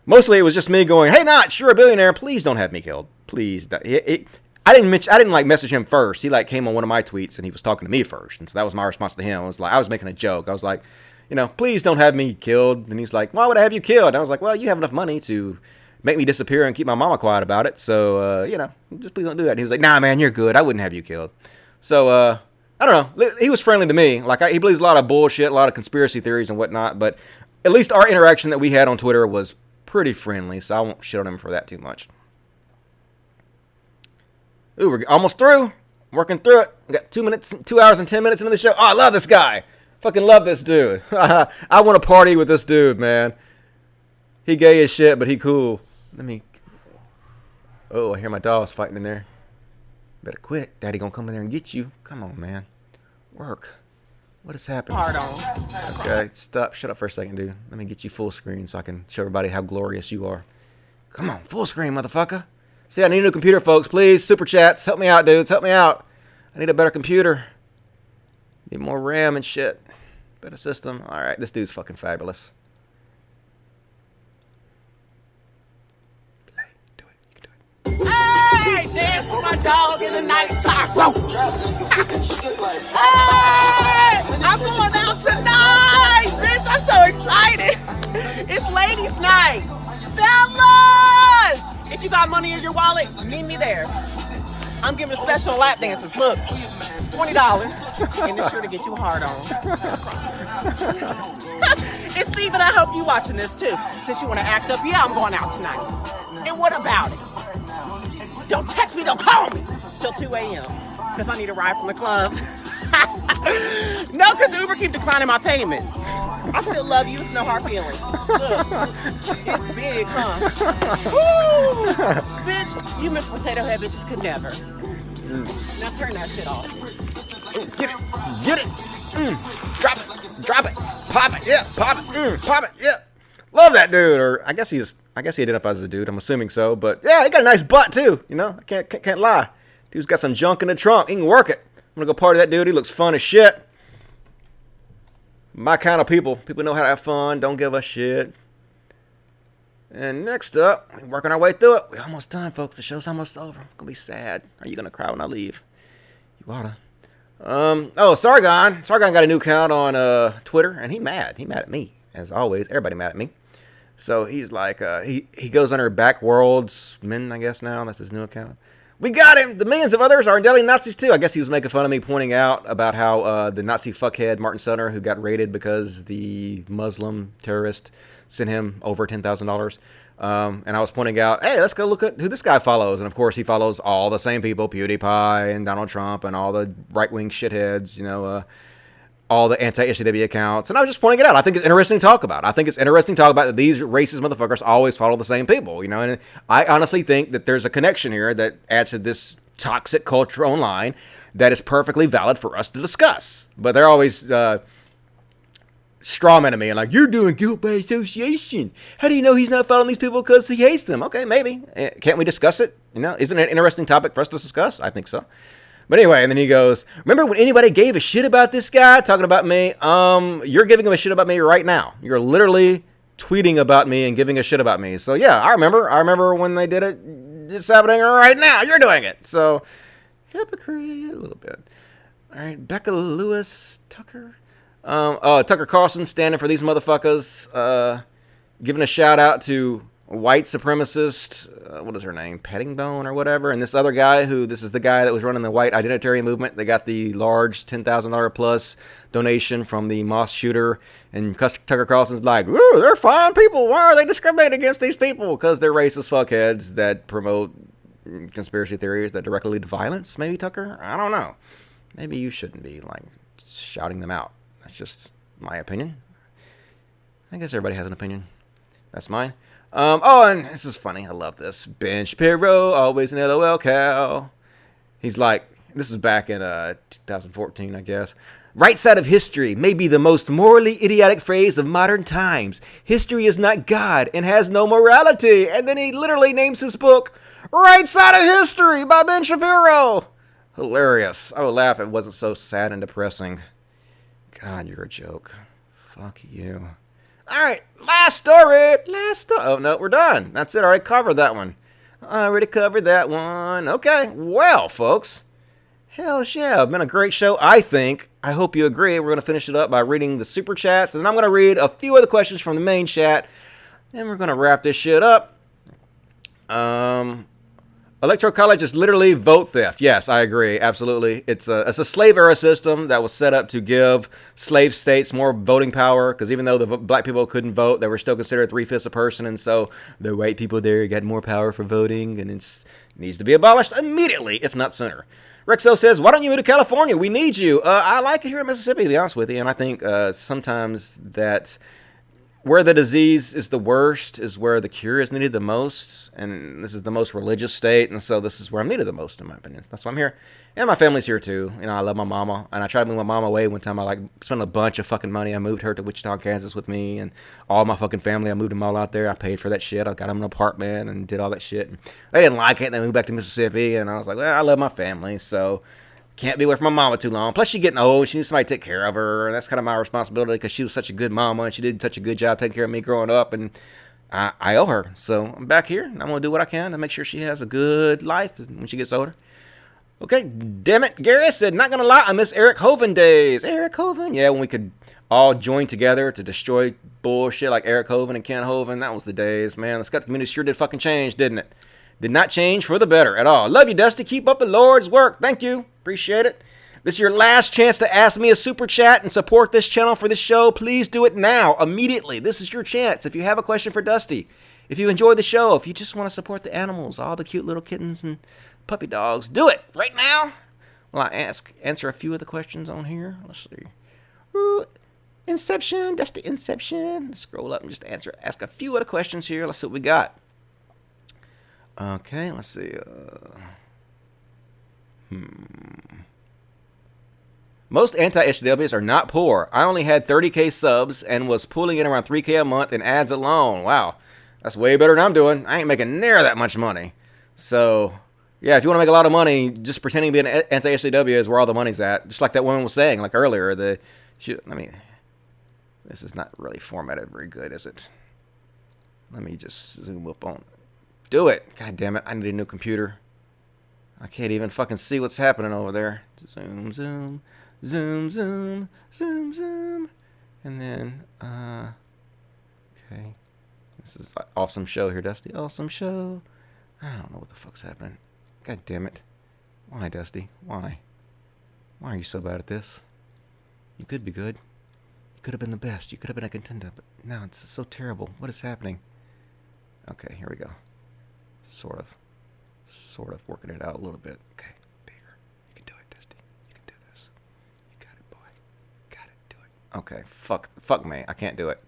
mostly it was just me going, hey, Notch, you're a billionaire. Please don't have me killed. Please. I didn't like message him first. He like came on one of my tweets, and he was talking to me first. And so that was my response to him. I was making a joke. I was like, please don't have me killed. And he's like, why would I have you killed? And I was like, well, you have enough money to make me disappear and keep my mama quiet about it. So, just please don't do that. And he was like, nah, man, you're good. I wouldn't have you killed. So, I don't know. He was friendly to me. He believes a lot of bullshit, a lot of conspiracy theories and whatnot. But at least our interaction that we had on Twitter was pretty friendly. So I won't shit on him for that too much. Ooh, we're almost through. Working through it. We got 2 hours and 10 minutes into the show. Oh, I love this guy. Fucking love this dude. I want to party with this dude, man. He gay as shit, but he cool. Oh, I hear my dogs fighting in there. Better quit. Daddy gonna come in there and get you. Come on, man. Work. What is happening? Hard on. Okay, stop. Shut up for a second, dude. Let me get you full screen so I can show everybody how glorious you are. Come on, full screen, motherfucker. See, I need a new computer, folks. Please, super chats. Help me out, dudes. Help me out. I need a better computer. Need more RAM and shit. Better system. All right, this dude's fucking fabulous. Play. Do it. You can do it. Hey, dance with my dog in the nighttime. Hey, I'm going out tonight, bitch. I'm so excited. It's ladies' night. Fellas, if you got money in your wallet, meet me there. I'm giving special lap dances. Look, $20, and it's sure to get you hard on. And Steven, I hope you watching this too. Since you want to act up, yeah, I'm going out tonight. And what about it? Don't text me, don't call me till 2 a.m. because I need a ride from the club. No, because Uber keep declining my payments. I still love you, it's no hard feelings. Look, it's big, huh? Woo! Bitch, you Mr. Potato Head bitches could never. Now turn that shit off. Get it. Get it. Drop it. Drop it. Pop it. Yeah. Pop it. Pop it. Yeah. Love that dude. Or I guess he identifies as a dude. I'm assuming so. But yeah, he got a nice butt too. I can't lie. Dude's got some junk in the trunk. He can work it. I'm gonna go party with that dude. He looks fun as shit. My kind of people. People know how to have fun. Don't give a shit. And next up, we're working our way through it. We're almost done, folks. The show's almost over. I'm gonna be sad. Are you gonna cry when I leave? You oughta. Sargon. Sargon got a new account on Twitter, and he mad. He mad at me, as always. Everybody mad at me. So he's like, he goes under Backworlds Men, I guess now. That's his new account. We got him! The millions of others are indelible Nazis too. I guess he was making fun of me pointing out about how the Nazi fuckhead Martin Sutter, who got raided because the Muslim terrorist sent him over $10,000. And I was pointing out, hey, let's go look at who this guy follows. And of course, he follows all the same people, PewDiePie and Donald Trump and all the right-wing shitheads, you know, all the anti-SJW accounts. And I was just pointing it out. I think it's interesting to talk about. I think it's interesting to talk about that these racist motherfuckers always follow the same people, you know. And I honestly think that there's a connection here that adds to this toxic culture online that is perfectly valid for us to discuss. But they're always strawmanning me and like, you're doing guilt by association. How do you know he's not following these people because he hates them? Okay, maybe. Can't we discuss it? You know, isn't it an interesting topic for us to discuss? I think so. But anyway, and then he goes, remember when anybody gave a shit about this guy talking about me? You're giving him a shit about me right now. You're literally tweeting about me and giving a shit about me. So yeah, I remember when they did it. It's happening right now. You're doing it. So hypocrite a little bit. All right, Becca Lewis Tucker. Tucker Carlson standing for these motherfuckers. Giving a shout out to white supremacist, what is her name, Pettingbone or whatever, and this other guy this is the guy that was running the white identitarian movement. They got the large $10,000 plus donation from the mosque shooter, and Tucker Carlson's like, ooh, they're fine people. Why are they discriminating against these people? Because they're racist fuckheads that promote conspiracy theories that directly lead to violence. Maybe, Tucker? I don't know. Maybe you shouldn't be like shouting them out. That's just my opinion. I guess everybody has an opinion. That's mine. And this is funny. I love this. Ben Shapiro, always an LOL cow. He's like, this is back in 2014, I guess. Right side of history may be the most morally idiotic phrase of modern times. History is not God and has no morality. And then he literally names his book Right Side of History by Ben Shapiro. Hilarious. I would laugh if it wasn't so sad and depressing. God, you're a joke. Fuck you. All right, last story. Oh, no, we're done. That's it. I already covered that one. Okay, well, folks. Hell yeah, been a great show, I think. I hope you agree. We're going to finish it up by reading the super chats, and then I'm going to read a few other questions from the main chat, and we're going to wrap this shit up. Electoral college is literally vote theft. Yes, I agree. Absolutely. It's a slave era system that was set up to give slave states more voting power, because even though the black people couldn't vote, they were still considered 3/5 a person, and so the white people there got more power for voting, and it needs to be abolished immediately, if not sooner. Rexo says, why don't you move to California? We need you. I like it here in Mississippi, to be honest with you, and I think sometimes that where the disease is the worst is where the cure is needed the most, and this is the most religious state, and so this is where I'm needed the most, in my opinion. So that's why I'm here, and my family's here too. You know, I love my mama, and I tried to move my mama away one time. I spent a bunch of fucking money. I moved her to Wichita, Kansas with me, and all my fucking family. I moved them all out there. I paid for that shit. I got them an apartment and did all that shit. And they didn't like it, and they moved back to Mississippi, and I was like, well, I love my family, so can't be away from my mama too long. Plus, she's getting old. She needs somebody to take care of her. And that's kind of my responsibility because she was such a good mama and she did such a good job taking care of me growing up. And I owe her. So I'm back here and I'm going to do what I can to make sure she has a good life when she gets older. Okay, damn it. Gary said, not going to lie, I miss Eric Hovind days. Eric Hovind? Yeah, when we could all join together to destroy bullshit like Eric Hovind and Ken Hovind. That was the days, man. The Scott community sure did fucking change, didn't it? Did not change for the better at all. Love you, Dusty. Keep up the Lord's work. Thank you. Appreciate it. This is your last chance to ask me a super chat and support this channel for this show. Please do it now, immediately. This is your chance. If you have a question for Dusty, if you enjoy the show, if you just want to support the animals, all the cute little kittens and puppy dogs, do it right now. Well, I answer a few of the questions on here. Let's see. Ooh, Inception, Dusty Inception. Scroll up and just ask a few of the questions here. Let's see what we got. Okay, let's see. Most anti-SJWs are not poor. I only had 30K subs and was pulling in around 3K a month in ads alone. Wow, that's way better than I'm doing. I ain't making near that much money. So, yeah, if you want to make a lot of money, just pretending to be an anti-SJW is where all the money's at. Just like that woman was saying, like earlier. This is not really formatted very good, is it? Let me just zoom up on. Do it. God damn it. I need a new computer. I can't even fucking see what's happening over there. Zoom, zoom, zoom, zoom, zoom, zoom. And then, okay. This is an awesome show here, Dusty. Awesome show. I don't know what the fuck's happening. God damn it. Why, Dusty? Why? Why are you so bad at this? You could be good. You could have been the best. You could have been a contender, but now it's so terrible. What is happening? Okay, here we go. Sort of working it out a little bit. Okay, bigger. You can do it, Dusty. You can do this. You got it, boy. Got it. Do it. Okay, fuck me. I can't do it.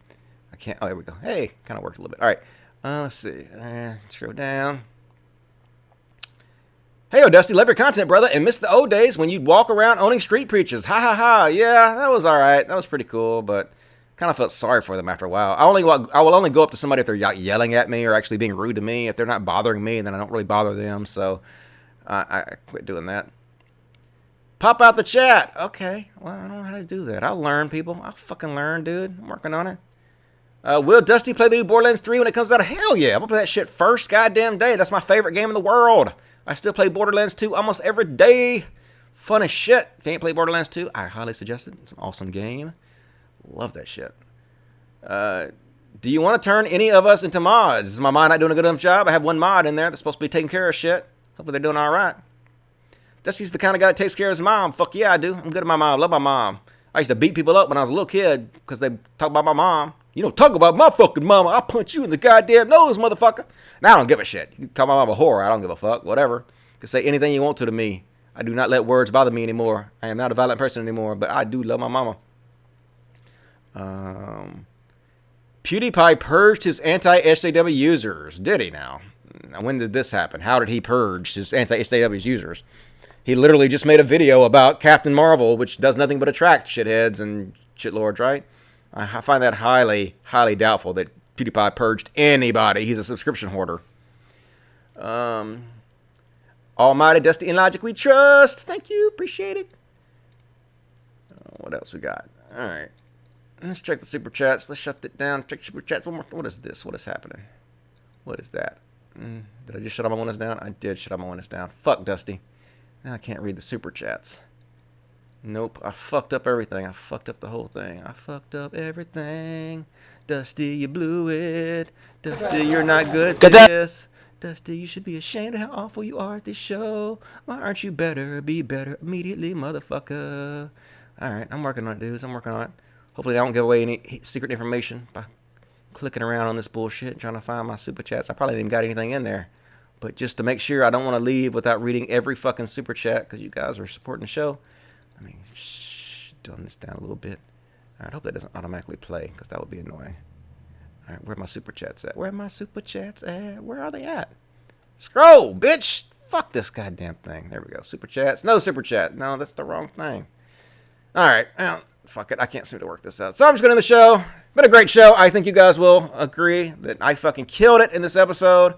I can't. Oh, here we go. Hey, kind of worked a little bit. All right. Let's see. Scroll down. Hey, Dusty, love your content, brother, and miss the old days when you'd walk around owning street preachers. Ha ha ha. Yeah, that was all right. That was pretty cool, but kind of felt sorry for them after a while. I will only go up to somebody if they're yelling at me or actually being rude to me. If they're not bothering me, then I don't really bother them. So I quit doing that. Pop out the chat. Okay. Well, I don't know how to do that. I'll learn, people. I'll fucking learn, dude. I'm working on it. Will Dusty play the new Borderlands 3 when it comes out? Hell yeah. I'm going to play that shit first goddamn day. That's my favorite game in the world. I still play Borderlands 2 almost every day. Fun as shit. If you ain't played Borderlands 2, I highly suggest it. It's an awesome game. Love that shit. Do you want to turn any of us into mods? Is my mod not doing a good enough job? I have one mod in there that's supposed to be taking care of shit. Hopefully they're doing all right. Dusty's the kind of guy that takes care of his mom. Fuck yeah, I do. I'm good at my mom. Love my mom. I used to beat people up when I was a little kid because they talk about my mom. You don't talk about my fucking mama. I'll punch you in the goddamn nose, motherfucker. Now I don't give a shit. You can call my mama a whore. I don't give a fuck. Whatever. You can say anything you want to me. I do not let words bother me anymore. I am not a violent person anymore, but I do love my mama. PewDiePie purged his anti-SJW users. Did he now? When did this happen? How did he purge his anti-SJW users? He literally just made a video about Captain Marvel, which does nothing but attract shitheads and shitlords, right? I find that highly, highly doubtful that PewDiePie purged anybody. He's a subscription hoarder. Almighty Dusty and Logic we trust. Thank you. Appreciate it. What else we got? All right. Let's check the super chats. Let's shut it down. Check super chats one more. What is this? What is happening? What is that? Did I just shut all my windows down? I did shut all my windows down. Fuck, Dusty. Now I can't read the super chats. Nope. I fucked up everything. I fucked up the whole thing. I fucked up everything. Dusty, you blew it. Dusty, you're not good at this. Dusty, you should be ashamed of how awful you are at this show. Why aren't you better? Be better immediately, motherfucker. Alright, I'm working on it, dudes. I'm working on it. Hopefully I don't give away any secret information by clicking around on this bullshit, trying to find my super chats. I probably didn't got anything in there. But just to make sure, I don't want to leave without reading every fucking super chat because you guys are supporting the show. I mean, tone this down a little bit. Alright, I hope that doesn't automatically play because that would be annoying. Alright, where are my super chats at? Where are my super chats at? Where are they at? Scroll, bitch! Fuck this goddamn thing. There we go. Super chats. No super chat. No, that's the wrong thing. Alright, well, fuck it. I can't seem to work this out. So I'm just going to end the show. Been a great show. I think you guys will agree that I fucking killed it in this episode.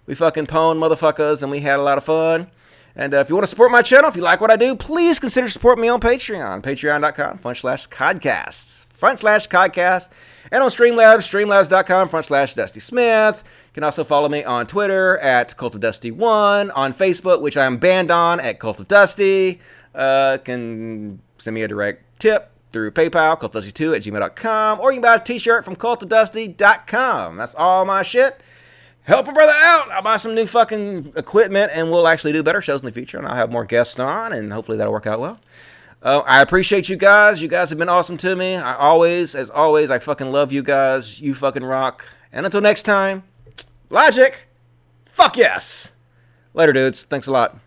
We fucking pwned motherfuckers and we had a lot of fun. And if you want to support my channel, if you like what I do, please consider supporting me on Patreon. Patreon.com/CODcast. /CODcast. And on Streamlabs, streamlabs.com/Dusty Smith. You can also follow me on Twitter at Cult of Dusty 1. On Facebook, which I am banned on, at Cult of Dusty. Can send me a direct tip through PayPal, cultofdusty2@gmail.com. Or you can buy a t-shirt from cultofdusty.com. That's all my shit. Help a brother out. I'll buy some new fucking equipment and we'll actually do better shows in the future. And I'll have more guests on and hopefully that'll work out well. I appreciate you guys. You guys have been awesome to me. As always, I fucking love you guys. You fucking rock. And until next time, Logic, fuck yes. Later, dudes. Thanks a lot.